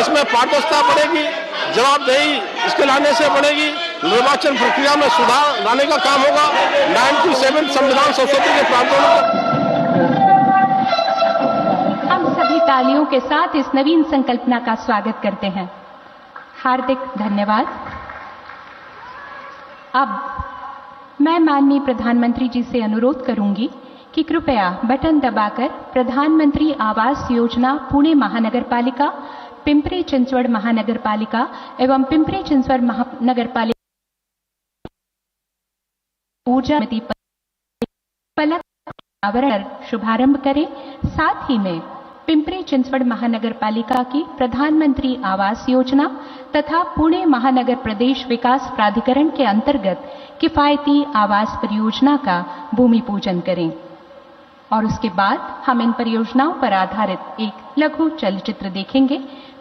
S28: इसमें पारदर्शिता बढ़ेगी, जवाबदेही इसके लाने से बढ़ेगी, निर्वाचन प्रक्रिया में सुधार लाने का काम होगा। 97 संविधान संशोधन के प्रावधानों
S4: हम सभी तालियों के साथ इस नवीन संकल्पना का स्वागत करते हैं। हार्दिक धन्यवाद। अब मैं माननीय प्रधानमंत्री जी से अनुरोध करूंगी कि कृपया बटन दबाकर प्रधानमंत्री आवास योजना पुणे महानगर पालिका, पिंपरी चिंचवड़ महानगर पालिका एवं पिंपरी चिंचवड़ महानगर पालिका ऊर्जा समिति पलक आवरण शुभारंभ करें। साथ ही में पिंपरी चिंचवड़ महानगर पालिका की प्रधानमंत्री आवास योजना तथा पुणे महानगर प्रदेश विकास प्राधिकरण के अंतर्गत किफायती आवास परियोजना का भूमि पूजन करें और उसके बाद हम इन परियोजनाओं पर आधारित एक लघु चलचित्र देखेंगे।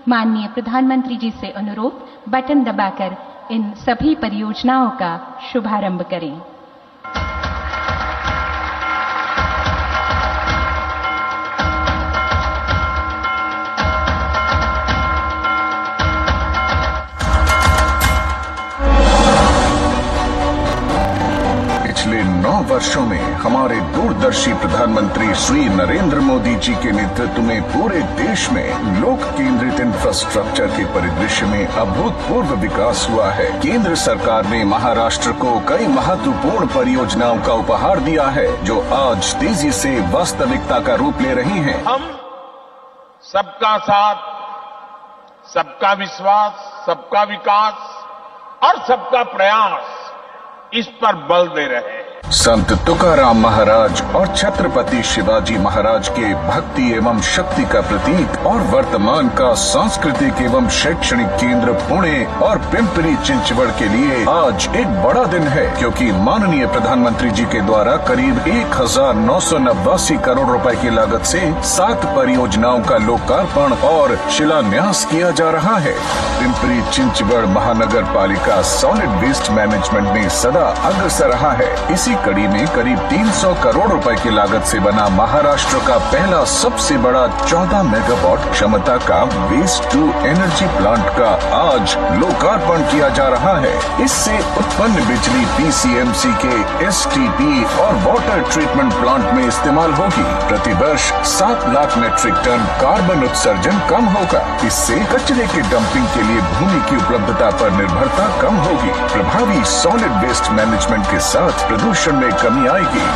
S4: माननीय प्रधानमंत्री जी से अनुरोध, बटन दबाकर इन सभी परियोजनाओं का शुभारंभ करें।
S11: पिछले 9 वर्षों में हमारे दूरदर्शी प्रधानमंत्री श्री नरेंद्र मोदी जी के नेतृत्व में पूरे देश में लोक केंद्रित इंफ्रास्ट्रक्चर के परिदृश्य में अभूतपूर्व विकास हुआ है। केंद्र सरकार ने महाराष्ट्र को कई महत्वपूर्ण परियोजनाओं का उपहार दिया है जो आज तेजी से वास्तविकता का रूप ले रही हैं।
S28: हम सबका साथ, सबका विश्वास, सबका विकास और सबका प्रयास इस पर बल दे रहे हैं।
S11: संत तुकाराम महाराज और छत्रपति शिवाजी महाराज के भक्ति एवं शक्ति का प्रतीक और वर्तमान का सांस्कृतिक एवं शैक्षणिक केंद्र पुणे और पिंपरी चिंचवड़ के लिए आज एक बड़ा दिन है, क्योंकि माननीय प्रधानमंत्री जी के द्वारा करीब 1989 करोड़ रुपए की लागत से 7 परियोजनाओं का लोकार्पण और शिलान्यास किया जा रहा है। पिंपरी चिंचवड़ महानगर पालिका सॉलिड वेस्ट मैनेजमेंट में सदा अग्रसर रहा है। इसी इसी कड़ी में करीब 300 करोड़ रुपए की लागत से बना महाराष्ट्र का पहला सबसे बड़ा 14 मेगावाट क्षमता का वेस्ट टू एनर्जी प्लांट का आज लोकार्पण किया जा रहा है। इससे उत्पन्न बिजली पीसीएमसी के एसटीपी और वाटर ट्रीटमेंट प्लांट में इस्तेमाल होगी। प्रतिवर्ष 7 लाख मेट्रिक टन कार्बन उत्सर्जन कम होगा। इससे कचरे के डंपिंग के लिए भूमि की उपलब्धता पर निर्भरता कम होगी। प्रभावी सॉलिड वेस्ट मैनेजमेंट के साथ प्रदूषण में कमी आएगी।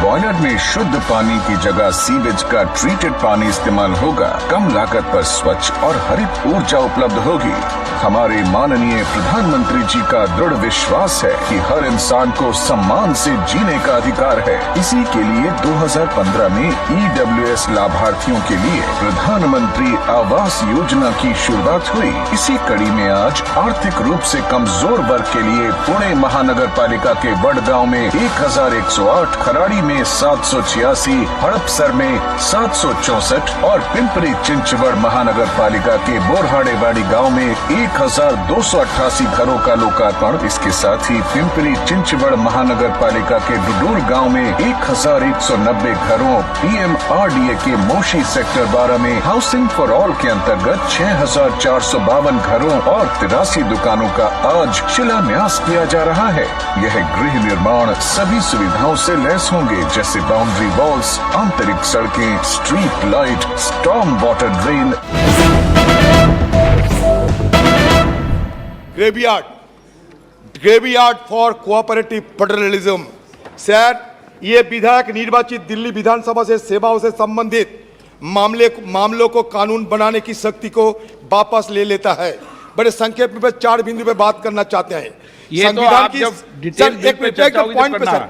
S11: बॉयलर में शुद्ध पानी की जगह सीवेज का ट्रीटेड पानी इस्तेमाल होगा। कम लागत पर स्वच्छ और हरित ऊर्जा उपलब्ध होगी। हमारे माननीय प्रधानमंत्री जी का दृढ़ विश्वास है कि हर इंसान को सम्मान से जीने का अधिकार है। इसी के लिए 2015 में ईडब्ल्यूएस लाभार्थियों के लिए प्रधानमंत्री आवास योजना की शुरुआत हुई। इसी कड़ी में आज आर्थिक रूप से कमजोर वर्ग के लिए पुणे महानगर पालिका के वडगांव में 1108, खराड़ी में 786, हड़पसर में 764 और पिंपरी चिंचवड़ महानगर पालिका के बोरहाड़ेवाड़ी गांव में 1288 घरों का लोकार्पण। इसके साथ ही पिंपरी चिंचवड़ महानगर पालिका के डुडूर गांव में 1190 घरों, पीएमआरडीए के मोशी सेक्टर 12 में हाउसिंग फॉर ऑल के अंतर्गत 6452 घरों और 83 दुकानों का आज शिलान्यास किया जा रहा है। यह गृह निर्माण सभी सुविधाओं से लैस होंगे, जैसे बाउंड्री वॉल्स, आंतरिक सड़कें, street light, storm water drain.
S21: Graveyard for cooperative federalism. Sir, ये विधायक निर्वाचित दिल्ली विधानसभा से सेवाओं से संबंधित मामलों को कानून बनाने की शक्ति को वापस ले लेता है। बड़े संक्षेप में 4 बिंदु पे बात करना चाहते हैं। संविधान की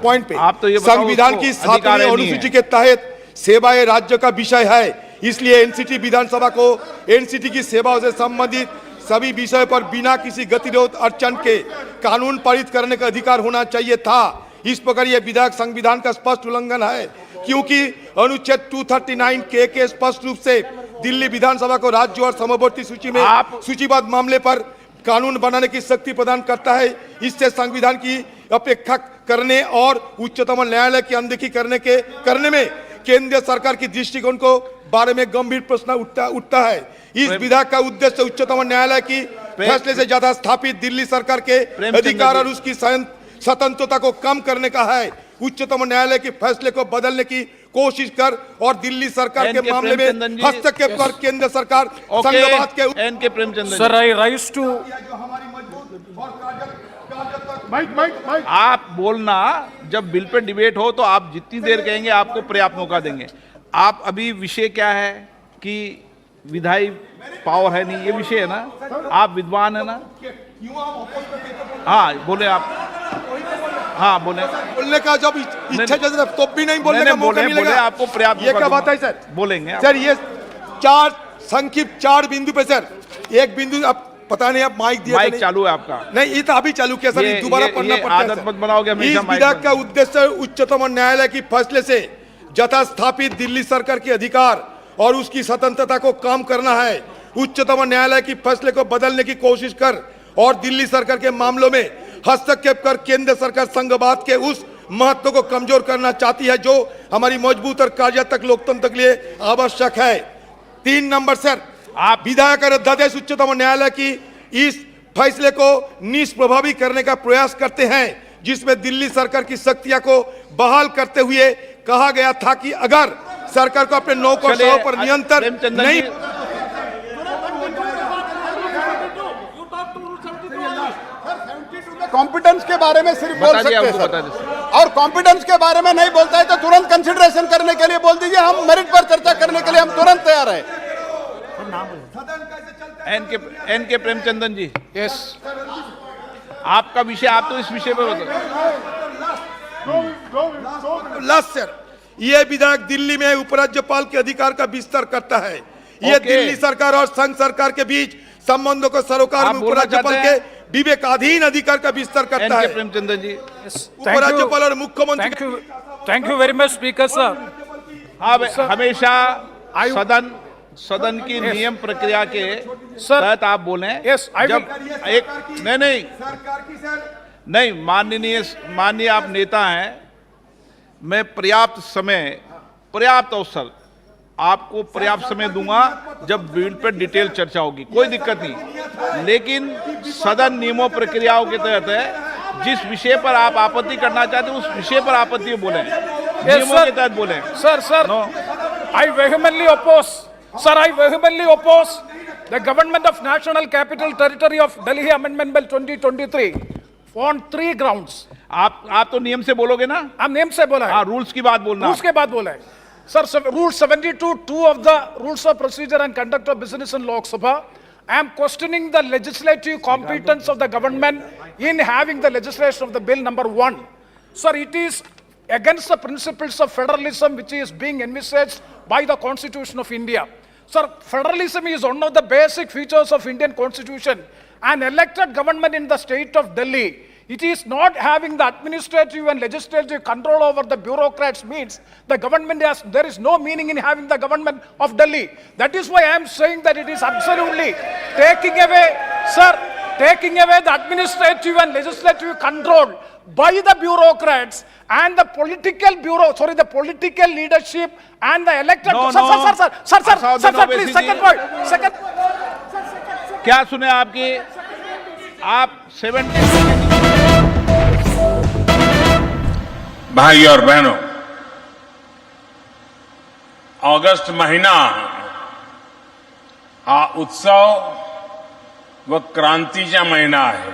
S21: पॉइंट पे संविधान की 7वीं अनुसूची के तहत सेवाएं राज्य का विषय है। इसलिए एनसीटी विधानसभा को एनसीटी की सेवाओं से संबंधित सभी विषय पर बिना किसी गतिरोध अड़चन के कानून पारित करने का अधिकार होना चाहिए था। इस प्रकार यह विधायक संविधान का स्पष्ट उल्लंघन है, क्योंकि अनुच्छेद 239 के स्पष्ट रूप से दिल्ली विधानसभा को राज्य और समवर्ती सूची में सूचीबद्ध मामले पर कानून बनाने की शक्ति प्रदान करता है। इससे संविधान की अपेक्षा करने और उच्चतम न्यायालय की अनदेखी करने में केंद्र सरकार की दृष्टिकोण को बारे में गंभीर प्रश्न उठता है। इस विधायक का उद्देश्य उच्चतम न्यायालय की फैसले से ज्यादा स्थापित दिल्ली सरकार के अधिकार और उसकी स्वतंत्रता को कम करने का है। उच्चतम न्यायालय के फैसले को बदलने की कोशिश कर और दिल्ली सरकार के मामले में हस्तक्षेप कर केंद्र सरकार संघवाद के
S8: सर, आई राइज टू आप बोलना। जब बिल पे डिबेट हो तो आप जितनी देर कहेंगे आपको पर्याप्त मौका देंगे। आप अभी विषय क्या है कि विधायी पावर है नहीं, ये विषय है ना। आप विद्वान है ना। हाँ बोले आप। हाँ बोलने का जब इच्छा जब तो भी नहीं बोलने का मौका मिलेगा। आपको पर्याप्त
S21: ये क्या बात है सर?
S8: बोलेंगे
S21: सर। ये 4 संक्षिप्त 4 बिंदु पे सर, एक बिंदु आप पता नहीं आप माइक दिया
S8: माइक चालू है आपका?
S21: नहीं, ये तो अभी चालू किया सर। दोबारा पढ़ना पड़ता है।
S8: आदत मत बनाओगे।
S21: इस विधायक का उद्देश्य उच्चतम न्यायालय की फैसले से यथा स्थापित दिल्ली सरकार के अधिकार और उसकी स्वतंत्रता को कम करना है। उच्चतम न्यायालय की फैसले को बदलने की कोशिश कर और दिल्ली सरकार के मामलों में हस्तक्षेप कर केंद्र सरकार संघवाद के उस महत्व को कमजोर करना चाहती है जो हमारी मजबूत और कार्यात्मक लोकतंत्र के लिए आवश्यक है। 3 नंबर सर, आप विधायक और अध्यादेश उच्चतम न्यायालय की इस फैसले को निष्प्रभावी करने का प्रयास करते हैं, जिसमें दिल्ली सरकार की शक्तियां को बहाल करते हुए कहा गया था कि अगर सरकार को अपने नौकरशाहों पर नियंत्रण नहीं। कॉम्पिटेंस के बारे में सिर्फ बोल सकते हैं सर, और कॉम्पिटेंस के बारे में नहीं बोलता है तो तुरंत कंसिडरेशन करने के लिए बोल दीजिए। हम मेरिट पर चर्चा करने के लिए हम तुरंत तैयार हैं।
S8: एन के प्रेमचंदन जी। यस, आपका विषय, आप तो इस विषय पर बताओ।
S21: लास्ट सर, ये विधायक दिल्ली में उपराज्यपाल के अधिकार का विस्तार करता है। ये दिल्ली सरकार और संघ सरकार के बीच संबंधों को सरोकार में उपराज्यपाल के विवेकाधीन अधिकार का विस्तार करता है।
S8: प्रेमचंदन जी,
S21: उपराज्यपाल और मुख्यमंत्री।
S8: Thank you very much speaker sir. हमेशा सदन की नियम प्रक्रिया के तहत आप बोले।
S21: यस,
S8: जब एक नहीं
S21: सरकार की सर
S8: नहीं, माननीय आप नेता हैं, मैं पर्याप्त समय, पर्याप्त अवसर आपको पर्याप्त समय दूंगा जब बिल पर डिटेल चर्चा होगी, कोई दिक्कत नहीं। लेकिन सदन नियमों प्रक्रियाओं के तहत है, जिस विषय पर आप आपत्ति करना चाहते हैं उस विषय पर आपत्ति बोलें, नियमों के तहत बोलें।
S9: Sir, I vehemently oppose. Sir, I vehemently oppose the Government of National Capital Territory of Delhi Amendment Bill 2023 on 3 grounds.
S8: आप तो नियम से बोलोगे ना?
S9: हम नियम से बोला है।
S8: हाँ, रूल्स की बात बोलना।
S9: रूल्स के बाद बोला है। Sir, Rule 72(2) of the Rules of Procedure and Conduct of Business in Lok Sabha, I am questioning the legislative competence of the government in having the legislation of the bill number 1. Sir, it is against the principles of federalism which is being envisaged by the Constitution of India. Sir, federalism is one of the basic features of Indian Constitution. An elected government in the state of Delhi, it is not having the administrative and legislative control over the bureaucrats means the government has, there is no meaning in having the government of Delhi. That is why I am saying that it is absolutely taking away, sir, taking away the administrative and legislative control by the bureaucrats and the political the political leadership and the elected. Sir, please, second point.
S8: क्या सुने आपकी? आप 70
S12: भाई और बहनों, अगस्त महीना हा उत्सव व क्रांतीचा महिना आहे.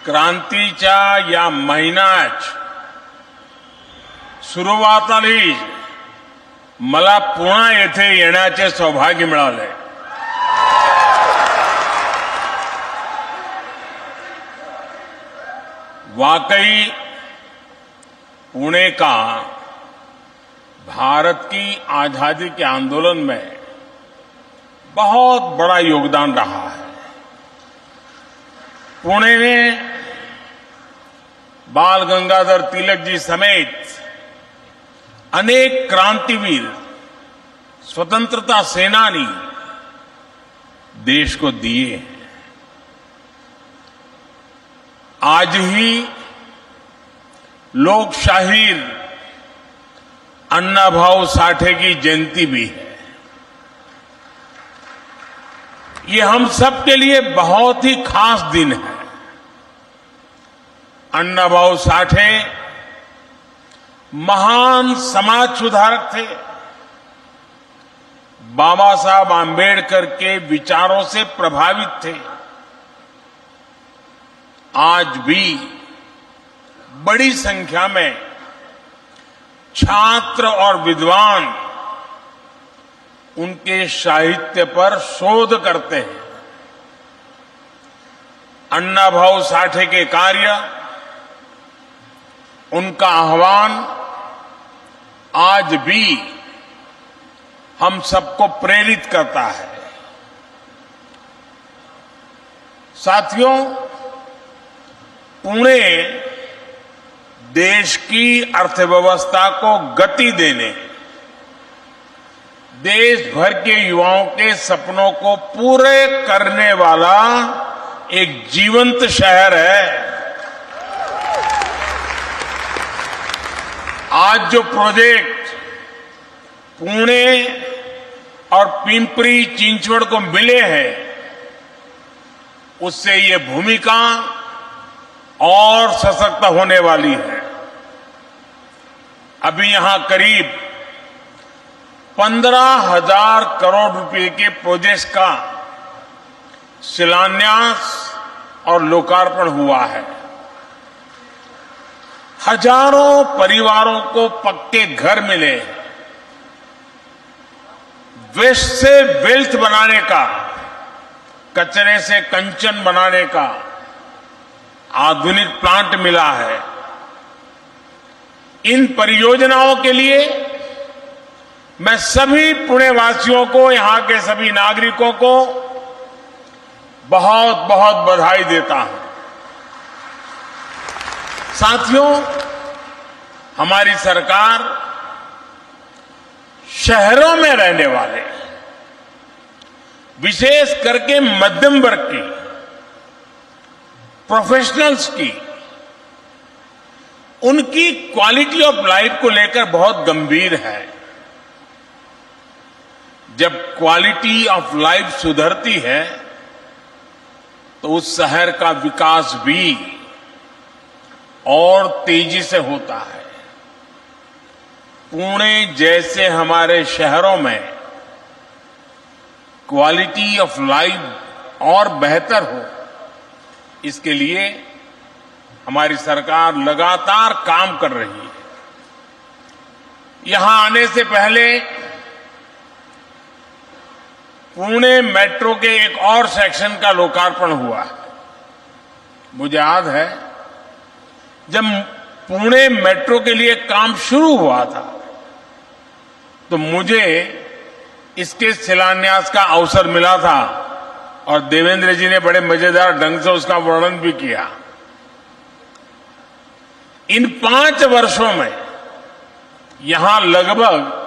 S12: क्रांतीच्या या महिन्यात सुरुवातीला मला पुन्हा येथे येण्याचे सौभाग्य मिळाले. वाकई पुणे का भारत की आजादी के आंदोलन में बहुत बड़ा योगदान रहा है. पुणे ने बाल गंगाधर तिलक जी समेत अनेक क्रांतिवीर, स्वतंत्रता सेनानी देश को दिए. आज ही लोकशाहीर अन्नाभाऊ साठे की जयंती भी है. ये हम सब के लिए बहुत ही खास दिन है. अन्नाभाऊ साठे महान समाज सुधारक थे. बाबा साहब आंबेडकर के विचारों से प्रभावित थे. आज भी बड़ी संख्या में छात्र और विद्वान उनके साहित्य पर शोध करते हैं. अन्नाभाऊ साठे के कार्य, उनका आह्वान आज भी हम सबको प्रेरित करता है. साथियों, पुणे देश की अर्थव्यवस्था को गति देने, देश भर के युवाओं के सपनों को पूरे करने वाला एक जीवंत शहर है. आज जो प्रोजेक्ट पुणे और पिंपरी चिंचवड़ को मिले हैं, उससे ये भूमिका और सशक्त होने वाली है. अभी यहां करीब 15,000 करोड़ रुपए के प्रोजेक्ट्स का शिलान्यास और लोकार्पण हुआ है. हजारों परिवारों को पक्के घर मिले. वेस्ट से वेल्थ बनाने का, कचरे से कंचन बनाने का आधुनिक प्लांट मिला है. इन परियोजनाओं के लिए मैं सभी पुणे वासियों को, यहां के सभी नागरिकों को बहुत बहुत बधाई देता हूं. साथियों, हमारी सरकार शहरों में रहने वाले विशेष करके मध्यम वर्ग की, प्रोफेशनल्स की, उनकी क्वालिटी ऑफ लाइफ को लेकर बहुत गंभीर है। जब क्वालिटी ऑफ लाइफ सुधरती है तो उस शहर का विकास भी और तेजी से होता है। पुणे जैसे हमारे शहरों में क्वालिटी ऑफ लाइफ और बेहतर हो, इसके लिए हमारी सरकार लगातार काम कर रही है। यहां आने से पहले पुणे मेट्रो के एक और सेक्शन का लोकार्पण हुआ। मुझे याद है जब पुणे मेट्रो के लिए काम शुरू हुआ था तो मुझे इसके शिलान्यास का अवसर मिला था और देवेंद्र जी ने बड़े मजेदार ढंग से उसका वर्णन भी किया। इन 5 वर्षों में यहां लगभग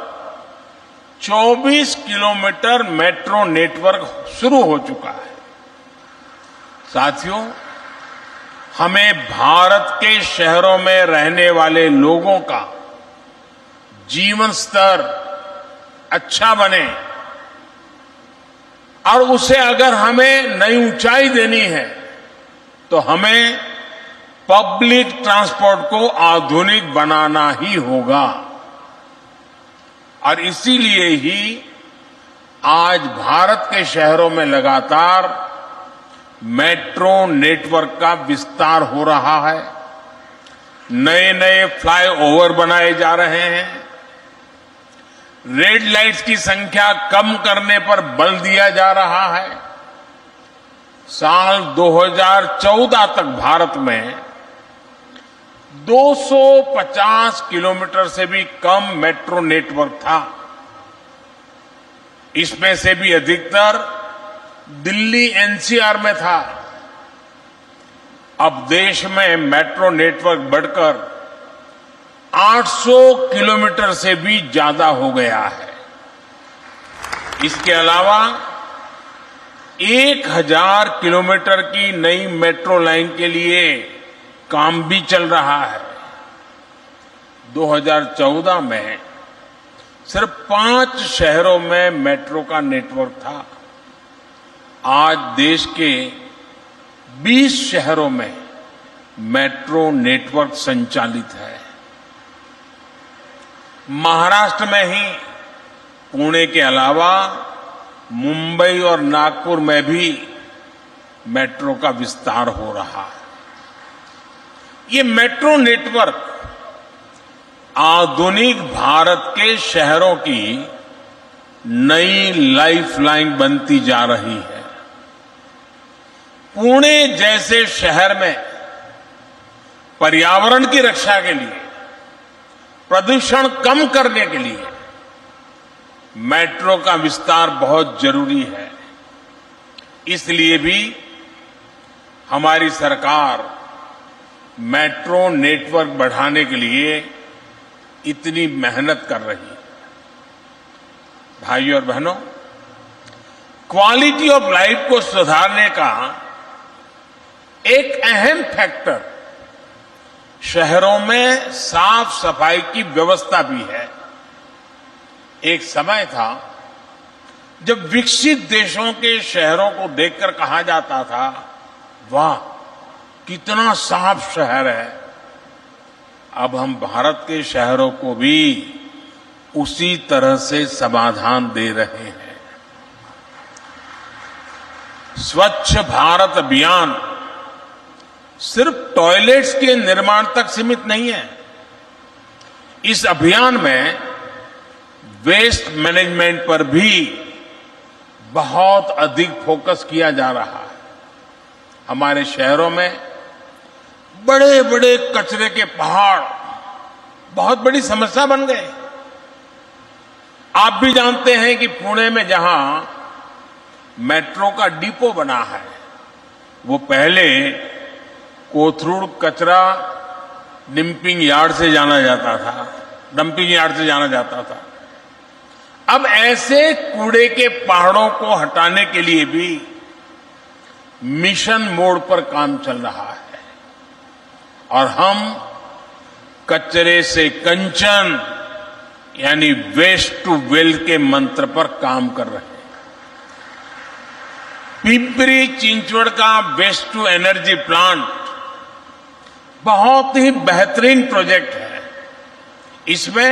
S12: 24 किलोमीटर मेट्रो नेटवर्क शुरू हो चुका है। साथियों, हमें भारत के शहरों में रहने वाले लोगों का जीवन स्तर अच्छा बने और उसे अगर हमें नई ऊंचाई देनी है तो हमें पब्लिक ट्रांसपोर्ट को आधुनिक बनाना ही होगा। और इसीलिए ही आज भारत के शहरों में लगातार मेट्रो नेटवर्क का विस्तार हो रहा है। नए नए फ्लाईओवर बनाए जा रहे हैं। रेड लाइट्स की संख्या कम करने पर बल दिया जा रहा है। साल 2014 तक भारत में 250 किलोमीटर से भी कम मेट्रो नेटवर्क था। इसमें से भी अधिकतर दिल्ली एनसीआर में था। अब देश में मेट्रो नेटवर्क बढ़कर 800 किलोमीटर से भी ज्यादा हो गया है। इसके अलावा 1000 किलोमीटर की नई मेट्रो लाइन के लिए काम भी चल रहा है। 2014 में सिर्फ 5 शहरों में मेट्रो का नेटवर्क था। आज देश के 20 शहरों में मेट्रो नेटवर्क संचालित है। महाराष्ट्र में ही पुणे के अलावा मुंबई और नागपुर में भी मेट्रो का विस्तार हो रहा है। ये मेट्रो नेटवर्क आधुनिक भारत के शहरों की नई लाइफलाइन बनती जा रही है। पुणे जैसे शहर में पर्यावरण की रक्षा के लिए, प्रदूषण कम करने के लिए मेट्रो का विस्तार बहुत जरूरी है। इसलिए भी हमारी सरकार मेट्रो नेटवर्क बढ़ाने के लिए इतनी मेहनत कर रही है। भाइयों और बहनों, क्वालिटी ऑफ लाइफ को सुधारने का एक अहम फैक्टर शहरों में साफ सफाई की व्यवस्था भी है। एक समय था जब विकसित देशों के शहरों को देखकर कहा जाता था, वाह कितना साफ शहर है। अब हम भारत के शहरों को भी उसी तरह से समाधान दे रहे हैं। स्वच्छ भारत अभियान सिर्फ टॉयलेट्स के निर्माण तक सीमित नहीं है। इस अभियान में वेस्ट मैनेजमेंट पर भी बहुत अधिक फोकस किया जा रहा है। हमारे शहरों में बड़े बड़े कचरे के पहाड़ बहुत बड़ी समस्या बन गए। आप भी जानते हैं कि पुणे में जहां मेट्रो का डिपो बना है, वो पहले कोथरूड कचरा डंपिंग यार्ड से जाना जाता था। अब ऐसे कूड़े के पहाड़ों को हटाने के लिए भी मिशन मोड पर काम चल रहा है और हम कचरे से कंचन यानी वेस्ट टू वेल्थ के मंत्र पर काम कर रहे हैं। पिंपरी चिंचवड़ का वेस्ट टू एनर्जी प्लांट बहुत ही बेहतरीन प्रोजेक्ट है। इसमें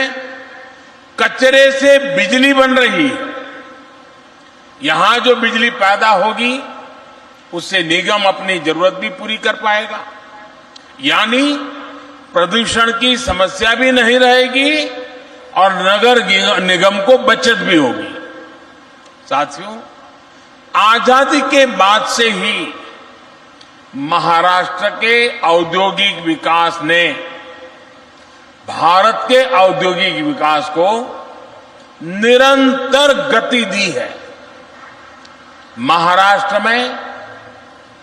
S12: कचरे से बिजली बन रही है। यहां जो बिजली पैदा होगी उससे निगम अपनी जरूरत भी पूरी कर पाएगा, यानी प्रदूषण की समस्या भी नहीं रहेगी और नगर निगम को बचत भी होगी। साथियों, आजादी के बाद से ही महाराष्ट्र के औद्योगिक विकास ने भारत के औद्योगिक विकास को निरंतर गति दी है। महाराष्ट्र में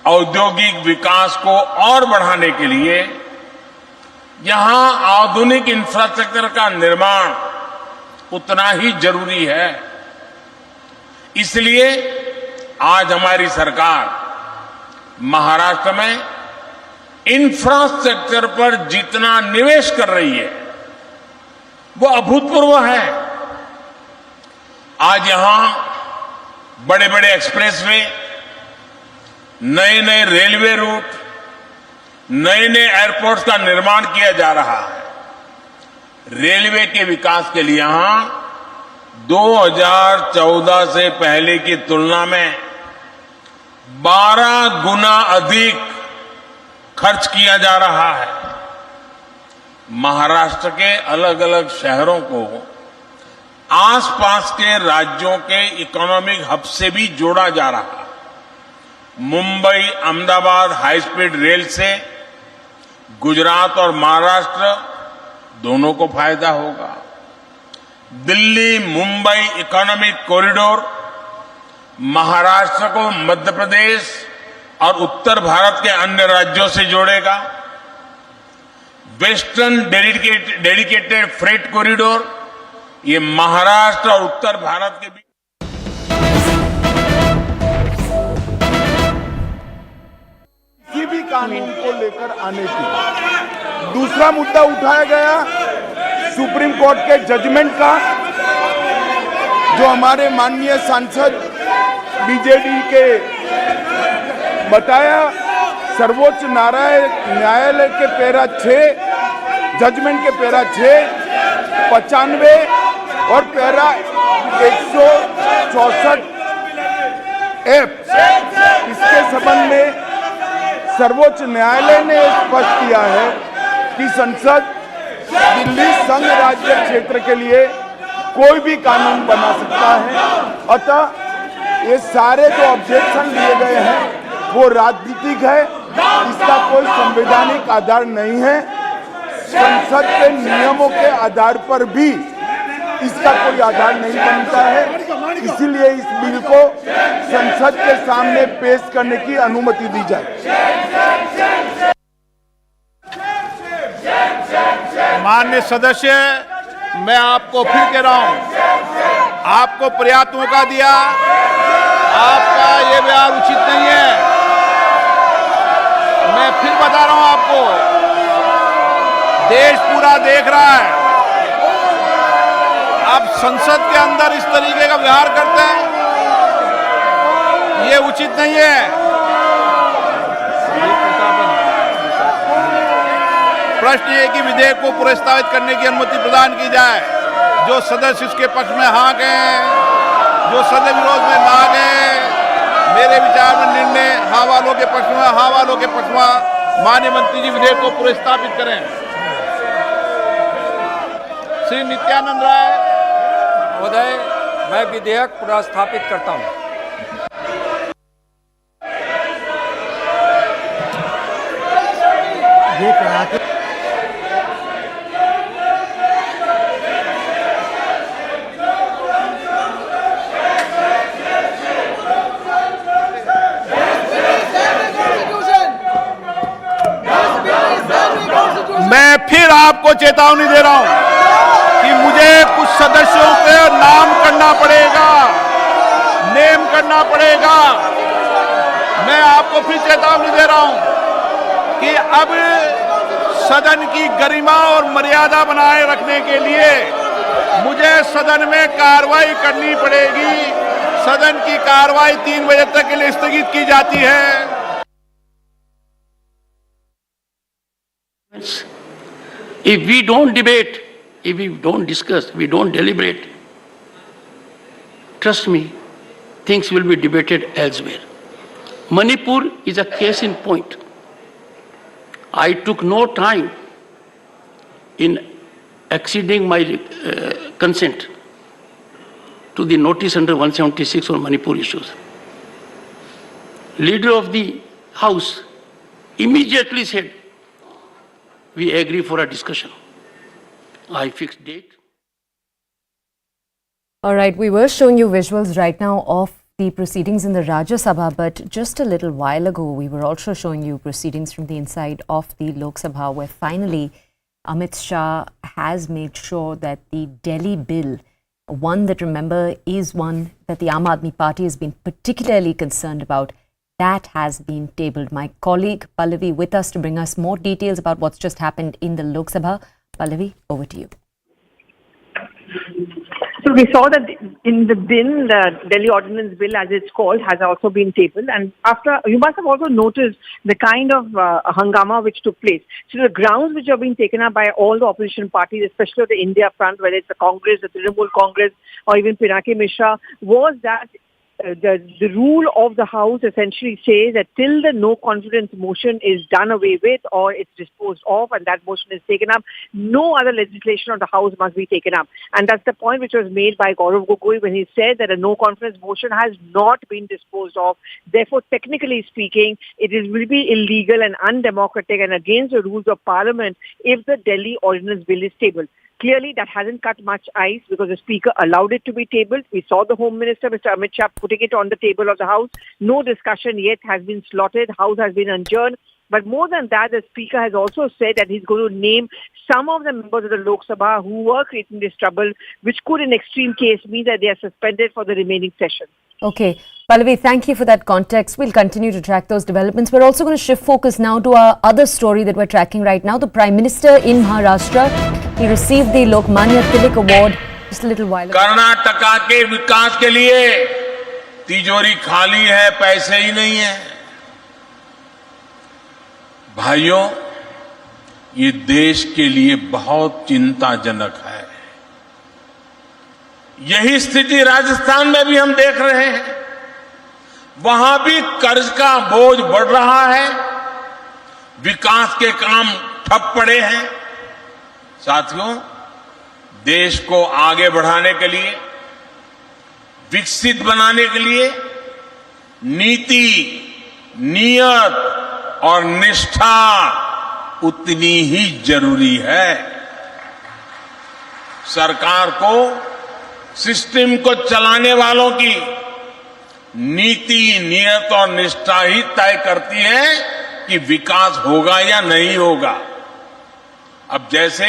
S12: औद्योगिक विकास को और बढ़ाने के लिए यहां आधुनिक इंफ्रास्ट्रक्चर का निर्माण उतना ही जरूरी है। इसलिए आज हमारी सरकार महाराष्ट्र में इंफ्रास्ट्रक्चर पर जितना निवेश कर रही है वो अभूतपूर्व है। आज यहां बड़े बड़े एक्सप्रेसवे, नए नए रेलवे रूट, नए नए एयरपोर्ट्स का निर्माण किया जा रहा है। रेलवे के विकास के लिए यहां 2014 से पहले की तुलना में 12 गुना अधिक खर्च किया जा रहा है। महाराष्ट्र के अलग अलग शहरों को आसपास के राज्यों के इकोनॉमिक हब से भी जोड़ा जा रहा है। Mumbai Ahmedabad high speed rail से गुजरात और महाराष्ट्र दोनों को फायदा होगा। दिल्ली मुंबई इकोनॉमिक कॉरिडोर महाराष्ट्र को मध्य प्रदेश और उत्तर भारत के अन्य राज्यों से जोड़ेगा। वेस्टर्न डेडिकेटेड फ्रेट कॉरिडोर ये महाराष्ट्र और उत्तर भारत के बीच
S21: किसी भी कानून को लेकर आने की। दूसरा मुद्दा उठाया गया सुप्रीम कोर्ट के जजमेंट का, जो हमारे माननीय सांसद बीजेडी के बताया। सर्वोच्च न्यायालय के पैरा 6 जजमेंट के पैरा 6, 95 और पैरा 164 एफ, इसके संबंध में सर्वोच्च न्यायालय ने स्पष्ट किया है कि संसद दिल्ली संघ राज्य क्षेत्र के लिए कोई भी कानून बना सकता है। अतः ये सारे जो ऑब्जेक्शन लिए गए हैं वो राजनीतिक है, इसका कोई संवैधानिक आधार नहीं है। संसद के नियमों के आधार पर भी इसका कोई आधार नहीं बनता है। इसीलिए इस बिल को संसद के सामने पेश करने की अनुमति दी जाए।
S8: माननीय सदस्य, मैं आपको फिर कह रहा हूं, आपको पर्याप्त मौका दिया, आपका ये व्यवहार उचित नहीं है। मैं फिर बता रहा हूं आपको, देश पूरा देख रहा है, आप संसद के अंदर इस तरीके का व्यवहार करते हैं, ये उचित नहीं है। प्रश्न ये कि विधेयक को प्रस्तावित करने की अनुमति प्रदान की जाए। जो सदस्य इसके पक्ष में हाँ गए, जो सदस्य विरोध में ना गए, मेरे विचार में निर्णय हाँ वालों के पक्ष में, हाँ वालों के पक्ष में। माननीय मंत्री जी विधेयक को प्रस्तावित करें। श्री नित्यानंद राय
S3: महोदय, मैं विधेयक प्रस्तावित करता हूं।
S26: ये कहा कि
S8: मैं फिर आपको चेतावनी दे रहा हूं, कि मुझे कुछ सदस्यों पे नाम करना पड़ेगा, नेम करना पड़ेगा। मैं आपको फिर चेतावनी दे रहा हूं कि अब सदन की गरिमा और मर्यादा बनाए रखने के लिए मुझे सदन में कार्रवाई करनी पड़ेगी। सदन की कार्रवाई 3 बजे तक के लिए स्थगित की जाती है।
S7: If we don't debate, if we don't discuss, we don't deliberate, trust me, things will be debated elsewhere. Manipur is a case in point. I took no time in exceeding my consent to the notice under 176 on Manipur issues. Leader of the House immediately said, we agree for a discussion. I fixed date.
S5: All right, we were showing you visuals right now of the proceedings in the Rajya Sabha, but just a little while ago, we were also showing you proceedings from the inside of the Lok Sabha, where finally Amit Shah has made sure that the Delhi bill, one that, remember, is one that the Aam Aadmi Party has been particularly concerned about, that has been tabled. My colleague Pallavi with us to bring us more details about what's just happened in the Lok Sabha. Pallavi, over to you.
S6: So we saw that in the bill, the Delhi Ordinance Bill, as it's called, has also been tabled. And after, you must have also noticed the kind of hangama which took place. So the grounds which have been taken up by all the opposition parties, especially the India front, whether it's the Congress, the Trinamool Congress, or even Pinaki Mishra, was that the rule of the House essentially says that till the no confidence motion is done away with or it's disposed of and that motion is taken up, no other legislation of the House must be taken up. And that's the point which was made by Gaurav Gogoi when he said that a no confidence motion has not been disposed of. Therefore, technically speaking, will be illegal and undemocratic and against the rules of Parliament if the Delhi Ordinance Bill is tabled. Clearly, that hasn't cut much ice because the Speaker allowed it to be tabled. We saw the Home Minister, Mr. Amit Shah, putting it on the table of the House. No discussion yet has been slotted. House has been adjourned. But more than that, the Speaker has also said that he's going to name some of the members of the Lok Sabha who were creating this trouble, which could in extreme case mean that they are suspended for the remaining session.
S5: Okay. Pallavi, thank you for that context. We'll continue to track those developments. We're also going to shift focus now to our other story that we're tracking right now. The Prime Minister in Maharashtra, he received the Lokmanya Tilak award just a little while ago.
S12: Karnataka के विकास के लिए तिजोरी खाली है, पैसे ही नहीं है। भाइयों, ये देश के लिए बहुत चिंताजनक है। यही स्थिति राजस्थान में भी हम देख रहे हैं। वहां भी कर्ज का बोझ बढ़ रहा है, विकास के काम ठप पड़े हैं। साथियों, देश को आगे बढ़ाने के लिए, विकसित बनाने के लिए नीति, नियत और निष्ठा उतनी ही जरूरी है। सरकार को, सिस्टम को चलाने वालों की नीति, नियत और निष्ठा ही तय करती है कि विकास होगा या नहीं होगा। अब जैसे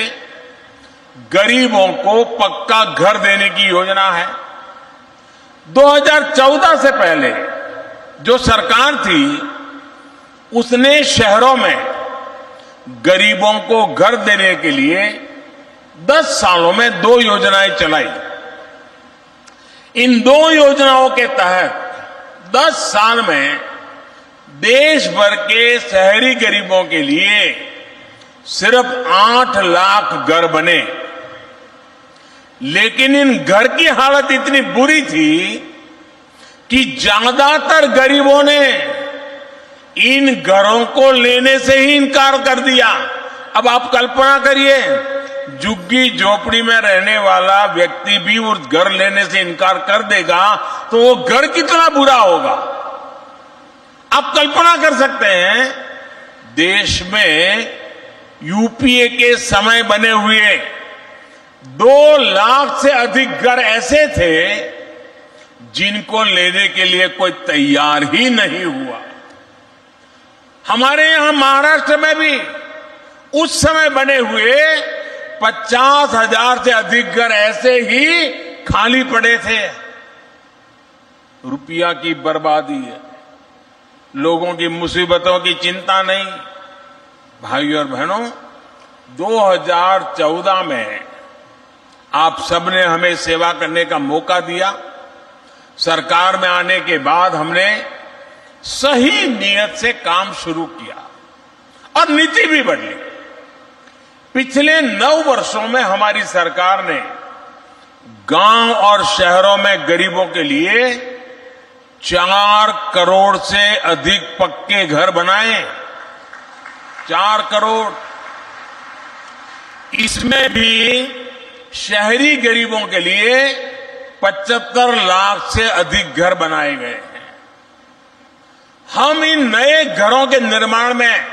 S12: गरीबों को पक्का घर देने की योजना है, 2014 से पहले जो सरकार थी उसने शहरों में गरीबों को घर देने के लिए 10 सालों में 2 योजनाएं चलाई। इन 2 योजनाओं के तहत 10 साल में देश भर के शहरी गरीबों के लिए सिर्फ 8 लाख घर बने। लेकिन इन घर की हालत इतनी बुरी थी कि ज्यादातर गरीबों ने इन घरों को लेने से ही इनकार कर दिया। अब आप कल्पना करिए, झुग्गी झोपड़ी में रहने वाला व्यक्ति भी उस घर लेने से इनकार कर देगा तो वो घर कितना बुरा होगा। आप कल्पना कर सकते हैं, देश में यूपीए के समय बने हुए 2 लाख से अधिक घर ऐसे थे जिनको लेने के लिए कोई तैयार ही नहीं हुआ। हमारे यहां महाराष्ट्र में भी उस समय बने हुए 50,000 से अधिक घर ऐसे ही खाली पड़े थे। रुपया की बर्बादी है, लोगों की मुसीबतों की चिंता नहीं। भाइयों और बहनों, 2014 में आप सबने हमें सेवा करने का मौका दिया। सरकार में आने के बाद हमने सही नीयत से काम शुरू किया और नीति भी बदली। पिछले 9 वर्षों में हमारी सरकार ने गांव और शहरों में गरीबों के लिए 4 करोड़ से अधिक पक्के घर बनाए। 4 करोड़। इसमें भी शहरी गरीबों के लिए 75 लाख से अधिक घर बनाए गए हैं। हम इन नए घरों के निर्माण में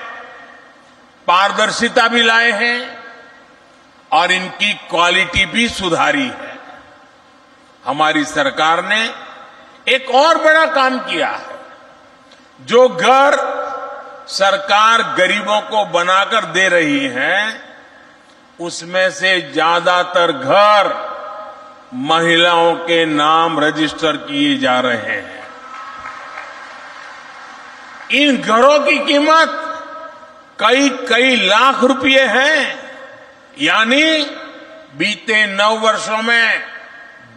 S12: पारदर्शिता भी लाए हैं और इनकी क्वालिटी भी सुधारी है। हमारी सरकार ने एक और बड़ा काम किया है। जो घर सरकार गरीबों को बनाकर दे रही है, उसमें से ज्यादातर घर महिलाओं के नाम रजिस्टर किए जा रहे हैं। इन घरों की कीमत कई लाख रुपए हैं। यानी बीते 9 वर्षों में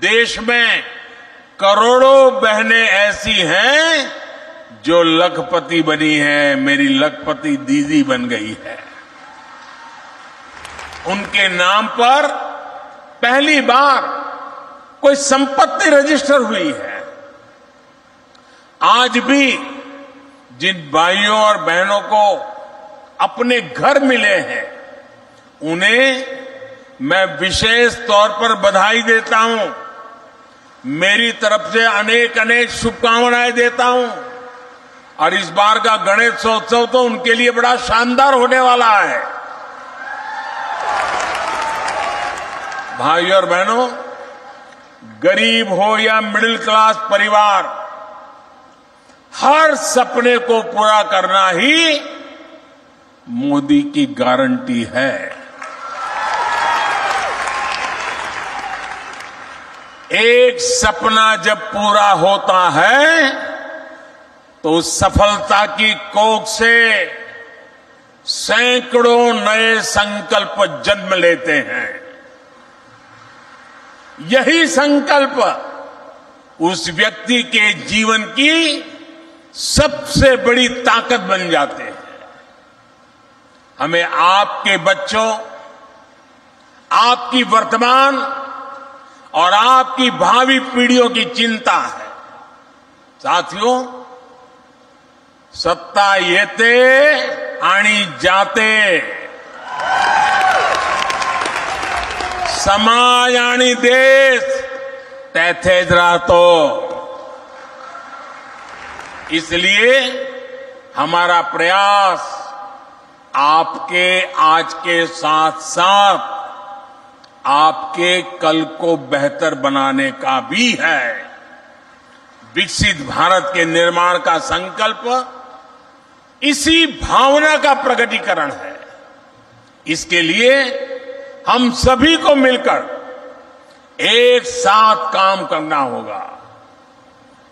S12: देश में करोड़ों बहनें ऐसी हैं जो लखपति बनी है, मेरी लखपति दीदी बन गई है। उनके नाम पर पहली बार कोई संपत्ति रजिस्टर हुई है। आज भी जिन भाइयों और बहनों को अपने घर मिले हैं, उन्हें मैं विशेष तौर पर बधाई देता हूं। मेरी तरफ से अनेक अनेक शुभकामनाएं देता हूं। और इस बार का गणेशोत्सव तो उनके लिए बड़ा शानदार होने वाला है। भाइयों और बहनों, गरीब हो या मिडिल क्लास परिवार, हर सपने को पूरा करना ही मोदी की गारंटी है। एक सपना जब पूरा होता है तो सफलता की कोख से सैकड़ों नए संकल्प जन्म लेते हैं। यही संकल्प उस व्यक्ति के जीवन की सबसे बड़ी ताकत बन जाते हैं। हमें आपके बच्चों, आपकी वर्तमान और आपकी भावी पीढ़ियों की चिंता है। साथियों, सत्ता येते आणि जाते, समाज आणि देश तेथेच राहतो। इसलिए हमारा प्रयास आपके आज के साथ साथ आपके कल को बेहतर बनाने का भी है। विकसित भारत के निर्माण का संकल्प इसी भावना का प्रकटीकरण है। इसके लिए हम सभी को मिलकर एक साथ काम करना होगा।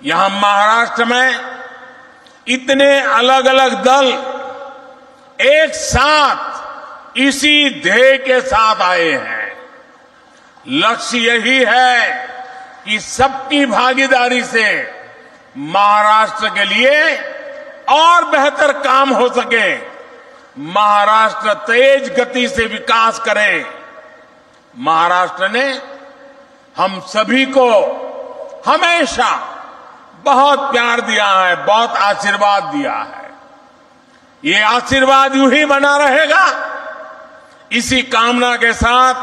S12: यहां महाराष्ट्र में इतने अलग अलग दल एक साथ इसी ध्येय के साथ आए हैं। लक्ष्य यही है कि सबकी भागीदारी से महाराष्ट्र के लिए और बेहतर काम हो सके, महाराष्ट्र तेज गति से विकास करे। महाराष्ट्र ने हम सभी को हमेशा बहुत प्यार दिया है, बहुत आशीर्वाद दिया है। ये आशीर्वाद यूं ही बना रहेगा। इसी कामना के साथ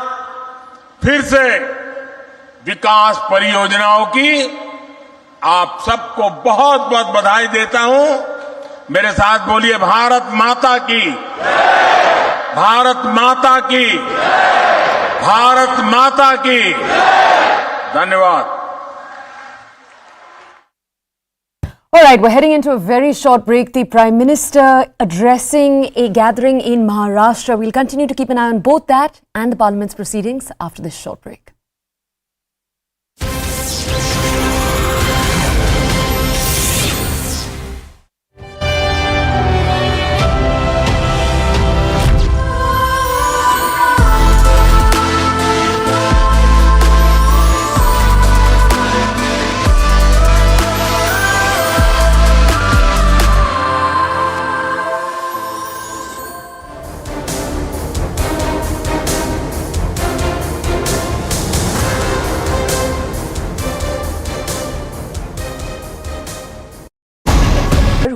S12: फिर से विकास परियोजनाओं की आप सबको बहुत बहुत बधाई देता हूं। मेरे साथ बोलिए, भारत माता की, भारत माता की, भारत माता की। धन्यवाद।
S5: All right, we're heading into a very short break. The Prime Minister addressing a gathering in Maharashtra. We'll continue to keep an eye on both that and the Parliament's proceedings after this short break.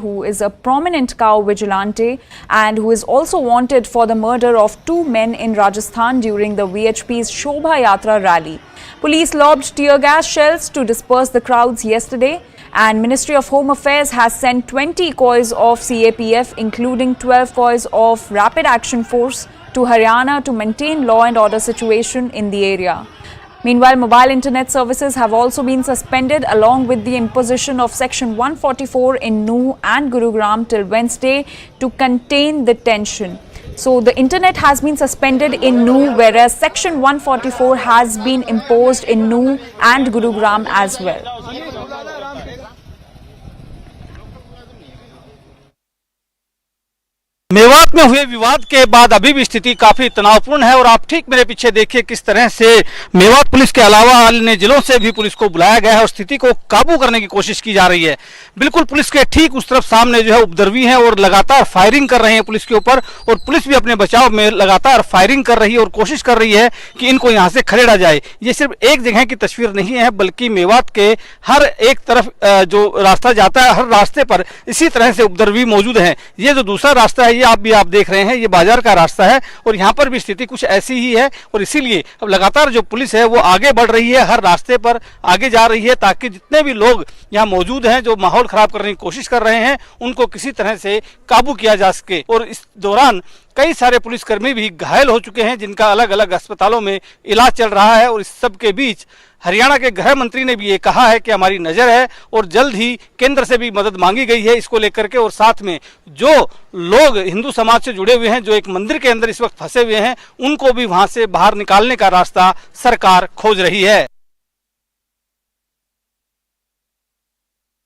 S13: Who is a prominent cow vigilante and who is also wanted for the murder of two men in Rajasthan during the VHP's Shobha Yatra rally. Police lobbed tear gas shells to disperse the crowds yesterday, and Ministry of Home Affairs has sent 20 coys of CAPF, including 12 coys of Rapid Action Force, to Haryana to maintain law and order situation in the area. Meanwhile, mobile internet services have also been suspended along with the imposition of Section 144 in Nuh and Gurugram till Wednesday to contain the tension. So the internet has been suspended in Nuh, whereas Section 144 has been imposed in Nuh and Gurugram as well.
S15: Mewat में हुए विवाद के बाद अभी भी स्थिति काफी तनावपूर्ण है और आप ठीक मेरे पीछे देखिए किस तरह से मेवात पुलिस के अलावा अन्य जिलों से भी पुलिस को बुलाया गया है और स्थिति को काबू करने की कोशिश की जा रही है। बिल्कुल पुलिस के ठीक उस तरफ सामने जो है उपद्रवी हैं और लगातार फायरिंग कर रहे हैं पुलिस के ऊपर, और पुलिस भी अपने बचाव में लगातार फायरिंग कर रही है और कोशिश कर रही है कि इनको यहाँ से खदेड़ा जाए। ये सिर्फ एक जगह की तस्वीर नहीं है, बल्कि मेवात के हर एक तरफ जो रास्ता जाता है, हर रास्ते पर इसी तरह से उपद्रवी मौजूद हैं। ये जो दूसरा रास्ता है, ये आप देख रहे हैं, ये बाजार का रास्ता है और यहाँ पर भी स्थिति कुछ ऐसी ही है और इसीलिए अब लगातार जो पुलिस है वो आगे बढ़ रही है, हर रास्ते पर आगे जा रही है ताकि जितने भी लोग यहाँ मौजूद हैं जो माहौल खराब करने की कोशिश कर रहे हैं उनको किसी तरह से काबू किया जा सके। और इस दौरान कई सारे पुलिसकर्मी भी घायल हो चुके हैं जिनका अलग अलग अस्पतालों में इलाज चल रहा है। और इस सब के बीच हरियाणा के गृह मंत्री ने भी ये कहा है कि हमारी नज़र है और जल्द ही केंद्र से भी मदद मांगी गई है इसको लेकर के, और साथ में जो लोग हिंदू समाज से जुड़े हुए हैं जो एक मंदिर के अंदर इस वक्त फंसे हुए हैं उनको भी वहां से बाहर निकालने का रास्ता सरकार खोज रही है।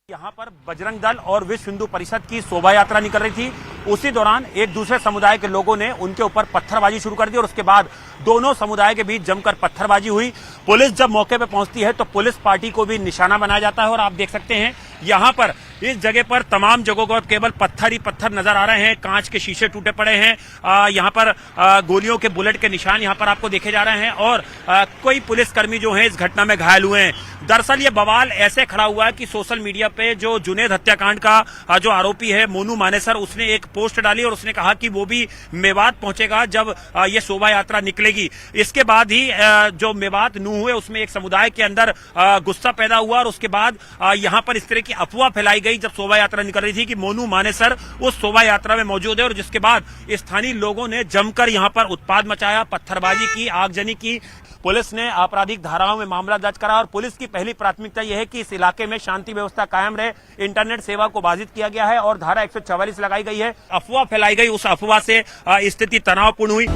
S16: यहाँ पर बजरंग दल और विश्व हिंदू परिषद की शोभा यात्रा निकल रही थी, उसी दौरान एक दूसरे समुदाय के लोगों ने उनके ऊपर पत्थरबाजी शुरू कर दी और उसके बाद दोनों समुदाय के बीच जमकर पत्थरबाजी हुई। पुलिस जब मौके पर पहुंचती है तो पुलिस पार्टी को भी निशाना बनाया जाता है और आप देख सकते हैं यहाँ पर इस जगह पर तमाम जगहों पर केवल पत्थर ही पत्थर नजर आ रहे हैं, कांच के शीशे टूटे पड़े हैं, यहाँ पर गोलियों के बुलेट के निशान यहाँ पर आपको देखे जा रहे हैं और कोई पुलिसकर्मी जो है इस घटना में घायल हुए हैं। दरअसल ये बवाल ऐसे खड़ा हुआ है कि सोशल मीडिया पे जो जुनेद हत्याकांड का जो आरोपी है मोनू मानेसर, उसने एक पोस्ट डाली और उसने कहा कि वो भी मेवात पहुंचेगा जब ये शोभा यात्रा निकलेगी। इसके बाद ही जो मेवात नूह हुए उसमें एक समुदाय के अंदर गुस्सा पैदा हुआ और उसके बाद यहाँ पर इस तरह की अफवाह फैलाई गई जब शोभा यात्रा निकल रही थी कि मोनू मानेसर उस शोभा यात्रा में मौजूद है, और जिसके बाद स्थानीय लोगों ने जमकर यहाँ पर उत्पात मचाया, पत्थरबाजी की, आगजनी की। पुलिस ने आपराधिक धाराओं में मामला दर्ज करा और पुलिस की पहली प्राथमिकता यह है कि इस इलाके में शांति व्यवस्था कायम रहे। इंटरनेट सेवा को बाधित किया गया है और धारा 144 लगाई गई है। अफवाह फैलाई गई, उस अफवाह से स्थिति तनावपूर्ण हुई।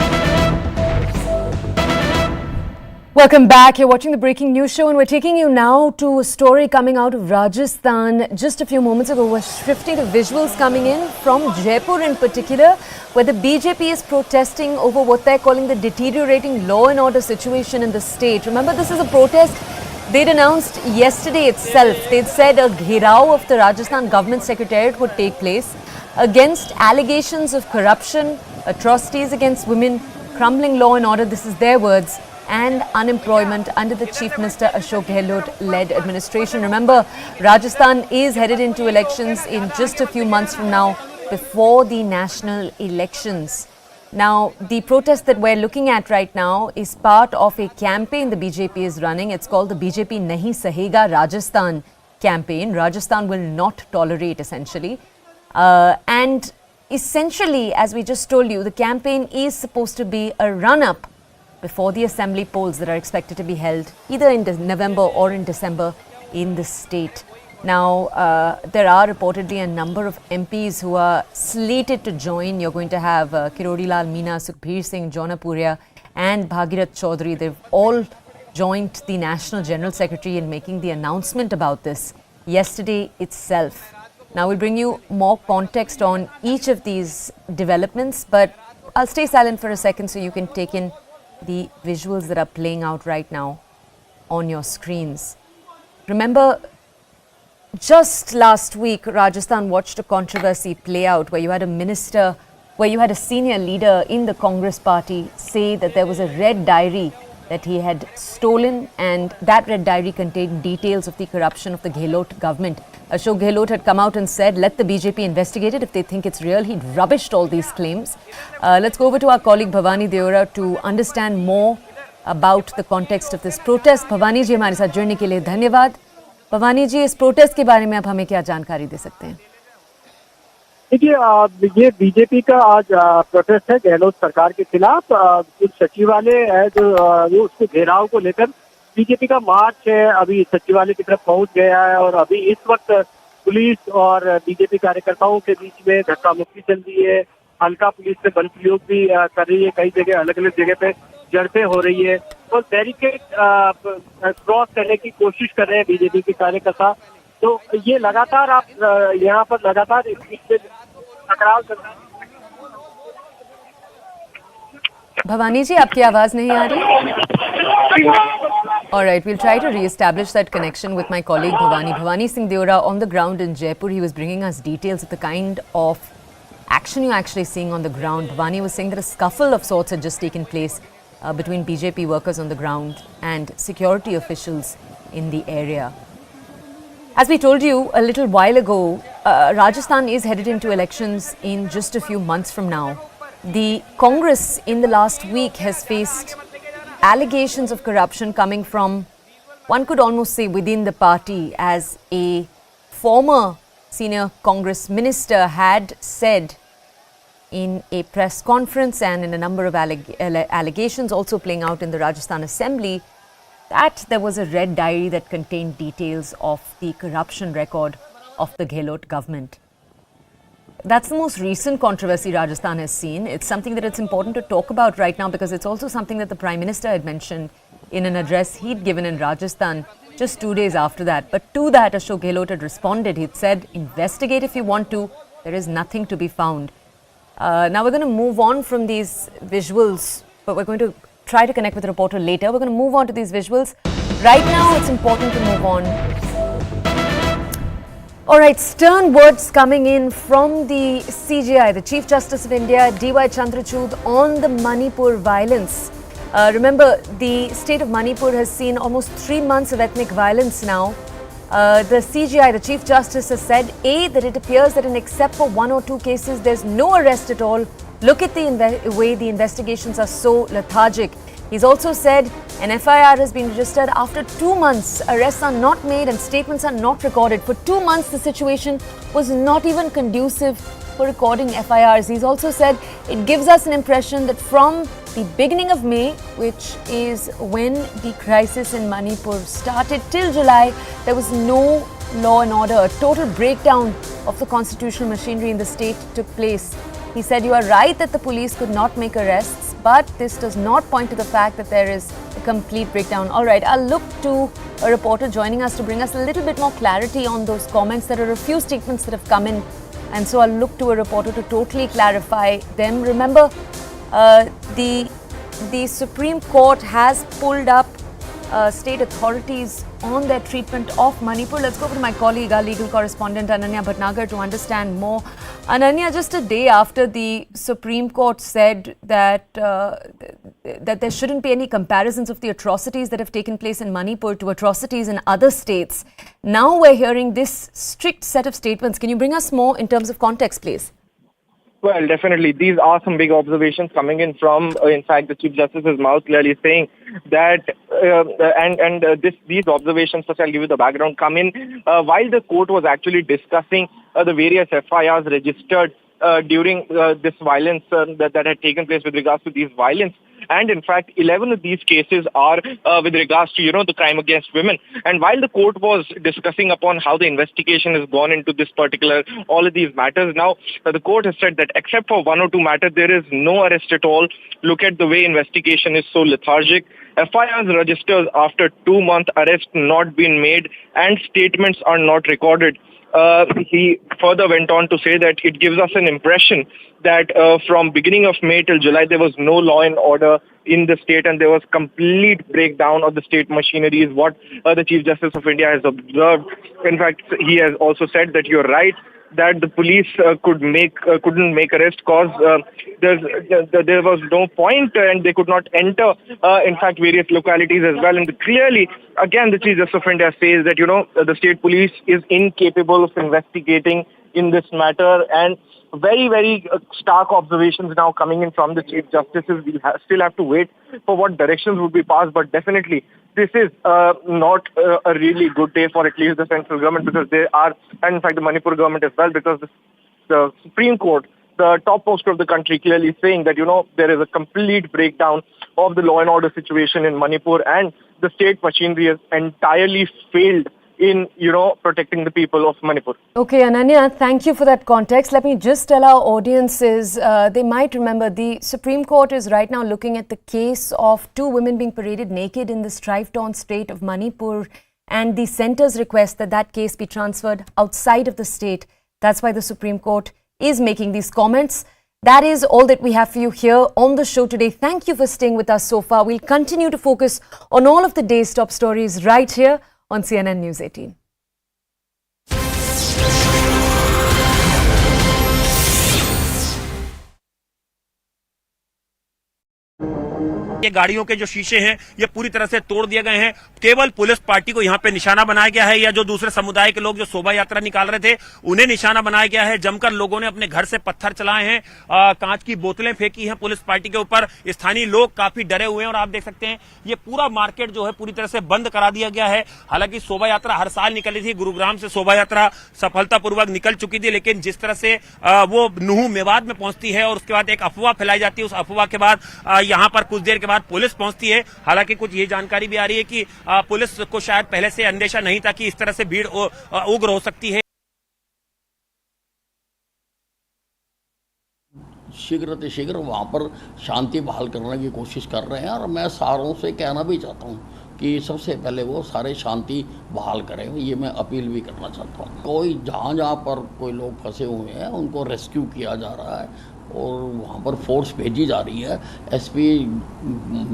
S5: Welcome back. You're watching the Breaking News Show and we're taking you now to a story coming out of Rajasthan. Just a few moments ago, we're shifting to visuals coming in from Jaipur in particular, where the BJP is protesting over what they're calling the deteriorating law and order situation in the state. Remember, this is a protest they'd announced yesterday itself. They'd said a ghirao of the Rajasthan government secretariat would take place against allegations of corruption, atrocities against women, crumbling law and order, this is their words, and unemployment under the Chief Minister Ashok Gehlot-led administration. Remember, Rajasthan is headed into elections in just a few months from now, before the national elections. Now, the protest that we're looking at right now is part of a campaign the BJP is running. It's called the BJP Nahi Sahega Rajasthan campaign. Rajasthan will not tolerate, essentially. And essentially, as we just told you, the campaign is supposed to be a run-up before the assembly polls that are expected to be held either in November or in December in the state. Now, there are reportedly a number of MPs who are slated to join. You're going to have Kirodilal Meena, Sukhbir Singh, Jonapuria and Bhagirath Chaudhary. They've all joined the National General Secretary in making the announcement about this yesterday itself. Now, we'll bring you more context on each of these developments, but I'll stay silent for a second so you can take in the visuals that are playing out right now on your screens. Remember, just last week, Rajasthan watched a controversy play out where you had a minister, where you had a senior leader in the Congress party say that there was a red diary that he had stolen, and that red diary contained details of the corruption of the Gehlot government. Ashok Gehlot had come out and said, let the BJP investigate it if they think it's real. He'd rubbished all these claims. Let's go over to our colleague Bhavani Deora to understand more about the context of this protest. Bhavani ji हमारे साथ जुड़ने के लिए धन्यवाद. भवानी जी, इस protest के बारे में आप हमें क्या जानकारी दे सकते हैं?
S2: देखिए, ये बीजेपी का आज प्रोटेस्ट है गहलोत सरकार के खिलाफ. कुछ सचिवालय है जो उसके घेराव को लेकर बीजेपी का मार्च है, अभी सचिवालय की तरफ पहुंच गया है और अभी इस वक्त पुलिस और बीजेपी कार्यकर्ताओं के बीच में धक्का मुक्की चल रही है. हल्का पुलिस से बल प्रयोग भी कर रही है. कई जगह अलग अलग जगह पे झड़पें हो रही है और बैरिकेड क्रॉस करने की कोशिश कर रहे हैं बीजेपी के कार्यकर्ता. तो ये लगातार आप यहाँ पर लगातार इस बीच में टकराव चल रहा है.
S5: भवानी जी, आपकी आवाज नहीं आ रही. All right, we'll try to re-establish that connection with my colleague Bhavani Singh Deora on the ground in Jaipur. He was bringing us details of the kind of action you're actually seeing on the ground. Bhavani was saying that a scuffle of sorts had just taken place between BJP workers on the ground and security officials in the area. As we told you a little while ago, Rajasthan is headed into elections in just a few months from now. The Congress in the last week has faced allegations of corruption coming from, one could almost say, within the party, as a former senior Congress minister had said in a press conference and in a number of allegations also playing out in the Rajasthan Assembly, that there was a red diary that contained details of the corruption record of the Gehlot government. That's the most recent controversy Rajasthan has seen. It's something that it's important to talk about right now because it's also something that the Prime Minister had mentioned in an address he'd given in Rajasthan just 2 days after that. But to that, Ashok Gehlot had responded. He'd said, investigate if you want to. There is nothing to be found. Now we're going to move on from these visuals, but we're going to try to connect with the reporter later. We're going to move on to these visuals. Right now, it's important to move on. All right, stern words coming in from the CJI, the Chief Justice of India, D.Y. Chandrachud, on the Manipur violence. Remember, the state of Manipur has seen almost 3 months of ethnic violence now. The CJI, the Chief Justice, has said, that it appears that except for 1 or 2 cases, there's no arrest at all. Look at the way the investigations are so lethargic. He's also said an FIR has been registered after 2 months. Arrests are not made and statements are not recorded. For 2 months, the situation was not even conducive for recording FIRs. He's also said it gives us an impression that from the beginning of May, which is when the crisis in Manipur started, till July, there was no law and order. A total breakdown of the constitutional machinery in the state took place. He said, you are right that the police could not make arrests, but this does not point to the fact that there is a complete breakdown. All right, I'll look to a reporter joining us to bring us a little bit more clarity on those comments. There are a few statements that have come in, and so I'll look to a reporter to totally clarify them. Remember, the Supreme Court has pulled up state authorities on their treatment of Manipur. Let's go over to my colleague, our legal correspondent Ananya Bhatnagar, to understand more. Ananya, just a day after the Supreme Court said that that there shouldn't be any comparisons of the atrocities that have taken place in Manipur to atrocities in other states, now we're hearing this strict set of statements. Can you bring us more in terms of context, please?
S14: Well, definitely. These are some big observations coming in from, in fact, the Chief Justice's mouth, clearly saying that, these observations, such I'll give you the background, come in while the court was actually discussing the various FIRs registered during this violence that had taken place with regards to these violence. And in fact, 11 of these cases are with regards to, the crime against women. And while the court was discussing upon how the investigation has gone into this particular, all of these matters, now the court has said that except for one or two matters, there is no arrest at all. Look at the way investigation is so lethargic. FIRs registered after 2 month arrest not been made and statements are not recorded. He further went on to say that it gives us an impression that from beginning of May till July, there was no law and order in the state and there was complete breakdown of the state machinery is what the Chief Justice of India has observed. In fact, he has also said that you're right, that the police couldn't make arrest because there was no point and they could not enter, in fact, various localities as well. And clearly, again, the Chief Justice of India says that, the state police is incapable of investigating in this matter. And very, very stark observations now coming in from the Chief Justices. We still have to wait for what directions would be passed, but definitely this is not a really good day for at least the central government because they are, and in fact the Manipur government as well, because the Supreme Court, the top post of the country, clearly saying that, there is a complete breakdown of the law and order situation in Manipur and the state machinery has entirely failed in, protecting the people of Manipur.
S5: Okay, Ananya, thank you for that context. Let me just tell our audiences, they might remember the Supreme Court is right now looking at the case of 2 women being paraded naked in the strife-torn state of Manipur and the centre's request that that case be transferred outside of the state. That's why the Supreme Court is making these comments. That is all that we have for you here on the show today. Thank you for staying with us so far. We'll continue to focus on all of the day's top stories right here on CNN News 18.
S16: ये गाड़ियों के जो शीशे हैं ये पूरी तरह से तोड़ दिए गए हैं। केवल पुलिस पार्टी को यहाँ पे निशाना बनाया गया है या जो दूसरे समुदाय के लोग जो शोभा यात्रा निकाल रहे थे उन्हें निशाना बनाया गया है। जमकर लोगों ने अपने घर से पत्थर चलाए हैं, कांच की बोतलें फेंकी हैं पुलिस पार्टी के ऊपर। स्थानीय लोग काफी डरे हुए हैं और आप देख सकते हैं ये पूरा मार्केट जो है पूरी तरह से बंद करा दिया गया है। हालांकि शोभा यात्रा हर साल निकली थी, गुरुग्राम से शोभा यात्रा सफलतापूर्वक निकल चुकी थी, लेकिन जिस तरह से वो नुहू मेवात में पहुंचती है और उसके बाद एक अफवाह फैलाई जाती है, उस अफवाह के बाद यहाँ पर कुछ देर के बाद पुलिस पहुंचती है। हालांकि कुछ ये जानकारी भी आ रही है कि पुलिस को शायद पहले से अंदेशा नहीं था कि इस तरह से भीड़ उग्र हो सकती है।
S10: शीघ्र वहाँ पर शांति बहाल करने की कोशिश कर रहे हैं और मैं सारों से कहना भी चाहता हूँ कि सबसे पहले वो सारे शांति बहाल करें। ये मैं अपील भी करना चाहता हूँ। कोई जहाँ पर कोई लोग फंसे हुए हैं उनको रेस्क्यू किया जा रहा है और वहाँ पर फोर्स भेजी जा रही है। एसपी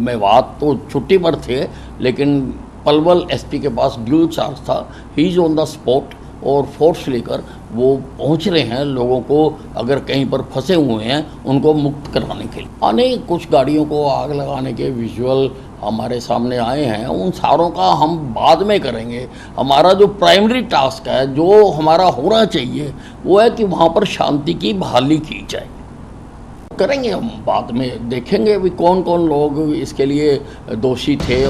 S10: मेवात तो छुट्टी पर थे, लेकिन पलवल एसपी के पास ड्यूल चार्ज था। He is on the spot और फोर्स लेकर वो पहुँच रहे हैं लोगों को अगर कहीं पर फंसे हुए हैं उनको मुक्त कराने के लिए। अनेक कुछ गाड़ियों को आग लगाने के विजुअल हमारे सामने आए हैं, उन सारों का हम बाद में करेंगे। हमारा जो प्राइमरी टास्क है, जो हमारा होना चाहिए, वो है कि वहाँ पर शांति की बहाली की जाए। करेंगे हम बाद में, देखेंगे भी कौन कौन लोग इसके लिए दोषी थे।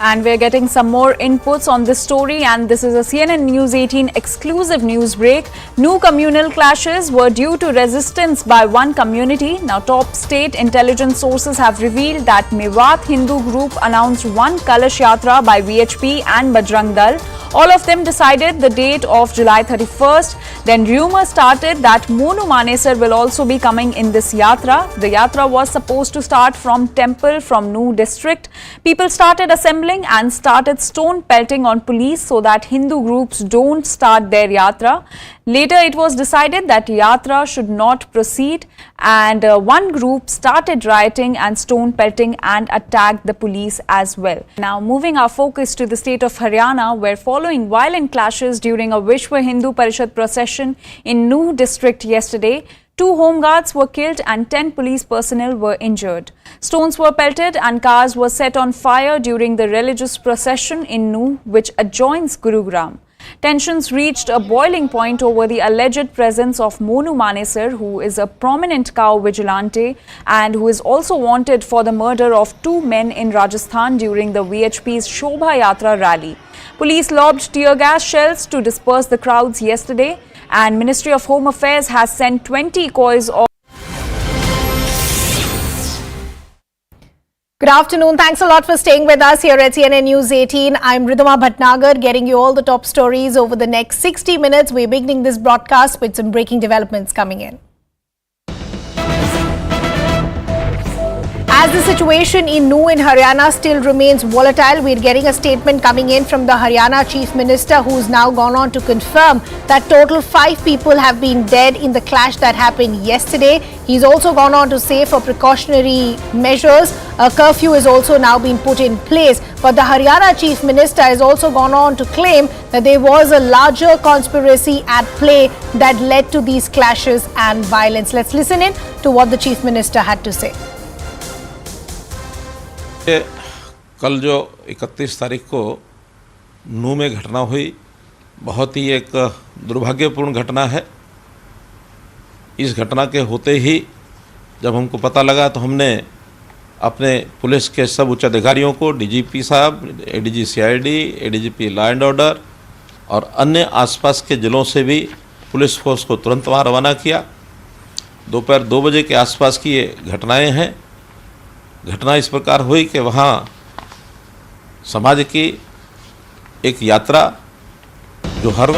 S13: And we're getting some more inputs on this story, and this is a CNN News 18 exclusive news break. New communal clashes were due to resistance by one community. Now, top state intelligence sources have revealed that Mewat Hindu group announced one Kalash Yatra by VHP and Bajrang Dal. All of them decided the date of July 31st. Then rumours started that Monu Manesar will also be coming in this yatra. The yatra was supposed to start from temple from Nuh district. People started assembling and started stone pelting on police so that Hindu groups don't start their yatra. Later, it was decided that yatra should not proceed, and one group started rioting and stone pelting and attacked the police as well. Now, moving our focus to the state of Haryana, where following violent clashes during a Vishwa Hindu Parishad procession in Nuh district yesterday, 2 home guards were killed and 10 police personnel were injured. Stones were pelted and cars were set on fire during the religious procession in Nuh, which adjoins Gurugram. Tensions reached a boiling point over the alleged presence of Monu Manesar, who is a prominent cow vigilante and who is also wanted for the murder of 2 men in Rajasthan during the VHP's Shobha Yatra rally. Police lobbed tear gas shells to disperse the crowds yesterday, and Ministry of Home Affairs has sent 20 coys of
S1: Good afternoon. Thanks a lot for staying with us here at CNN News 18. I'm Ridhima Bhatnagar, getting you all the top stories over the next 60 minutes. We're beginning this broadcast with some breaking developments coming in. As the situation in Nuh in Haryana still remains volatile, we're getting a statement coming in from the Haryana Chief Minister, who's now gone on to confirm that total 5 people have been dead in the clash that happened yesterday. He's also gone on to say for precautionary measures, a curfew is also now been put in place. But the Haryana Chief Minister has also gone on to claim that there was a larger conspiracy at play that led to these clashes and violence. Let's listen in to what the Chief Minister had to say.
S17: कल जो 31 तारीख को नूह में घटना हुई, बहुत ही एक दुर्भाग्यपूर्ण घटना है। इस घटना के होते ही जब हमको पता लगा तो हमने अपने पुलिस के सब उच्च अधिकारियों को, डीजीपी साहब, ADG CID, ADGP law and order और अन्य आसपास के जिलों से भी पुलिस फोर्स को तुरंत वहाँ रवाना किया। दोपहर 2 बजे के आसपास की ये घटनाएं हैं। घटना इस प्रकार हुई कि वहाँ समाज की एक यात्रा जो हर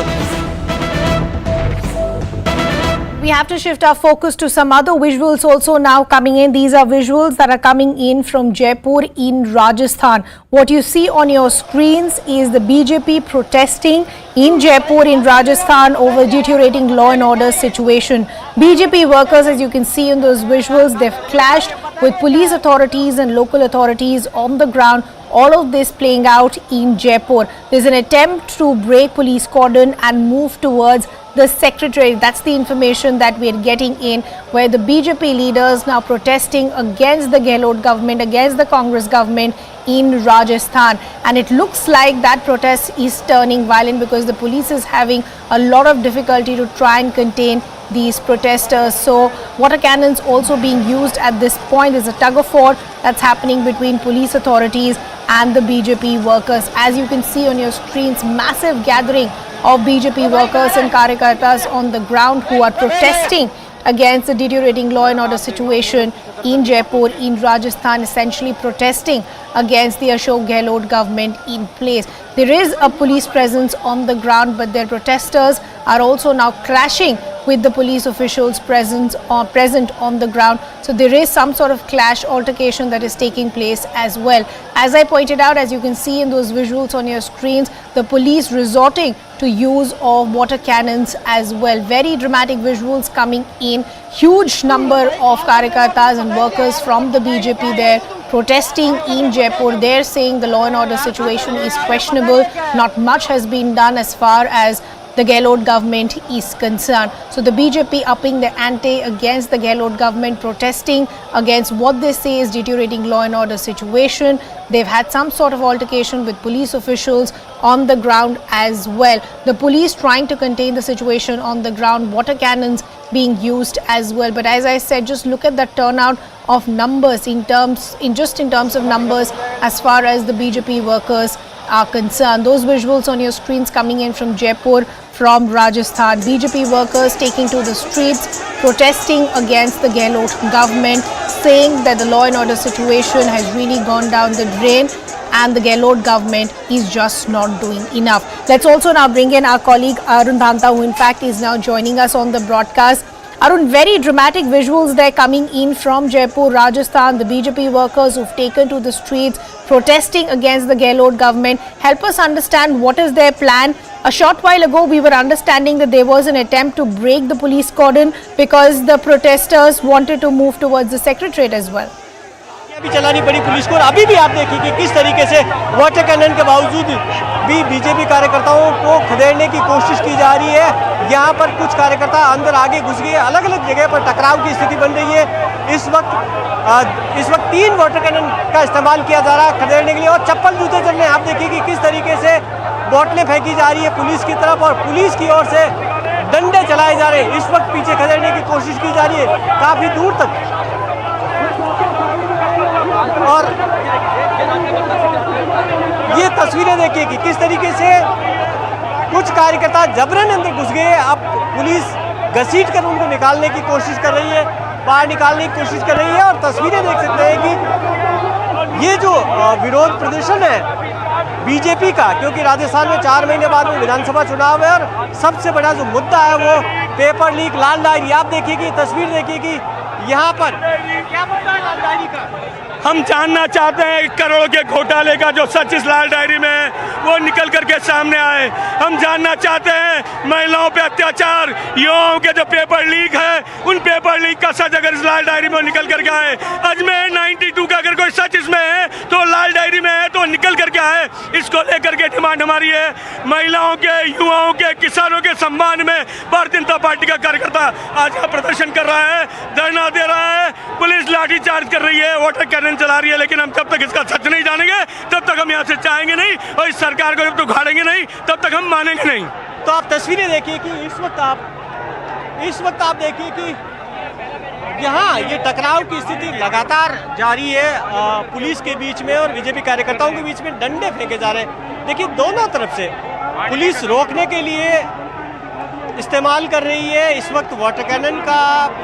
S1: We have to shift our focus to some other visuals also now coming in. These are visuals that are coming in from Jaipur in Rajasthan. What you see on your screens is the BJP protesting in Jaipur in Rajasthan over deteriorating law and order situation. BJP workers, as you can see in those visuals, they've clashed with police authorities and local authorities on the ground. All of this playing out in Jaipur. There's an attempt to break police cordon and move towards the secretariat. That's the information that we're getting in, where the BJP leaders now protesting against the Gehlot government, against the Congress government in Rajasthan. And it looks like that protest is turning violent because the police is having a lot of difficulty to try and contain these protesters. So water cannons also being used at this point. There's a tug of war that's happening between police authorities and the BJP workers. As you can see on your screens, massive gathering of BJP workers and Karyakartas on the ground who are protesting against the deteriorating law and order situation in Jaipur, in Rajasthan, essentially protesting against the Ashok Gehlot government in place. There is a police presence on the ground, but their protesters are also now clashing with the police officials present on the ground. So there is some sort of clash, altercation that is taking place as well. As I pointed out, as you can see in those visuals on your screens, the police resorting to use of water cannons as well. Very dramatic visuals coming in. Huge number of Karyakartas and workers from the BJP there protesting in Jaipur. They're saying the law and order situation is questionable. Not much has been done as far as the Gehlot government is concerned. So the BJP upping the ante against the Gehlot government, protesting against what they say is deteriorating law and order situation. They've had some sort of altercation with police officials on the ground as well. The police trying to contain the situation on the ground, water cannons being used as well. But as I said, just look at the turnout of numbers in terms of numbers as far as the BJP workers are concerned. Those visuals on your screens coming in from Jaipur, from Rajasthan. BJP workers taking to the streets, protesting against the Gehlot government, saying that the law and order situation has really gone down the drain and the Gehlot government is just not doing enough. Let's also now bring in our colleague Arun Dhanta, who in fact is now joining us on the broadcast. Arun, very dramatic visuals there coming in from Jaipur, Rajasthan. The BJP workers who've taken to the streets protesting against the Gehlot government. Help us understand what is their plan. A short while ago, we were understanding that there was an attempt to break the police cordon because the protesters wanted to move towards the secretariat as well.
S18: भी चलानी पड़ी police को। अभी भी आप देखिए कि किस तरीके से वाटर कैनन के बावजूद भी बीजेपी कार्यकर्ताओं को खदेड़ने की कोशिश की जा रही है। यहाँ पर कुछ कार्यकर्ता अंदर आगे घुस गए, अलग अलग जगह पर टकराव की स्थिति बन रही है। इस वक्त 3 वाटर कैनन का इस्तेमाल किया जा रहा है खदेड़ने के लिए और चप्पल जूते चल रहे हैं। आप देखिए कि किस तरीके से बोतलें फेंकी जा रही है पुलिस की तरफ और पुलिस की ओर से डंडे चलाए जा रहे हैं। इस वक्त पीछे खदेड़ने की कोशिश की जा रही है काफी दूर तक। और ये तस्वीरें देखिए कि किस तरीके से कुछ कार्यकर्ता जबरन अंदर घुस गए। अब पुलिस घसीट कर उनको निकालने की कोशिश कर रही है, बाहर निकालने की कोशिश कर रही है। और तस्वीरें देख सकते हैं कि ये जो विरोध प्रदर्शन है बीजेपी का, क्योंकि राजस्थान में 4 महीने बाद में विधानसभा चुनाव है और सबसे बड़ा जो मुद्दा है वो पेपर लीक, लाल डायरी। आप देखिए कि तस्वीर देखिए कि यहाँ पर क्या मुद्दा है लाल डायरी का।
S4: हम जानना चाहते हैं करोड़ों के घोटाले का जो सच इस लाल डायरी में है वो निकल करके सामने आए। हम जानना चाहते हैं महिलाओं पे अत्याचार, युवाओं के जो पेपर लीक है उन पेपर लीक का सच अगर इस लाल डायरी में निकल करके आए। अजमेर 92 का अगर कोई सच इसमें है तो लाल डायरी में है तो निकल करके आए। इसको लेकर के डिमांड हमारी है। महिलाओं के, युवाओं के, किसानों के सम्मान में भारतीय जनता पार्टी का कार्यकर्ता आज यहाँ प्रदर्शन कर रहा है, धरना दे रहा है। पुलिस लाठीचार्ज कर रही है, वाटर कैनन चला रही है, लेकिन हम जब तक इसका सच नहीं जानेंगे तब तक हम यहाँ से जाएंगे नहीं और इस सरकार को जब तक उखाड़ेंगे नहीं तब तक हम मानेंगे नहीं।
S18: तो आप तस्वीरें देखिए कि इस वक्त आप देखिए कि यहाँ ये टकराव की स्थिति लगातार जारी है पुलिस के बीच में और बीजेपी कार्यकर्ताओं के बीच में डंडे फेंके जा रहे हैं। देखिए दोनों तरफ से पुलिस रोकने के लिए इस्तेमाल कर रही है, इस वक्त वाटर कैनन का,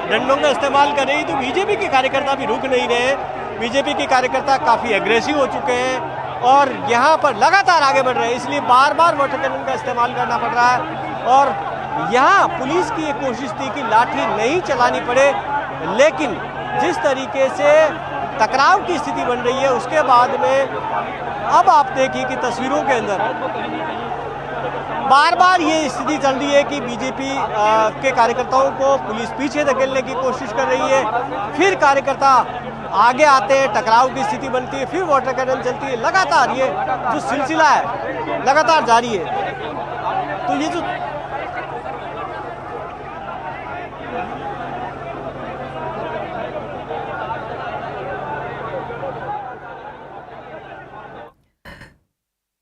S18: डंडों का इस्तेमाल कर रही है। तो बीजेपी के कार्यकर्ता भी रुक नहीं रहे हैं। बीजेपी के कार्यकर्ता काफ़ी एग्रेसिव हो चुके हैं और यहाँ पर लगातार आगे बढ़ रहे हैं, इसलिए बार बार वाटर कैनन का इस्तेमाल करना पड़ रहा है। और यहाँ पुलिस की ये कोशिश थी कि लाठी नहीं चलानी पड़े, लेकिन जिस तरीके से टकराव की स्थिति बन रही है उसके बाद में अब आप देखिए कि तस्वीरों के अंदर बार बार ये स्थिति चल रही है कि बीजेपी के कार्यकर्ताओं को पुलिस पीछे धकेलने की कोशिश कर रही है, फिर कार्यकर्ता आगे आते हैं, टकराव की स्थिति बनती है, फिर वाटर कैनन चलती है। लगातार ये जो सिलसिला है लगातार जारी है। तो ये जो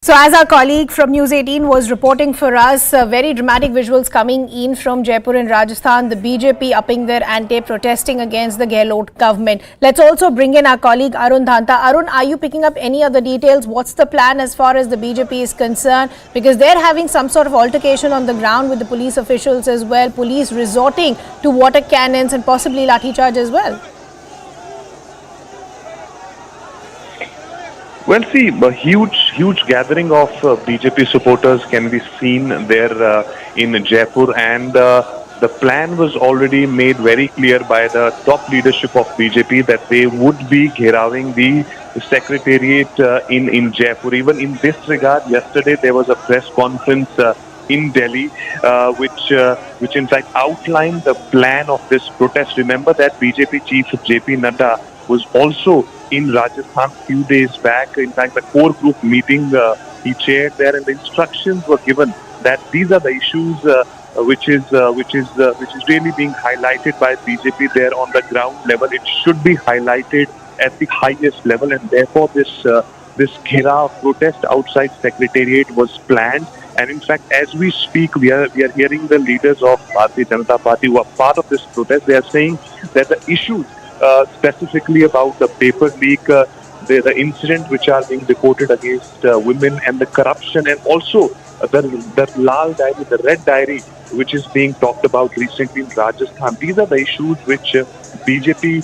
S1: So as our colleague from News 18 was reporting for us, very dramatic visuals coming in from Jaipur in Rajasthan, the BJP upping their ante, protesting against the Gehlot government. Let's also bring in our colleague Arun Dhanta. Arun, are you picking up any other details? What's the plan as far as the BJP is concerned? Because they're having some sort of altercation on the ground with the police officials as well, police resorting to water cannons and possibly lathi charge as well.
S19: Well, see, a huge gathering of BJP supporters can be seen there in Jaipur, and the plan was already made very clear by the top leadership of BJP that they would be gheraving the secretariat in Jaipur. Even in this regard, yesterday there was a press conference in Delhi, which in fact outlined the plan of this protest. Remember that BJP chief JP Nadda was also in Rajasthan few days back. In fact, the core group meeting he chaired there, and the instructions were given that these are the issues which is really being highlighted by BJP there on the ground level. It should be highlighted at the highest level, and therefore this Ghera protest outside Secretariat was planned. And in fact, as we speak, we are hearing the leaders of Bharatiya Janata Party who are part of this protest. They are saying that the issues specifically about the paper leak, the incident which are being reported against women, and the corruption, and also the Lal Diary, the Red Diary, which is being talked about recently in Rajasthan. These are the issues which BJP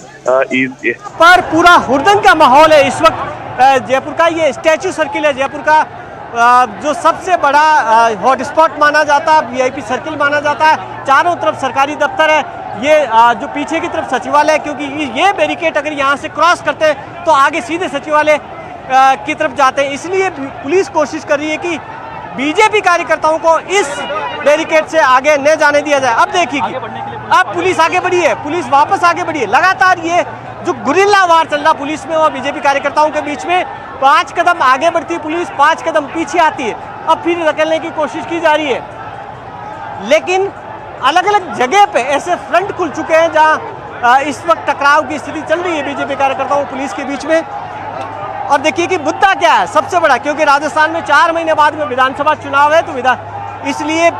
S19: is.
S18: पर पूरा हुड़दंग का माहौल है इस वक्त। जयपुर का ये statue circle है, जयपुर का जो सबसे बड़ा हॉटस्पॉट माना जाता है, वीआईपी सर्किल माना जाता है। चारों तरफ सरकारी दफ्तर है। ये जो पीछे की तरफ सचिवालय है, क्योंकि ये बैरिकेड अगर यहाँ से क्रॉस करते हैं तो आगे सीधे सचिवालय की तरफ जाते हैं, इसलिए पुलिस कोशिश कर रही है कि बीजेपी कार्यकर्ताओं को इस बैरिकेड से आगे न जाने दिया जाए। अब देखिए कि अब पुलिस आगे बढ़ी है, पुलिस वापस आगे बढ़ी है। लगातार ये जो गुरिल्ला वार चल रहा पुलिस में और बीजेपी कार्यकर्ताओं के बीच में, 5 कदम आगे बढ़ती पुलिस, 5 कदम पीछे आती है। अब फिर धकेलने की कोशिश की जा रही है, लेकिन अलग अलग जगह पे ऐसे फ्रंट खुल चुके हैं जहां इस वक्त टकराव की स्थिति चल रही है बीजेपी कार्यकर्ताओं और पुलिस के बीच में। और देखिए कि मुद्दा क्या है सबसे बड़ा, क्योंकि राजस्थान में 4 महीने बाद में विधानसभा चुनाव है, तो इसलिए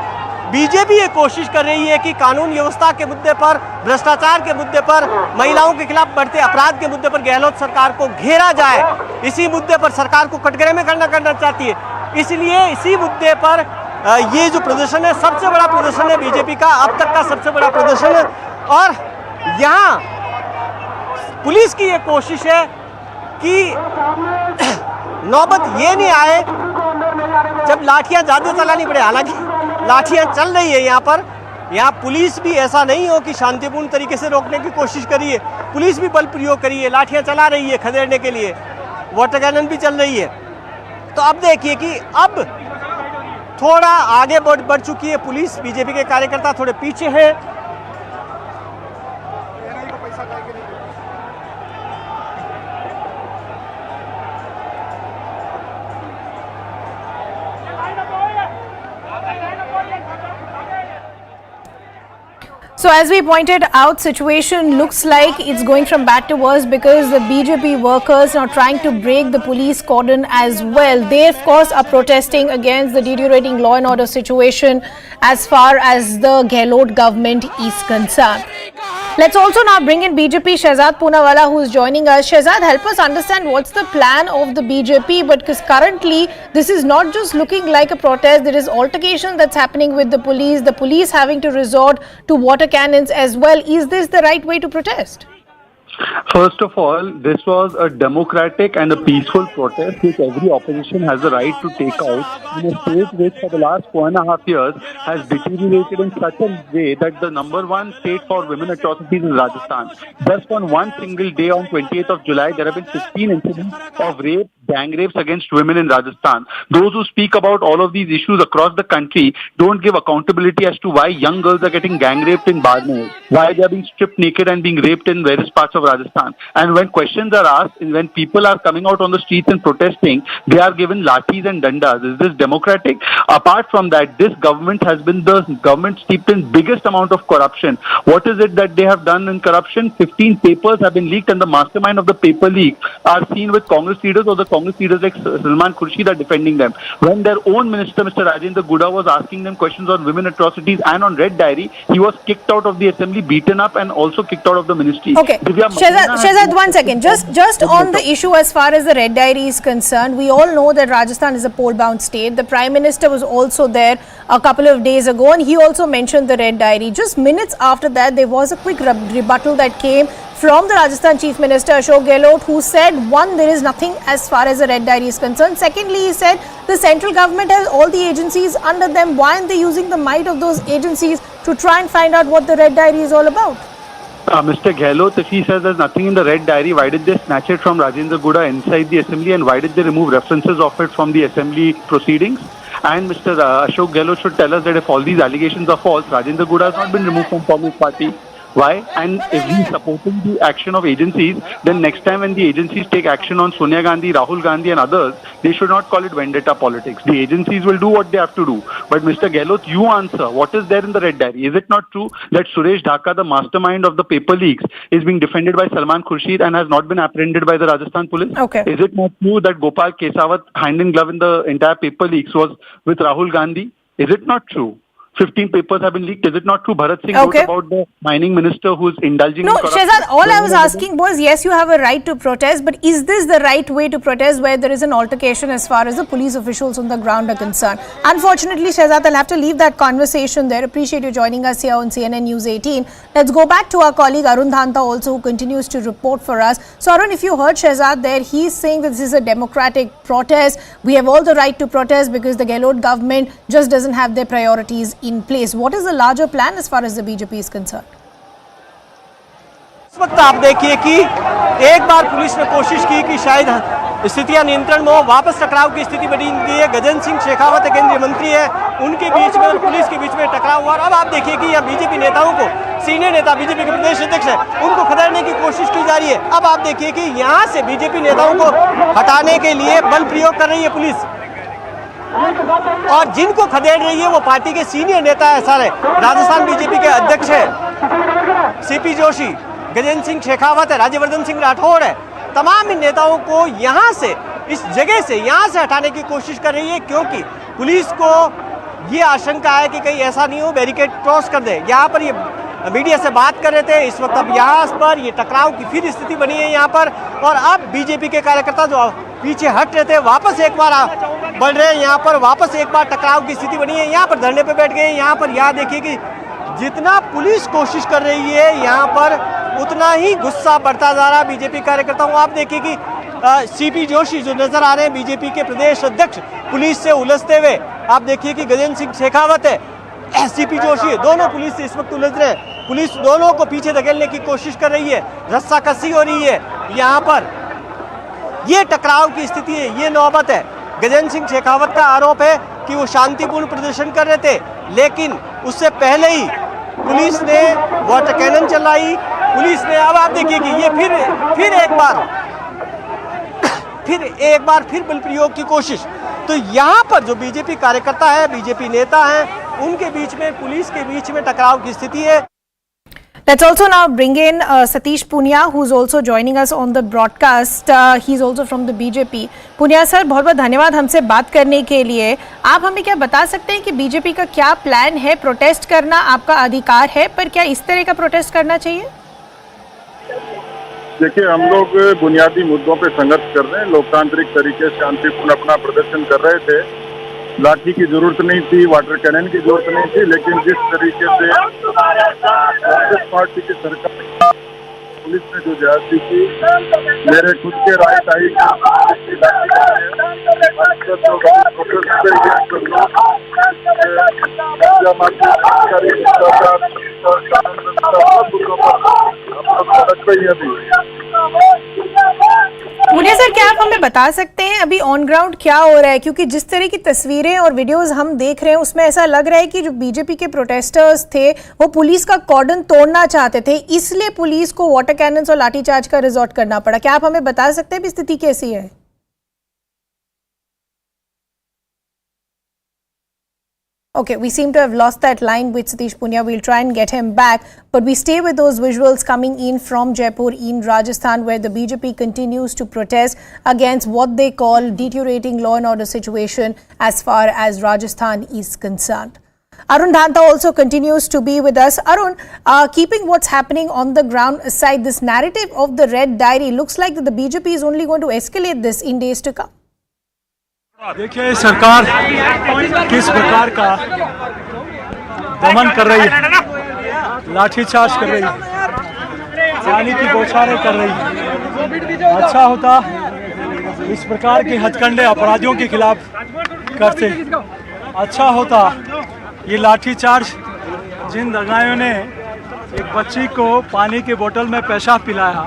S18: बीजेपी ये कोशिश कर रही है कि कानून व्यवस्था के मुद्दे पर, भ्रष्टाचार के मुद्दे पर, महिलाओं के खिलाफ बढ़ते अपराध के मुद्दे पर गहलोत सरकार को घेरा जाए। इसी मुद्दे पर सरकार को कटघरे में करना चाहती है, इसलिए इसी मुद्दे पर ये जो प्रदर्शन है सबसे बड़ा प्रदर्शन है बीजेपी का, अब तक का सबसे बड़ा प्रदर्शन है। और यहाँ पुलिस की ये कोशिश है कि नौबत ये नहीं आए जब लाठियां ज़्यादा चलानी पड़े। हालांकि लाठियां चल रही है यहाँ पर, यहाँ पुलिस भी ऐसा नहीं हो कि शांतिपूर्ण तरीके से रोकने की कोशिश करी है, पुलिस भी बल प्रयोग करी है, लाठियां चला रही है खदेड़ने के लिए, वाटर कैनन भी चल रही है। तो अब देखिए कि अब थोड़ा आगे बढ़ चुकी है पुलिस, बीजेपी के कार्यकर्ता थोड़े पीछे हैं।
S1: So as we pointed out, situation looks like it's going from bad to worse because the BJP workers are trying to break the police cordon as well. They of course are protesting against the deteriorating law and order situation as far as the Gehlot government is concerned. Let's also now bring in BJP Sharad Pawar who is joining us. Sharad, help us understand what's the plan of the BJP, because currently this is not just looking like a protest, there is altercation that's happening with the police having to resort to water cannons as well. Is this the right way to protest?
S11: First of all, this was a democratic and a peaceful protest which every opposition has the right to take out in a state which for the last 4.5 years has deteriorated in such a way that the #1 state for women atrocities is Rajasthan. Just on one single day on 28th of July, there have been 15 incidents of rape, gang rapes against women in Rajasthan. Those who speak about all of these issues across the country don't give accountability as to why young girls are getting gang raped in Barmer, why they are being stripped naked and being raped in various parts of Rajasthan. And when questions are asked, and when people are coming out on the streets and protesting, they are given lathis and dandas. Is this democratic? Apart from that, this government has been the government steeped in biggest amount of corruption. What is it that they have done in corruption? 15 papers have been leaked, and the mastermind of the paper leak are seen with Congress leaders, or the Congress leaders like Salman Khurshid are defending them. When their own minister, Mr. Rajendra Guda, was asking them questions on women atrocities and on Red Diary, he was kicked out of the assembly, beaten up, and also kicked out of the ministry.
S1: Okay, Shahzad, 1 second. Just on the issue as far as the Red Diary is concerned, we all know that Rajasthan is a poll-bound state. The Prime Minister was also there a couple of days ago, and he also mentioned the Red Diary. Just minutes after that, there was a quick rebuttal that came from the Rajasthan Chief Minister Ashok Gehlot, who said, one, there is nothing as far as the Red Diary is concerned. Secondly, he said the central government has all the agencies under them. Why aren't they using the might of those agencies to try and find out what the Red Diary is all about?
S11: Mr. Gehlot, if he says there's nothing in the Red Diary, why did they snatch it from Rajendra Guda inside the assembly, and why did they remove references of it from the assembly proceedings? And Mr. Ashok Gehlot should tell us that if all these allegations are false, Rajendra Guda has not been removed from Communist Party. Why? And if he's supporting the action of agencies, then next time when the agencies take action on Sonia Gandhi, Rahul Gandhi and others, they should not call it vendetta politics. The agencies will do what they have to do. But Mr. Gehlot, you answer. What is there in the Red Diary? Is it not true that Suresh Dhaka, the mastermind of the paper leaks, is being defended by Salman Khurshid and has not been apprehended by the Rajasthan police?
S1: Okay.
S11: Is it not true that Gopal Kesawat, hand in glove in the entire paper leaks, was with Rahul Gandhi? Is it not true? 15 papers have been leaked. Is it not true? Bharat Singh wrote about the mining minister who is indulging in corruption.
S1: Shahzad, all I was asking was, yes, you have a right to protest, but is this the right way to protest where there is an altercation as far as the police officials on the ground are concerned? Unfortunately, Shahzad, I'll have to leave that conversation there. Appreciate you joining us here on CNN News 18. Let's go back to our colleague Arun Dhanta also, who continues to report for us. So Arun, if you heard Shahzad there, he's saying that this is a democratic protest. We have all the right to protest because the Gehlot government just doesn't have their priorities in place. What is the larger plan as far as the BJP is concerned?
S18: इस वक्त आप देखिए कि एक बार police ने कोशिश की कि शायद स्थितियां नियंत्रण में हो, वापस टकराव की स्थिति बनी हुई है। गजेंद्र सिंह शेखावत केंद्रीय मंत्री है, उनके बीच में और पुलिस के बीच में टकराव हुआ। और अब आप देखिए कि यहाँ बीजेपी नेताओं को, सीनियर नेता बीजेपी के प्रदेश अध्यक्ष है, उनको खदेड़ने की कोशिश की जा रही है। अब आप देखिए कि यहाँ से बीजेपी नेताओं को हटाने के लिए बल प्रयोग कर रही है पुलिस, और जिनको खदेड़ रही है वो पार्टी के सीनियर नेता है सारे। राजस्थान बीजेपी के अध्यक्ष है सीपी जोशी, गजेंद्र सिंह शेखावत है, राज्यवर्धन सिंह राठौड़ है। तमाम इन नेताओं को यहाँ से, इस जगह से, यहाँ से हटाने की कोशिश कर रही है, क्योंकि पुलिस को ये आशंका है कि कहीं ऐसा नहीं हो बैरिकेड क्रॉस कर दे। यहाँ पर ये मीडिया से बात कर रहे थे इस वक्त, अब यहाँ पर ये टकराव की फिर स्थिति बनी है यहाँ पर। और अब बीजेपी के कार्यकर्ता जो पीछे हट रहे थे, वापस एक बार बढ़ रहे हैं। यहाँ पर वापस एक बार टकराव की स्थिति बनी है, यहाँ पर धरने पे बैठ गए हैं। यहाँ पर यह देखिए कि जितना पुलिस कोशिश कर रही है यहाँ पर उतना ही गुस्सा बढ़ता जा रहा है बीजेपी कार्यकर्ताओं। आप देखिए कि सीपी जोशी जो नजर आ रहे हैं बीजेपी के प्रदेश अध्यक्ष पुलिस से उलझते हुए, आप देखिए कि गजेंद्र सिंह शेखावत है, सीपी जोशी, दोनों पुलिस से इस वक्त उलझ रहे हैं। पुलिस दोनों को पीछे धकेलने की कोशिश कर रही है, रस्साकसी हो रही है। यहाँ पर ये टकराव की स्थिति है, ये नौबत है। गजेंद्र सिंह शेखावत का आरोप है कि वो शांतिपूर्ण प्रदर्शन कर रहे थे, लेकिन उससे पहले ही पुलिस ने वाटर कैनन चलाई। पुलिस ने, अब आप देखिए कि ये फिर एक बार बल प्रयोग की कोशिश। तो यहाँ पर जो बीजेपी कार्यकर्ता है, बीजेपी नेता हैं, उनके बीच में, पुलिस के बीच में टकराव की स्थिति है।
S1: Let's also now bring in Satish Punia, who's also joining us on the broadcast. He's also from the BJP. Punia sir, बहुत बहुत धन्यवाद हमसे बात करने के लिए। आप हमें क्या बता सकते हैं कि बीजेपी का क्या प्लान है? प्रोटेस्ट करना आपका अधिकार है, पर क्या इस तरह का प्रोटेस्ट करना चाहिए?
S9: देखिए, हम लोग बुनियादी मुद्दों पे संघर्ष कर रहे हैं, लोकतांत्रिक तरीके से शांतिपूर्ण अपना प्रदर्शन कर रहे थे। लाठी की जरूरत नहीं थी, वाटर कैनन की जरूरत नहीं थी, लेकिन जिस तरीके से कांग्रेस पार्टी की सरकार, पुलिस ने जो ज्यादती की, मेरे खुद के रायताई
S1: पुनिया सर, क्या आप हमें बता सकते हैं अभी ऑन ग्राउंड क्या हो रहा है? क्योंकि जिस तरह की तस्वीरें और वीडियोस हम देख रहे हैं उसमें ऐसा लग रहा है कि जो बीजेपी के प्रोटेस्टर्स थे वो पुलिस का कॉर्डन तोड़ना चाहते थे, इसलिए पुलिस को वाटर कैनन्स और लाठीचार्ज का रिजॉर्ट करना पड़ा। क्या आप हमें बता सकते हैं स्थिति कैसी है? Okay, we seem to have lost that line with Satish Punia. We'll try and get him back. But we stay with those visuals coming in from Jaipur in Rajasthan, where the BJP continues to protest against what they call deteriorating law and order situation as far as Rajasthan is concerned. Arun Dhanta also continues to be with us. Arun, keeping what's happening on the ground aside, this narrative of the Red Diary looks like that the BJP is only going to escalate this in days to come.
S20: देखिए, सरकार किस प्रकार का दमन कर रही है, लाठीचार्ज कर रही है, पानी की बौछारें कर रही है। अच्छा होता इस प्रकार के हथकंडे अपराधियों के खिलाफ करते, अच्छा होता ये लाठीचार्ज जिन दंगाइयों ने एक बच्ची को पानी के बोतल में पेशाब पिलाया,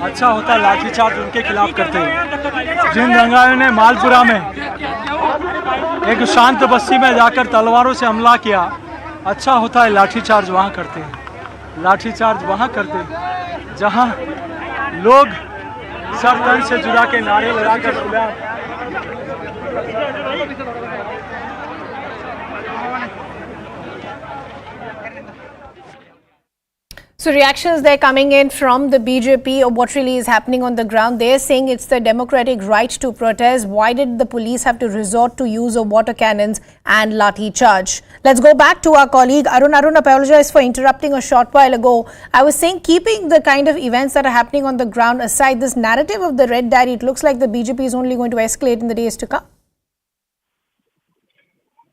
S20: अच्छा होता लाठीचार्ज उनके खिलाफ करते। जिन दंगाइयों ने मालपुरा में एक शांत बस्ती में जाकर तलवारों से हमला किया, अच्छा होता है लाठीचार्ज वहाँ करते हैं। लाठीचार्ज वहाँ करते जहाँ लोग सब तन से जुड़ा के नारे लगाकर
S1: So reactions they're coming in from the BJP of what really is happening on the ground. They're saying it's the democratic right to protest. Why did the police have to resort to use of water cannons and lathi charge? Let's go back to our colleague Arun. Arun, apologize for interrupting a short while ago. I was saying, keeping the kind of events that are happening on the ground aside, this narrative of the Red Diary, it looks like the BJP is only going to escalate in the days to come.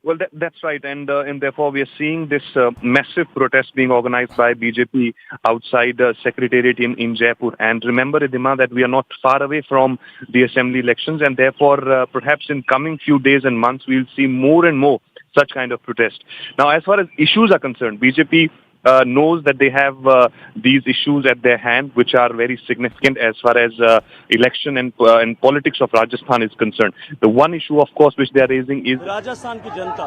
S19: Well, that's right, and therefore we are seeing this massive protest being organized by BJP outside Secretariat in Jaipur. And remember, Ridhima, that we are not far away from the assembly elections, and therefore perhaps in coming few days and months we'll see more and more such kind of protest. Now, as far as issues are concerned, BJP knows that they have these issues at their hand, which are very significant as far as election and politics of Rajasthan is concerned. The one issue, of course, which they are raising is
S18: Rajasthan की जनता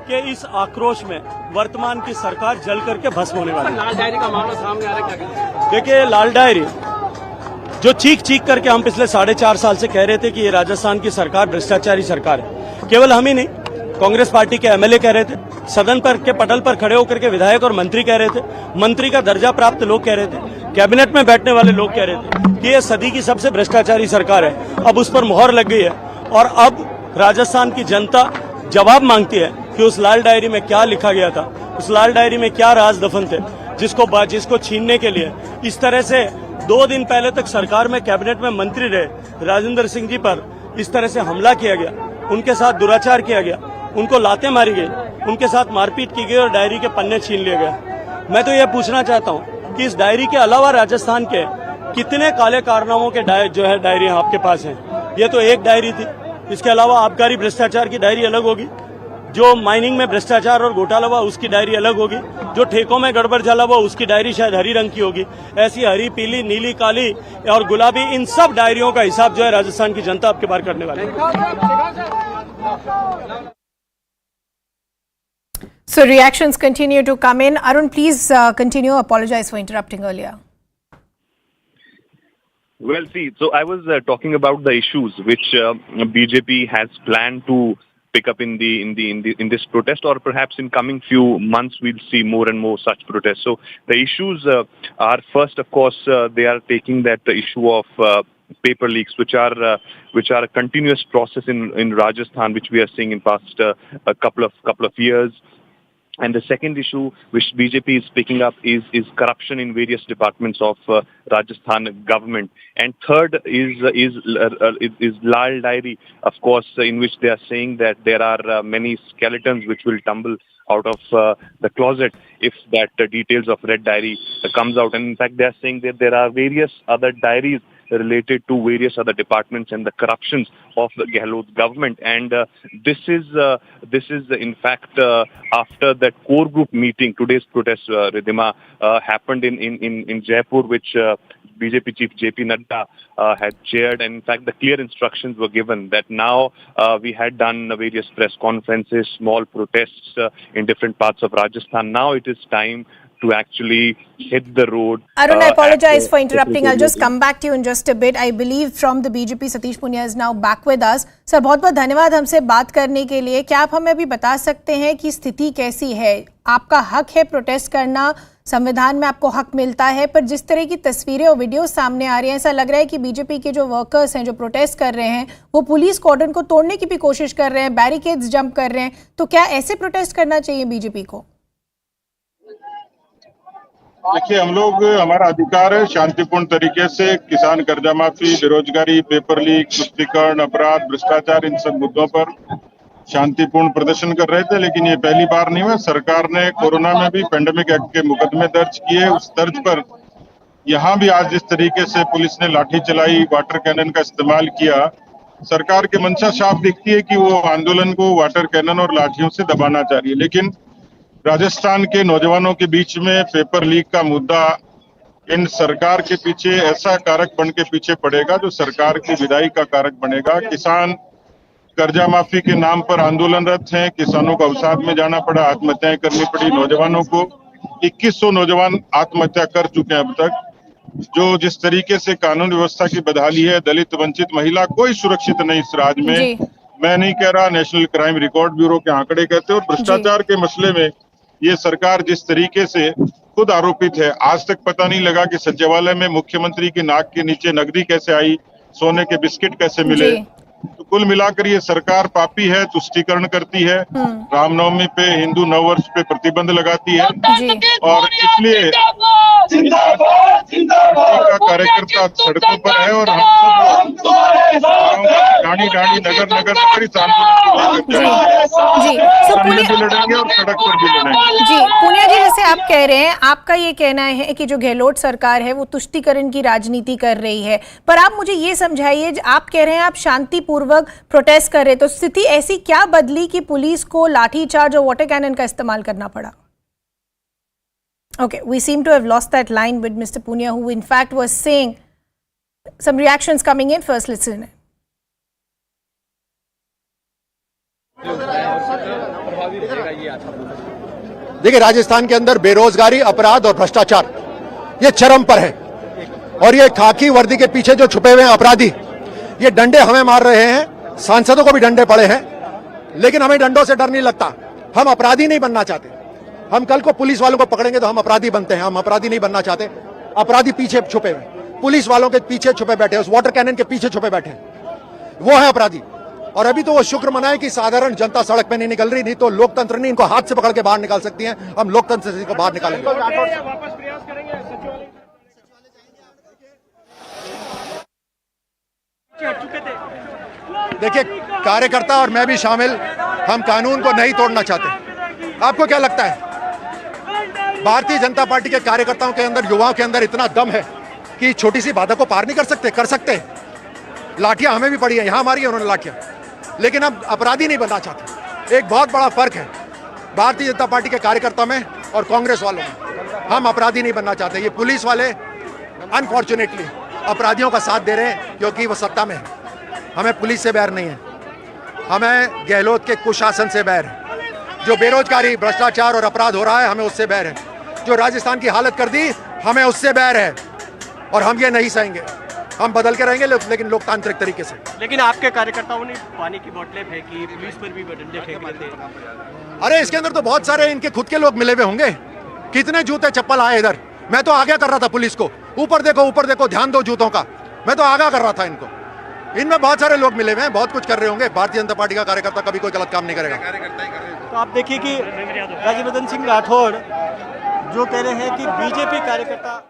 S18: के इस आक्रोश में वर्तमान की सरकार जल करके भस्म होने वाली है। लाल डायरी का मामला सामने आ रहा है, क्या देखिए, लाल डायरी जो चीख करके हम पिछले 4.5 साल से कह रहे थे कि ये राजस्थान की सरकार भ्रष्टाचारी सरकार है। केवल हम ही नहीं, कांग्रेस पार्टी के एमएलए कह रहे थे, सदन पर के पटल पर खड़े होकर के विधायक और मंत्री कह रहे थे, मंत्री का दर्जा प्राप्त लोग कह रहे थे, कैबिनेट में बैठने वाले लोग कह रहे थे कि ये सदी की सबसे भ्रष्टाचारी सरकार है। अब उस पर मोहर लग गई है और अब राजस्थान की जनता जवाब मांगती है कि उस लाल डायरी में क्या लिखा गया था, उस लाल डायरी में क्या राज दफन थे, जिसको छीनने के लिए इस तरह से 2 दिन पहले तक सरकार में कैबिनेट में मंत्री रहे राजेंद्र सिंह जी पर इस तरह से हमला किया गया।
S20: उनके साथ दुराचार किया गया, उनको लातें मारी गई, उनके साथ मारपीट की गई और डायरी के पन्ने छीन लिए गए। मैं तो ये पूछना चाहता हूँ कि इस डायरी के अलावा राजस्थान के कितने काले कारनामों के डायरी आपके पास हैं? ये तो एक डायरी थी, इसके अलावा आबकारी भ्रष्टाचार की डायरी अलग होगी, जो माइनिंग में भ्रष्टाचार और घोटाला हुआ उसकी डायरी अलग होगी, जो ठेकों में गड़बड़ झाला हुआ उसकी डायरी शायद हरी रंग की होगी। ऐसी हरी, पीली, नीली, काली और गुलाबी इन सब डायरियों का हिसाब जो है राजस्थान की जनता आपके बाहर करने वाली है।
S1: So reactions continue to come in. Arun, please continue. Apologize for interrupting earlier.
S19: Well, see, so I was talking about the issues which BJP has planned to pick up in this protest, or perhaps in coming few months we'll see more and more such protests. So the issues are, first, of course, they are taking that issue of paper leaks, which are a continuous process in Rajasthan, which we are seeing in past a couple of years. And the second issue which BJP is picking up is corruption in various departments of Rajasthan government. And third is Lal Diary, of course, in which they are saying that there are many skeletons which will tumble out of the closet if that details of Red Diary comes out. And in fact, they are saying that there are various other diaries related to various other departments and the corruptions of the Gehlot government. And this is in fact after that core group meeting, today's protest, Ridhima, happened in Jaipur, which BJP chief JP Nadda had chaired, and in fact the clear instructions were given that now we had done various press conferences, small protests in different parts of Rajasthan. Now it is time to actually hit the road.
S1: Arun, I apologize for interrupting. I'll just come back to you in just a bit. I believe from the BJP, Satish Punia is now back with us. Sir, बहुत-बहुत धन्यवाद हमसे बात करने के लिए. क्या आप हमें अभी बता सकते हैं कि स्थिति कैसी है? आपका हक है प्रोटेस्ट करना, संविधान में आपको हक मिलता है, पर जिस तरह की तस्वीरें और वीडियो सामने आ रही हैं, ऐसा लग रहा है कि बीजेपी के जो वर्कर्स हैं, जो प्रोटेस्ट कर रहे हैं, वो पुलिस कॉर्डन को तोड़ने की भी कोशिश कर रहे हैं, बैरिकेड्स जंप कर रहे हैं. तो क्या ऐसे प्रोटेस्ट करना चाहिए बीजेपी को?
S9: देखिए, हम लोग, हमारा अधिकार है शांतिपूर्ण तरीके से किसान कर्जा माफी, बेरोजगारी, पेपर लीक, तुष्टीकरण, अपराध, भ्रष्टाचार, इन सब मुद्दों पर शांतिपूर्ण प्रदर्शन कर रहे थे. लेकिन ये पहली बार नहीं हुआ. सरकार ने कोरोना में भी पेंडेमिक एक्ट के मुकदमे दर्ज किए. उस तर्ज पर यहाँ भी आज जिस तरीके से पुलिस ने लाठी चलाई, वाटर कैनन का इस्तेमाल किया, सरकार की मंशा साफ दिखती है कि वो आंदोलन को वाटर कैनन और लाठियों से दबाना चाह रही है. लेकिन राजस्थान के नौजवानों के बीच में पेपर लीक का मुद्दा इन सरकार के पीछे ऐसा कारक बन के पीछे पड़ेगा जो सरकार की विदाई का कारक बनेगा. किसान कर्जा माफी के नाम पर आंदोलनरत हैं, किसानों को अवसाद में जाना पड़ा, आत्महत्याएं करनी पड़ी. नौजवानों को 2100 नौजवान आत्महत्या कर चुके हैं अब तक. जो जिस तरीके से कानून व्यवस्था की बदहाली है, दलित, वंचित, महिला कोई सुरक्षित नहीं इस राज्य में. मैं नहीं कह रहा, नेशनल क्राइम रिकॉर्ड ब्यूरो के आंकड़े कहते हैं. और भ्रष्टाचार के मसले में ये सरकार जिस तरीके से खुद आरोपित है, आज तक पता नहीं लगा कि सचिवालय में मुख्यमंत्री की नाक के नीचे नकदी कैसे आई, सोने के बिस्किट कैसे मिले. तो कुल मिलाकर ये सरकार पापी है, तुष्टीकरण करती है, रामनवमी पे, हिंदू नववर्ष पे प्रतिबंध लगाती है. और इसलिए का कार्यकर्ता सड़कों पर है और हम सब गाड़ी नगर नगर इस आंदोलन भी लड़ेंगे और सड़क पर भी लड़ेंगे.
S1: जी पुनिया जी, जैसे आप कह रहे हैं, आपका ये कहना है कि जो गहलोत सरकार है वो तुष्टीकरण की राजनीति कर रही है, पर आप मुझे ये समझाइए, आप कह रहे हैं आप शांतिपूर्वक प्रोटेस्ट कर रहे, तो स्थिति ऐसी क्या बदली कि पुलिस को लाठीचार्ज और वाटर कैनन का इस्तेमाल करना पड़ा? Okay, we seem to have lost that line with Mr. Punia, who in fact was saying some reactions coming in. First, listen.
S3: देखिए, राजस्थान के अंदर बेरोजगारी, अपराध और भ्रष्टाचार ये चरम पर है, और ये खाकी वर्दी के पीछे जो छुपे हुए हैं अपराधी, ये डंडे हमें मार रहे हैं. सांसदों को भी डंडे पड़े हैं, लेकिन हमें डंडों से डर नहीं लगता. हम अपराधी नहीं बनना चाहते. हम कल को पुलिस वालों को पकड़ेंगे तो हम अपराधी बनते हैं. हम अपराधी नहीं बनना चाहते. अपराधी पीछे छुपे हुए, पुलिस वालों के पीछे छुपे बैठे, उस वाटर कैनन के पीछे छुपे बैठे, वो है अपराधी. और अभी तो वो शुक्र मनाए कि साधारण जनता सड़क पे नहीं निकल रही, नहीं तो लोकतंत्र नहीं इनको हाथ से पकड़ के बाहर निकाल सकती है. हम लोकतंत्र से इनको बाहर निकालेंगे. देखिए, कार्यकर्ता और मैं भी शामिल, हम कानून को नहीं तोड़ना चाहते। आपको क्या लगता है भारतीय जनता पार्टी के कार्यकर्ताओं के अंदर, युवाओं के अंदर इतना दम है कि छोटी सी बाधा को पार नहीं कर सकते? कर सकते हैं। लाठियां हमें भी पड़ी है, यहां मारी है उन्होंने लाठियां, लेकिन अब अपराधी नहीं बनना चाहते। एक बहुत बड़ा फर्क है भारतीय जनता पार्टी के कार्यकर्ता में और कांग्रेस वालों में। हम अपराधी नहीं बनना चाहते। ये पुलिस वाले अनफॉर्चुनेटली अपराधियों का साथ दे रहे हैं क्योंकि वो सत्ता में है। हमें पुलिस से बैर नहीं है, हमें गहलोत के कुशासन से बैर है। जो बेरोजगारी, भ्रष्टाचार और अपराध हो रहा है, हमें उससे बैर है। जो राजस्थान की हालत कर दी, हमें उससे बैर है और हम ये नहीं सहेंगे। हम बदल के रहेंगे, लेकिन लोकतांत्रिक तरीके से।
S18: लेकिन आपके कार्यकर्ताओं ने पानी की बोतलें फेंकी, पुलिस पर भी डंडे फेंक रहे थे।
S3: अरे इसके अंदर तो बहुत सारे इनके खुद के लोग मिले हुए होंगे। कितने जूते चप्पल आए इधर। मैं तो आगे कर रहा था पुलिस को, ऊपर देखो, ध्यान दो जूतों का। मैं तो आगे कर रहा था इनको। इनमें बहुत सारे लोग मिले हुए हैं, बहुत कुछ कर रहे होंगे। भारतीय जनता पार्टी का कार्यकर्ता कभी कोई गलत काम नहीं करेगा।
S18: तो आप देखिए कि राज्यवर्धन सिंह राठौड़ जो कह रहे हैं कि बीजेपी कार्यकर्ता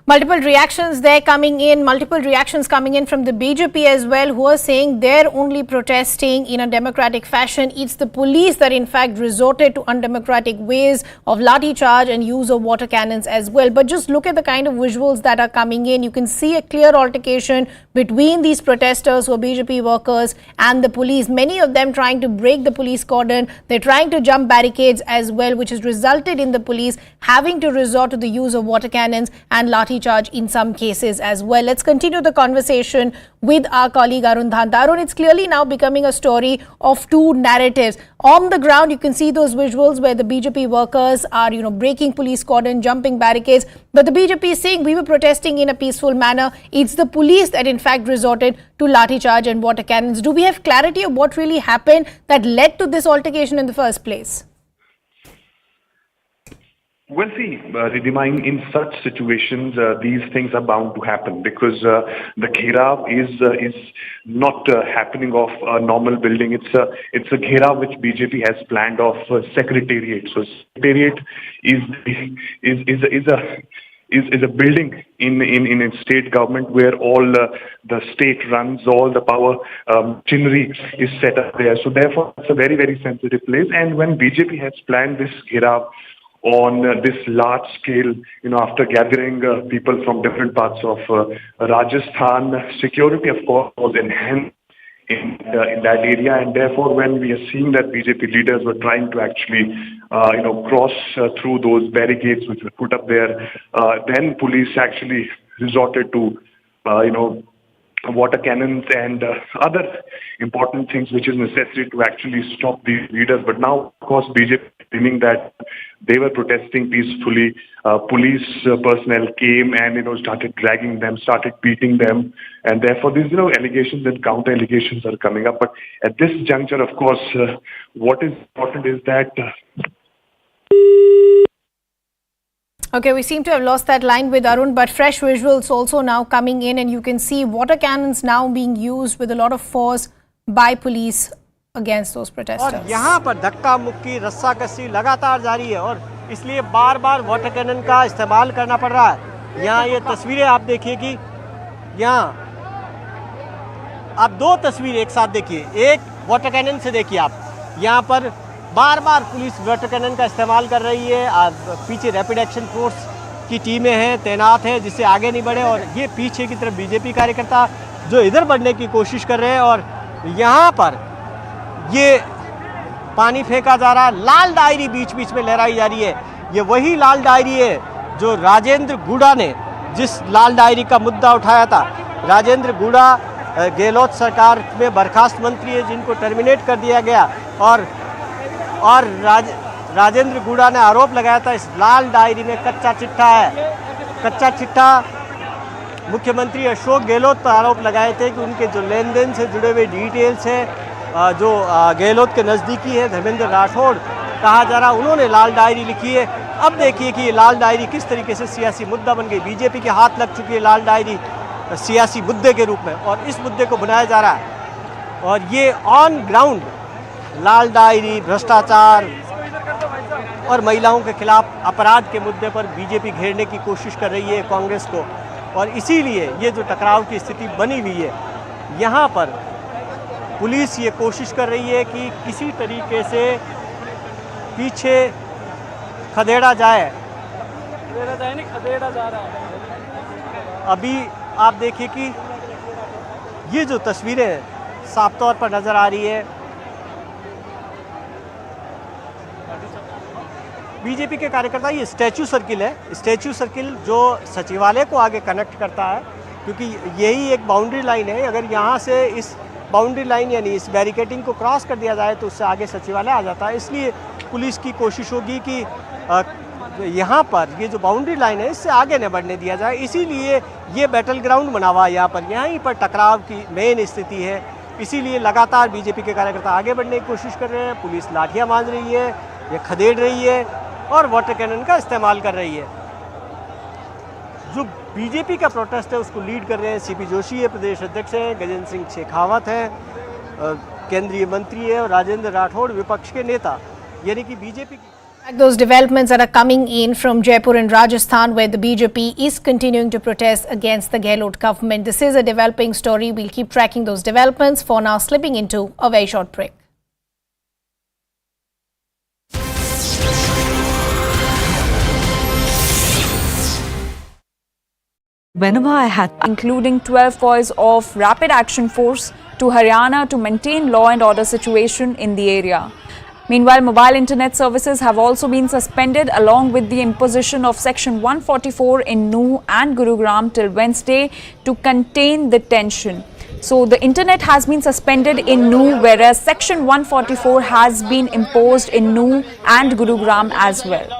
S1: Multiple reactions there coming in, multiple reactions coming in from the BJP as well, who are saying they're only protesting in a democratic fashion. It's the police that in fact resorted to undemocratic ways of lathi charge and use of water cannons as well. But just look at the kind of visuals that are coming in. You can see a clear altercation between these protesters who are BJP workers and the police. Many of them trying to break the police cordon. They're trying to jump barricades as well, which has resulted in the police having to resort to the use of water cannons and lathi charge in some cases as well. Let's continue the conversation with our colleague Arun Dhanda. Arun, it's clearly now becoming a story of two narratives. On the ground, you can see those visuals where the BJP workers are, breaking police cordon, jumping barricades. But the BJP is saying we were protesting in a peaceful manner. It's the police that in fact resorted to lathi charge and water cannons. Do we have clarity of what really happened that led to this altercation in the first place?
S19: Well, see, Ridhima, in such situations, these things are bound to happen because the gherav is not happening off a normal building. It's a gherav which BJP has planned off Secretariat. So Secretariat is a building in a state government where all the state runs, all the power machinery is set up there. So therefore, it's a very, very sensitive place. And when BJP has planned this gherav on this large scale, after gathering people from different parts of Rajasthan, security, of course, was enhanced in that area. And therefore, when we are seeing that BJP leaders were trying to actually, cross through those barricades which were put up there, then police actually resorted to, water cannons and other important things which is necessary to actually stop these leaders. But now, of course, BJP claiming that they were protesting peacefully. Police personnel came and, started dragging them, started beating them. And therefore, these, allegations and counter allegations are coming up. But at this juncture, of course, what is important is that
S1: Okay, we seem to have lost that line with Arun, but fresh visuals also now coming in, and you can see water cannons now being used with a lot of force by police against those protesters.
S18: और यहाँ पर धक्का मुक्की, रस्साकसी लगातार जारी है और इसलिए बार बार वाटर कैनन का इस्तेमाल करना पड़ रहा है। यहाँ ये तस्वीरें आप देखिए कि यहाँ आप दो तस्वीर एक साथ देखिए, एक वाटर कैनन से देखिए आप, यहाँ पर बार बार पुलिस वाटर कैनन का इस्तेमाल कर रही है। पीछे रैपिड एक्शन फोर्स की टीमें हैं, तैनात हैं, जिससे आगे नहीं बढ़े। और ये पीछे की तरफ बीजेपी कार्यकर्ता जो इधर बढ़ने की कोशिश कर रहे हैं और यहाँ पर ये पानी फेंका जा रहा है। लाल डायरी बीच बीच में लहराई जा रही है। ये वही लाल डायरी है जो राजेंद्र गुड़ा ने, जिस लाल डायरी का मुद्दा उठाया था। राजेंद्र गुड़ा गहलोत सरकार में बर्खास्त मंत्री है जिनको टर्मिनेट कर दिया गया और राजेंद्र गुड़ा ने आरोप लगाया था इस लाल डायरी में कच्चा चिट्ठा है। कच्चा चिट्ठा मुख्यमंत्री अशोक गहलोत पर आरोप लगाए थे कि उनके जो लेन देन से जुड़े हुए डिटेल्स हैं, जो गहलोत के नज़दीकी है, धर्मेंद्र राठौड़ कहा जा रहा, उन्होंने लाल डायरी लिखी है। अब देखिए कि ये लाल डायरी किस तरीके से सियासी मुद्दा बन गई। बीजेपी के हाथ लग चुकी है लाल डायरी सियासी मुद्दे के रूप में और इस मुद्दे को बनाया जा रहा है। और ये ऑन ग्राउंड लाल डायरी, भ्रष्टाचार और महिलाओं के खिलाफ अपराध के मुद्दे पर बीजेपी घेरने की कोशिश कर रही है कांग्रेस को और इसीलिए ये जो टकराव की स्थिति बनी हुई है। यहाँ पर पुलिस ये कोशिश कर रही है कि किसी तरीके से पीछे खदेड़ा जाए। खदेड़ा जा रहा है। अभी आप देखिए कि ये जो तस्वीरें साफ तौर पर नजर आ रही है, बीजेपी के कार्यकर्ता, ये स्टैचू सर्किल है। स्टैचू सर्किल जो सचिवालय को आगे कनेक्ट करता है, क्योंकि यही एक बाउंड्री लाइन है। अगर यहाँ से इस बाउंड्री लाइन यानी इस बैरिकेडिंग को क्रॉस कर दिया जाए तो उससे आगे सचिवालय आ जाता है। इसलिए पुलिस की कोशिश होगी कि यहाँ पर ये जो बाउंड्री लाइन है इससे आगे न बढ़ने दिया जाए। इसीलिए ये बैटल ग्राउंड बना हुआ है। यहाँ पर यहीं पर टकराव की मेन स्थिति है। इसीलिए लगातार बीजेपी के कार्यकर्ता आगे बढ़ने की कोशिश कर रहे हैं। पुलिस लाठियाँ मार रही है, ये खदेड़ रही है और वाटर कैनन का इस्तेमाल कर रही है। जो बीजेपी का प्रोटेस्ट है उसको लीड कर रहे हैं सीपी जोशी है, प्रदेश अध्यक्ष हैं, गजेंद्र सिंह शेखावत हैं, केंद्रीय मंत्री है, और राजेंद्र राठौड़ विपक्ष के नेता, यानी कि बीजेपी की।
S1: Those developments that are coming in from Jaipur and Rajasthan, where the BJP is continuing to protest against the Gehlot government. This is a developing story. We'll keep tracking those developments. For now, slipping into a very short break.
S13: Whenever I had, including 12 corps of Rapid Action Force to Haryana to maintain law and order situation in the area. Meanwhile, mobile internet services have also been suspended along with the imposition of Section 144 in Nuh and Gurugram till Wednesday to contain the tension. So the internet has been suspended in Nuh, whereas Section 144 has been imposed in Nuh and Gurugram as well.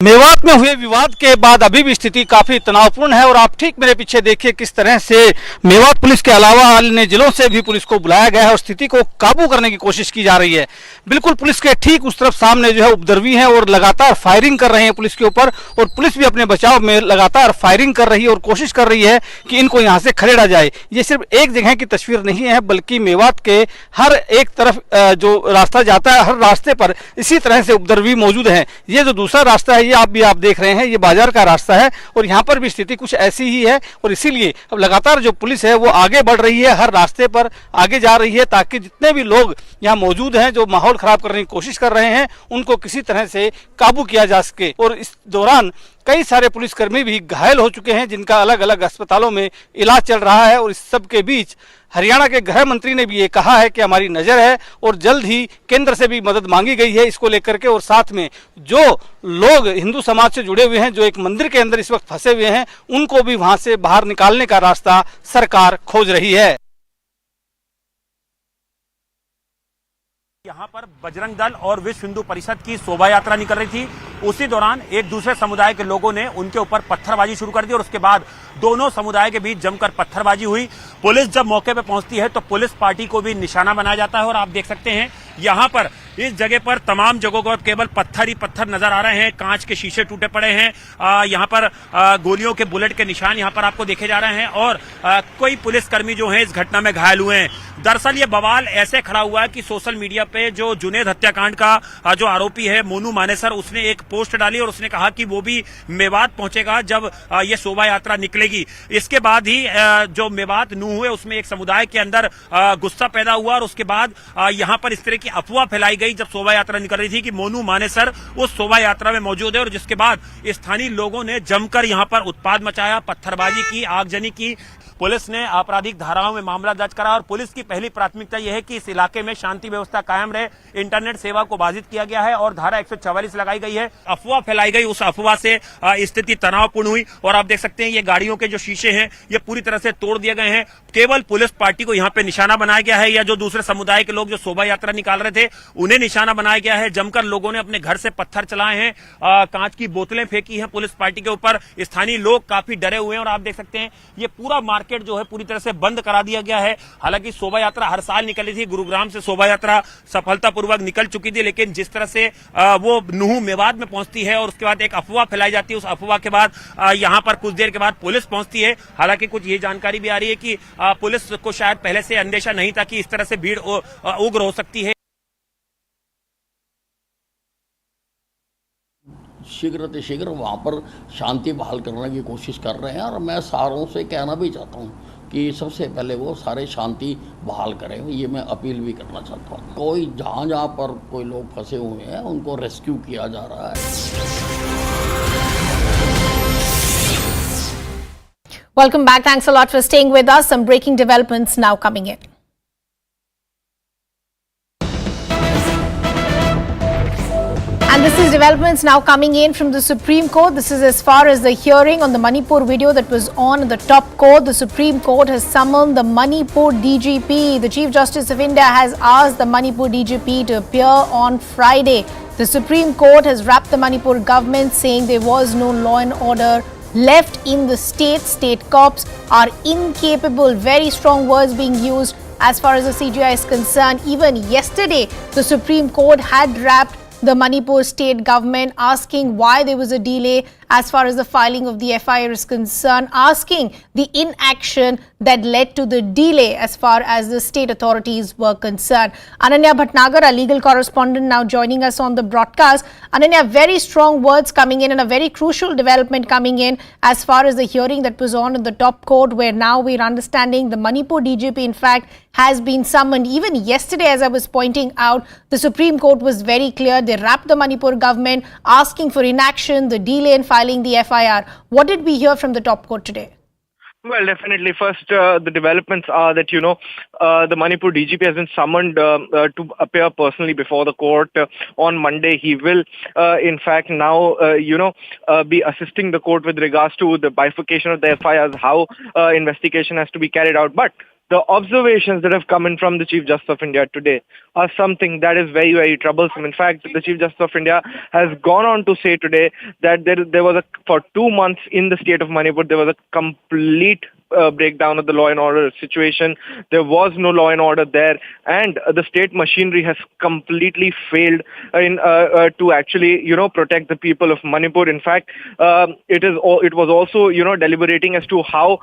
S15: Mewat में हुए विवाद के बाद अभी भी स्थिति काफी तनावपूर्ण है और आप ठीक मेरे पीछे देखिए किस तरह से मेवात पुलिस के अलावा अन्य जिलों से भी पुलिस को बुलाया गया है और स्थिति को काबू करने की कोशिश की जा रही है। बिल्कुल पुलिस के ठीक उस तरफ सामने जो है उपद्रवी हैं और लगातार फायरिंग कर रहे हैं पुलिस के ऊपर, और पुलिस भी अपने बचाव में लगातार फायरिंग कर रही है और कोशिश कर रही है कि इनको यहाँ से खदेड़ा जाए। ये सिर्फ एक जगह की तस्वीर नहीं है, बल्कि मेवात के हर एक तरफ जो रास्ता जाता है, हर रास्ते पर इसी तरह से उपद्रवी मौजूद हैं। ये जो दूसरा रास्ता है ये आप देख रहे हैं, ये बाजार का रास्ता है और यहाँ पर भी स्थिति कुछ ऐसी ही है, और इसीलिए अब लगातार जो पुलिस है वो आगे बढ़ रही है, हर रास्ते पर आगे जा रही है ताकि जितने भी लोग यहाँ मौजूद हैं जो माहौल खराब करने की कोशिश कर रहे हैं उनको किसी तरह से काबू किया जा सके। और इस दौरान कई सारे पुलिसकर्मी भी घायल हो चुके हैं जिनका अलग अलग अस्पतालों में इलाज चल रहा है। और इस सब के बीच हरियाणा के गृह मंत्री ने भी ये कहा है कि हमारी नजर है और जल्द ही केंद्र से भी मदद मांगी गई है इसको लेकर के, और साथ में जो लोग हिंदू समाज से जुड़े हुए हैं जो एक मंदिर के अंदर इस वक्त फंसे हुए हैं उनको भी वहां से बाहर निकालने का रास्ता सरकार खोज रही है।
S16: यहाँ पर बजरंग दल और विश्व हिंदू परिषद की शोभा यात्रा निकल रही थी। उसी दौरान एक दूसरे समुदाय के लोगों ने उनके ऊपर पत्थरबाजी शुरू कर दी और उसके बाद दोनों समुदाय के बीच जमकर पत्थरबाजी हुई। पुलिस जब मौके पर पहुंचती है तो पुलिस पार्टी को भी निशाना बनाया जाता है और आप देख सकते हैं यहाँ पर इस जगह पर तमाम जगहों पर केवल पत्थर ही पत्थर नजर आ रहे हैं, कांच के शीशे टूटे पड़े हैं, यहाँ पर गोलियों के बुलेट के निशान यहाँ पर आपको देखे जा रहे हैं और कोई पुलिसकर्मी जो है इस घटना में घायल हुए हैं। दरअसल ये बवाल ऐसे खड़ा हुआ है कि सोशल मीडिया पे जो जुनेद हत्याकांड का जो आरोपी है मोनू मानेसर, उसने एक पोस्ट डाली और उसने कहा कि वो भी मेवात पहुंचेगा जब ये शोभा यात्रा निकलेगी। इसके बाद ही जो मेवात नूह हुए उसमें एक समुदाय के अंदर गुस्सा पैदा हुआ और उसके बाद यहाँ पर इस तरह की अफवाह फैलाई गई जब शोभा यात्रा निकल रही थी कि मोनू मानेसर उस शोभा यात्रा में मौजूद है, और जिसके बाद स्थानीय लोगों ने जमकर यहाँ पर उत्पात मचाया, पत्थरबाजी की, आगजनी की। पुलिस ने आपराधिक धाराओं में मामला दर्ज करा और पुलिस की पहली प्राथमिकता यह है कि इस इलाके में शांति व्यवस्था कायम रहे। इंटरनेट सेवा को बाधित किया गया है और धारा 144 लगाई गई है। अफवाह फैलाई गई, उस अफवाह से स्थिति तनावपूर्ण हुई और आप देख सकते हैं ये गाड़ियों के जो शीशे हैं ये पूरी तरह से तोड़ दिए गए हैं। केवल पुलिस पार्टी को यहाँ पे निशाना बनाया गया है या जो दूसरे समुदाय के लोग जो शोभा यात्रा निकाल रहे थे उन्हें निशाना बनाया गया है। जमकर लोगों ने अपने घर से पत्थर चलाए हैं, कांच की बोतलें फेंकी हैं पुलिस पार्टी के ऊपर। स्थानीय लोग काफी डरे हुए हैं और आप देख सकते हैं ये पूरा मार्केट जो है पूरी तरह से बंद करा दिया गया है। हालांकि शोभा यात्रा हर साल निकली थी, गुरुग्राम से शोभा यात्रा सफलतापूर्वक निकल चुकी थी, लेकिन जिस तरह से वो नूह मेवात में पहुंचती है और उसके बाद एक अफवाह फैलाई जाती है, उस अफवाह के बाद यहां पर कुछ देर के बाद पुलिस पहुंचती है। हालांकि कुछ ये जानकारी भी आ रही है कि पुलिस को शायद पहले से अंदेशा नहीं था कि इस तरह से भीड़ उग्र हो सकती है।
S10: शीघ्र वहाँ पर शांति बहाल करने की कोशिश कर रहे हैं और मैं सारों से कहना भी चाहता हूँ कि सबसे पहले वो सारे शांति बहाल करें, ये मैं अपील भी करना चाहता हूँ। कोई जहाँ पर कोई लोग फंसे हुए हैं उनको रेस्क्यू किया जा रहा है।
S1: Welcome back. Thanks a lot for staying with us. Some breaking developments now coming in. And this is developments now coming in from the Supreme Court. This is as far as the hearing on the Manipur video that was on the top court. The Supreme Court has summoned the Manipur DGP. The Chief Justice of India has asked the Manipur DGP to appear on Friday. The Supreme Court has wrapped the Manipur government, saying there was no law and order left in the state. State cops are incapable. Very strong words being used as far as the CGI is concerned. Even yesterday, the Supreme Court had wrapped the Manipur state government, asking why there was a delay as far as the filing of the FIR is concerned, asking the inaction that led to the delay as far as the state authorities were concerned. Ananya Bhatnagar, our legal correspondent, now joining us on the broadcast. Ananya, very strong words coming in and a very crucial development coming in as far as the hearing that was on in the top court, where now we're understanding the Manipur DGP, in fact, has been summoned. Even yesterday, as I was pointing out, the Supreme Court was very clear. They wrapped the Manipur government, asking for inaction, the delay in filing the FIR. What did we hear from the top court today?
S14: Well, definitely. First, the developments are that, the Manipur DGP has been summoned to appear personally before the court on Monday. He will, in fact, now, be assisting the court with regards to the bifurcation of the FIRs, how investigation has to be carried out. But the observations that have come in from the Chief Justice of India today are something that is very, very troublesome. In fact, the Chief Justice of India has gone on to say today that there was for 2 months in the state of Manipur, there was a complete breakdown of the law and order situation. There was no law and order there, and the state machinery has completely failed in to actually protect the people of Manipur. In fact, it was also deliberating as to how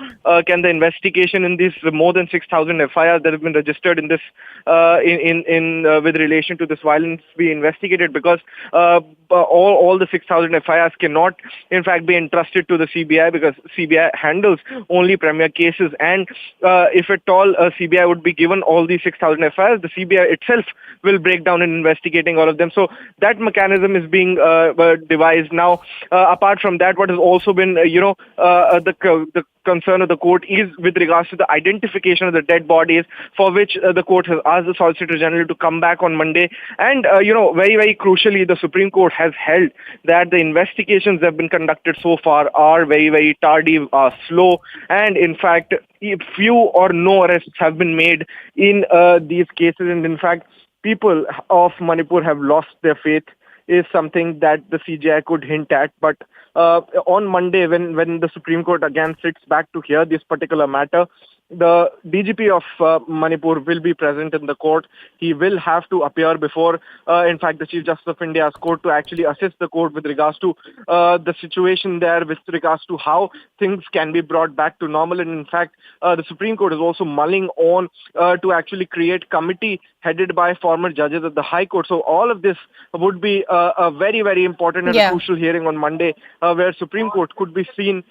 S14: can the investigation in these more than 6,000 FIRs that have been registered in this with relation to this violence be investigated, because all the 6,000 FIRs cannot in fact be entrusted to the CBI, because CBI handles only premier cases, and if at all CBI would be given all these 6,000 FIRs, the CBI itself will break down in investigating all of them. So that mechanism is being devised now. Apart from that, what has also been the concern of the court is with regards to the identification of the dead bodies, for which the court has asked the Solicitor General to come back on Monday. And, very, very crucially, the Supreme Court has held that the investigations that have been conducted so far are very, very tardy, are slow, and in fact, few or no arrests have been made in these cases. And in fact, people of Manipur have lost their faith, is something that the CJI could hint at. But on Monday, when the Supreme Court again sits back to hear this particular matter, the DGP of Manipur will be present in the court. He will have to appear before, in fact, the Chief Justice of India's court to actually assist the court with regards to the situation there, with regards to how things can be brought back to normal. And in fact, the Supreme Court is also mulling on to actually create committee headed by former judges of the High Court. So all of this would be a very, very important and a crucial hearing on Monday, where Supreme Court could be seen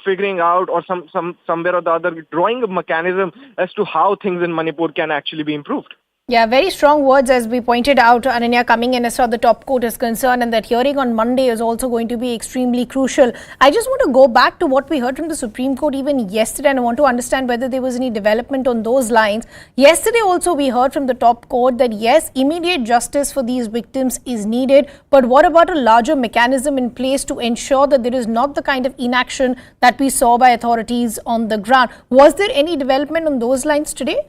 S14: figuring out, or somewhere or the other, drawing a mechanism as to how things in Manipur can actually be improved.
S1: Yeah, very strong words, as we pointed out, Ananya, coming in as far as the top court is concerned, and that hearing on Monday is also going to be extremely crucial. I just want to go back to what we heard from the Supreme Court even yesterday, and I want to understand whether there was any development on those lines. Yesterday also we heard from the top court that yes, immediate justice for these victims is needed, but what about a larger mechanism in place to ensure that there is not the kind of inaction that we saw by authorities on the ground? Was there any development on those lines today?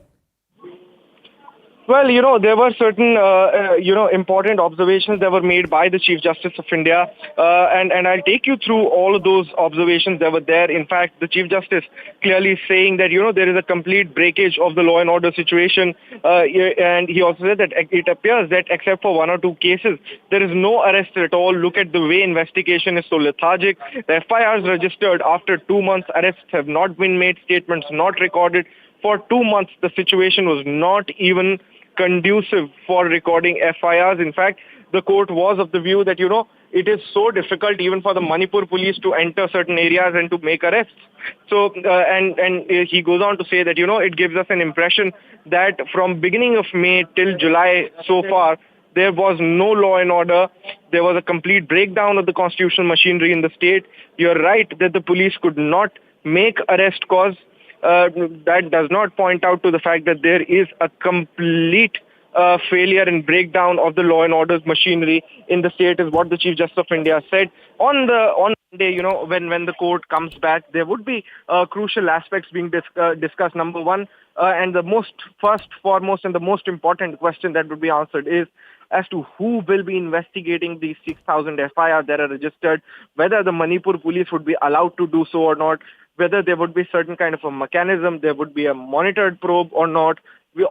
S14: Well, there were certain, important observations that were made by the Chief Justice of India, and I'll take you through all of those observations that were there. In fact, the Chief Justice clearly saying that, there is a complete breakage of the law and order situation, and he also said that it appears that except for 1 or 2 cases, there is no arrest at all. Look at the way investigation is so lethargic. The FIRs registered after 2 months, arrests have not been made, statements not recorded. For 2 months, the situation was not even conducive for recording FIRs. In fact, the court was of the view that, it is so difficult even for the Manipur police to enter certain areas and to make arrests. So, and he goes on to say that, it gives us an impression that from beginning of May till July so far, there was no law and order. There was a complete breakdown of the constitutional machinery in the state. You're right that the police could not make arrest cause. That does not point out to the fact that there is a complete failure and breakdown of the law and order machinery in the state, is what the Chief Justice of India said. On Monday, when the court comes back, there would be crucial aspects being discussed. Number one, and the foremost and the most important question that would be answered is as to who will be investigating these 6,000 FIRs that are registered, whether the Manipur police would be allowed to do so or not, whether there would be certain kind of a mechanism, there would be a monitored probe or not.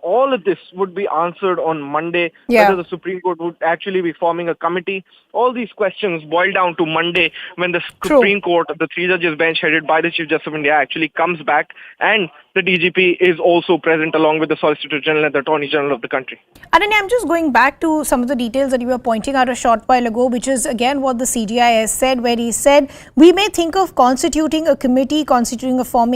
S14: All of this would be answered on Monday, whether the Supreme Court would actually be forming a committee. All these questions boil down to Monday when the Supreme Court, the 3 judges bench headed by the Chief Justice of India, actually comes back, and the DGP is also present along with the Solicitor General and the Attorney General of the country.
S1: Ananya, I'm just going back to some of the details that you were pointing out a short while ago, which is again what the CJI has said, where he said, we may think of forming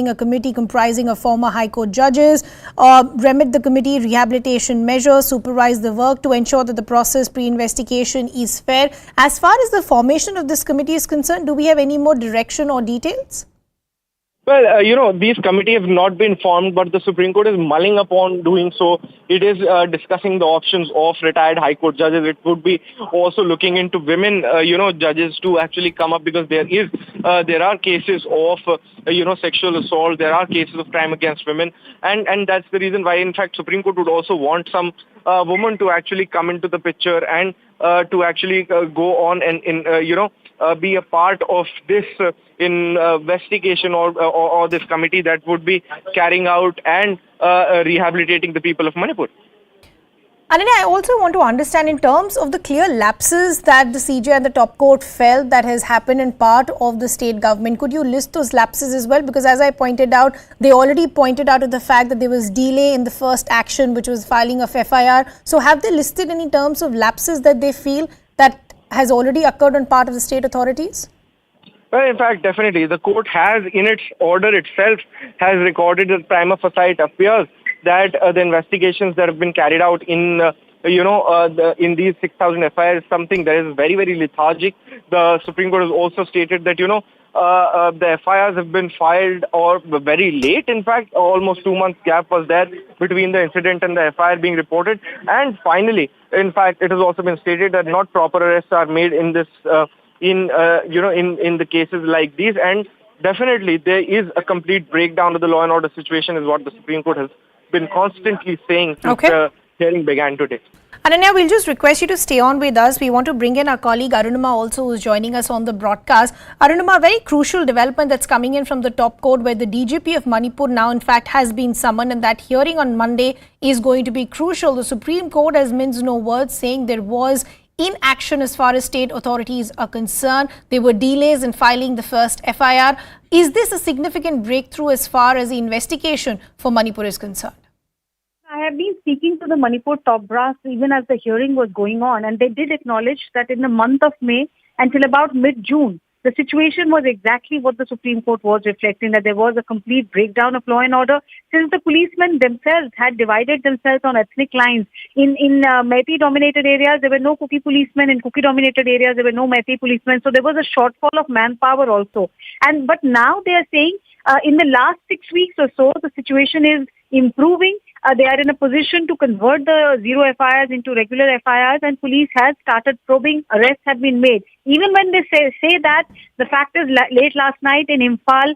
S1: a committee comprising of former High Court judges, remit the committee rehabilitation measures, supervise the work to ensure that the process pre-investigation is fair. As far as the formation of this committee is concerned, do we have any more direction or details?
S14: Well, these committees have not been formed, but the Supreme Court is mulling upon doing so. It is discussing the options of retired High Court judges. It would be also looking into women, judges to actually come up, because there are cases of, sexual assault. There are cases of crime against women. And that's the reason why, in fact, Supreme Court would also want some woman to actually come into the picture and to actually go on and, be a part of this investigation or this committee that would be carrying out and rehabilitating the people of Manipur.
S1: Ananya, I also want to understand in terms of the clear lapses that the CJ and the top court felt that has happened in part of the state government. Could you list those lapses as well? Because as I pointed out, they already pointed out to the fact that there was delay in the first action, which was filing of FIR. So have they listed any terms of lapses that they feel that has already occurred on part of the state authorities?
S14: Well, in fact, definitely. The court has, in its order itself, has recorded that prima facie it appears that the investigations that have been carried out in, in these 6,000 FIRs is something that is very, very lethargic. The Supreme Court has also stated that, the FIRs have been filed or very late. In fact, almost 2 months gap was there between the incident and the FIR being reported. And finally, in fact, it has also been stated that not proper arrests are made in this, in the cases like these. And definitely there is a complete breakdown of the law and order situation, is what the Supreme Court has been constantly saying since the hearing began today.
S1: Ananya, we'll just request you to stay on with us. We want to bring in our colleague Arunima also, who's joining us on the broadcast. Arunima, very crucial development that's coming in from the top court, where the DGP of Manipur now in fact has been summoned, and that hearing on Monday is going to be crucial. The Supreme Court has minced no words, saying there was inaction as far as state authorities are concerned. There were delays in filing the first FIR. Is this a significant breakthrough as far as the investigation for Manipur is concerned?
S6: I have been speaking to the Manipur top brass even as the hearing was going on, and they did acknowledge that in the month of May until about mid-June, the situation was exactly what the Supreme Court was reflecting, that there was a complete breakdown of law and order, since the policemen themselves had divided themselves on ethnic lines. In Meitei-dominated areas, there were no Kuki policemen. In Kuki-dominated areas, there were no Meitei policemen. So there was a shortfall of manpower also. But now they are saying in the last 6 weeks or so, the situation is improving. They are in a position to convert the zero FIRs into regular FIRs, and police has started probing. Arrests have been made. Even when they say that, the fact is late last night in Imphal,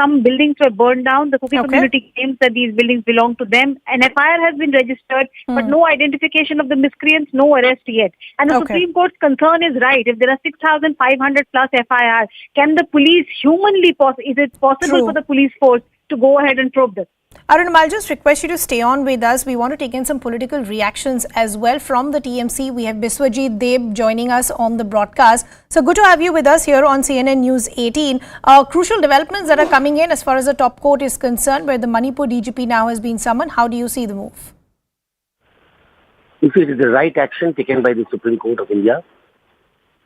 S6: some buildings were burned down. The Kuki community claims that these buildings belong to them. An FIR has been registered, but no identification of the miscreants, no arrest yet. And the Supreme Court's concern is right. If there are 6,500 plus FIRs, can the police is it possible for the police force to go ahead and probe this?
S1: Arunima, I'll just request you to stay on with us. We want to take in some political reactions as well from the TMC. We have Biswajit Deb joining us on the broadcast. So good to have you with us here on CNN News 18. Crucial developments that are coming in as far as the top court is concerned, where the Manipur DGP now has been summoned. How do you see the move?
S21: If it is the right action taken by the Supreme Court of India,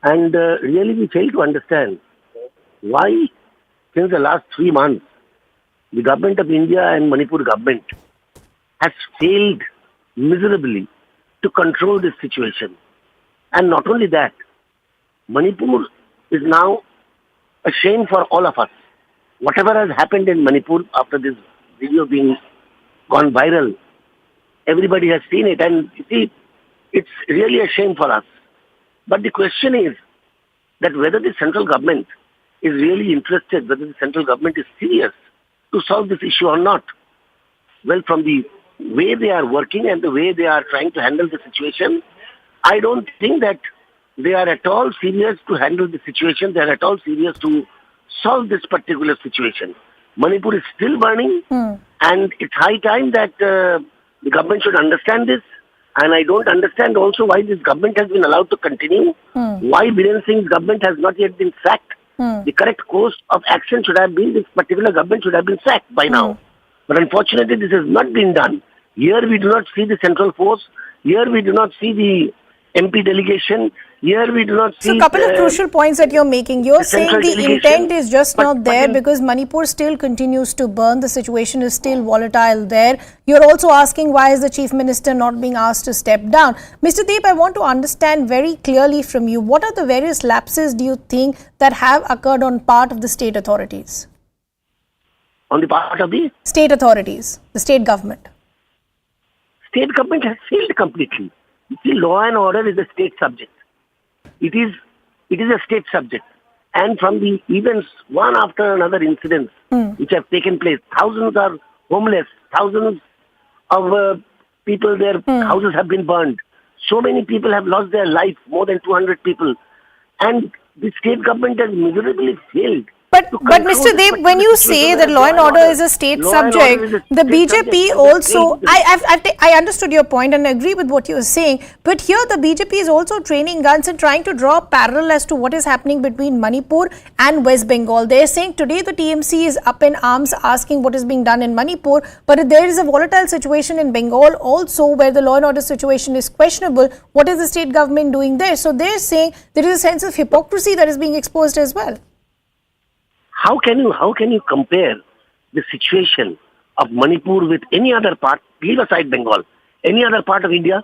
S21: And really we fail to understand why since the last 3 months the government of India and Manipur government has failed miserably to control this situation. And not only that, Manipur is now a shame for all of us. Whatever has happened in Manipur after this video being gone viral, everybody has seen it, and you see, it's really a shame for us. But the question is that whether the central government is really interested, whether the central government is serious to solve this issue or not. Well, from the way they are working and the way they are trying to handle the situation, I don't think that they are at all serious to handle the situation. They are at all serious to solve this particular situation. Manipur is still burning, and it's high time that the government should understand this. And I don't understand also why this government has been allowed to continue, why Biren Singh's government has not yet been sacked. The correct course of action should have been this particular government should have been sacked by now. But unfortunately, this has not been done. Here we do not see the central force. Here we do not see the MP delegation. Here we do not see...
S1: So a couple of crucial points that you're making. You're saying the intent is just not there because Manipur still continues to burn. The situation is still volatile there. You're also asking why is the Chief Minister not being asked to step down. Mr. Deep, I want to understand very clearly from you, what are the various lapses do you think that have occurred on part of the state authorities?
S21: On the part of the?
S1: State authorities, the state government.
S21: State government has failed completely. You see, law and order is a state subject. It is a state subject. And from the events, one after another incidents which have taken place, thousands are homeless, thousands of people, their houses have been burned. So many people have lost their life, more than 200 people. And the state government has miserably failed.
S1: But Mr. Dev, when you say that law and order is a state subject, the BJP also, I understood your point and I agree with what you're saying, but here the BJP is also training guns and trying to draw a parallel as to what is happening between Manipur and West Bengal. They're saying today the TMC is up in arms asking what is being done in Manipur, but there is a volatile situation in Bengal also where the law and order situation is questionable. What is the state government doing there? So they're saying there is a sense of hypocrisy that is being exposed as well.
S21: How can you compare the situation of Manipur with any other part, leave aside Bengal, any other part of India?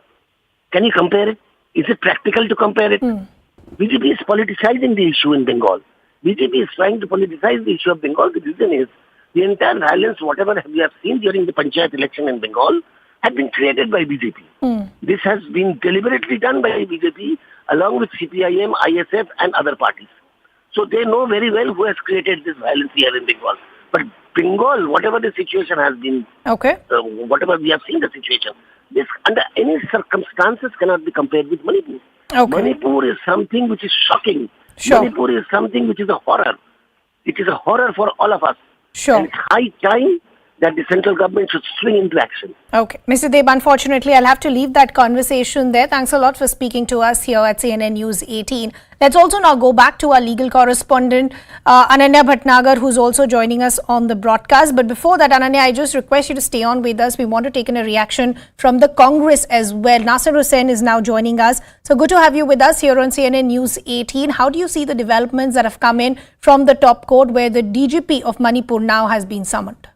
S21: Can you compare it? Is it practical to compare it? BJP is politicizing the issue in Bengal. BJP is trying to politicize the issue of Bengal. The reason is the entire violence, whatever we have seen during the Panchayat election in Bengal, had been created by BJP. This has been deliberately done by BJP along with CPIM, ISF and other parties. So they know very well who has created this violence here in Bengal. But Bengal, whatever the situation has been, whatever we have seen the situation, this under any circumstances cannot be compared with Manipur. Manipur is something which is shocking. Manipur is something which is a horror. It is a horror for all of us. And it's high time that the central government should swing into action.
S1: Okay. Mr. Deb, unfortunately, I'll have to leave that conversation there. Thanks a lot for speaking to us here at CNN News 18. Let's also now go back to our legal correspondent, Ananya Bhatnagar, who's also joining us on the broadcast. But before that, Ananya, I just request you to stay on with us. We want to take in a reaction from the Congress as well. Nasir Hussain is now joining us. So good to have you with us here on CNN News 18. How do you see the developments that have come in from the top court where the DGP of Manipur now has been summoned?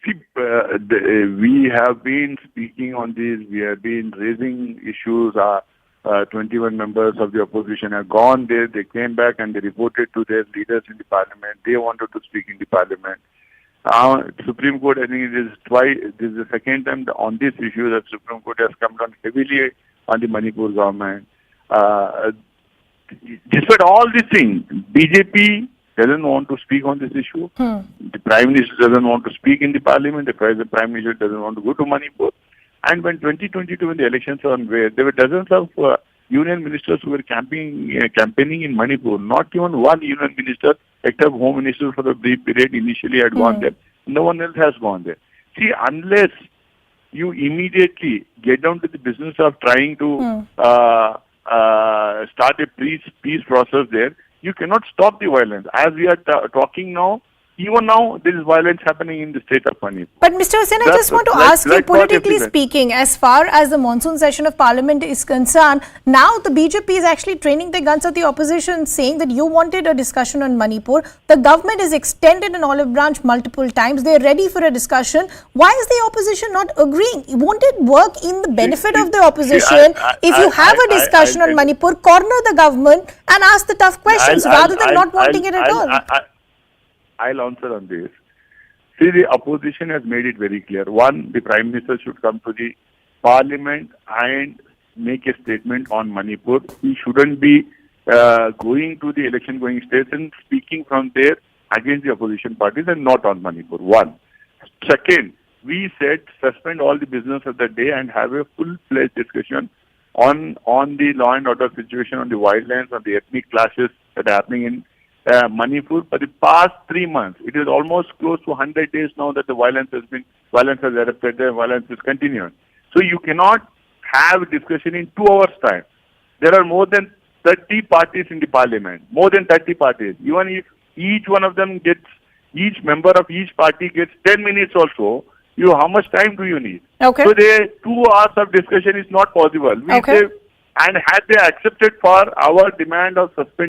S9: See, we have been speaking on this. We have been raising issues. 21 members of the opposition have gone there. They came back and they reported to their leaders in the parliament. They wanted to speak in the parliament. Supreme Court, I think it is twice. This is the second time on this issue that Supreme Court has come down heavily on the Manipur government. Despite all these things, BJP doesn't want to speak on this issue. The Prime Minister doesn't want to speak in the Parliament. The Prime Minister doesn't want to go to Manipur. And when 2022, when the elections were on, there were dozens of union ministers who were campaigning in Manipur. Not even one union minister, except Home Minister for the brief period initially had gone there. No one else has gone there. See, unless you immediately get down to the business of trying to start a peace process there, you cannot stop the violence. As we are talking now, Even now, there is violence happening in the state of Manipur.
S1: But Mr. Hussain, I just want to ask you, politically speaking, as far as the monsoon session of Parliament is concerned, now the BJP is actually training their guns at the opposition, saying that you wanted a discussion on Manipur. The government has extended an olive branch multiple times. They are ready for a discussion. Why is the opposition not agreeing? Won't it work in the benefit of the opposition if you have a discussion on Manipur, corner the government and ask the tough questions rather than not wanting it at all?
S9: I'll answer on this. See, the opposition has made it very clear. One, the Prime Minister should come to the Parliament and make a statement on Manipur. He shouldn't be going to the election-going states and speaking from there against the opposition parties and not on Manipur. One. Second, we said suspend all the business of the day and have a full-fledged discussion on the law and order situation, on the violence, on the ethnic clashes that are happening in Manipur. For the past 3 months, it is almost close to 100 days now that the violence has erupted there, violence is continuing. So you cannot have a discussion in 2 hours time. There are more than 30 parties in the parliament, more than 30 parties. Even if each one of them each member of each party gets 10 minutes also, how much time do you need?
S1: Okay.
S9: So 2 hours of discussion is not possible. We say, and had they accepted for our demand of suspension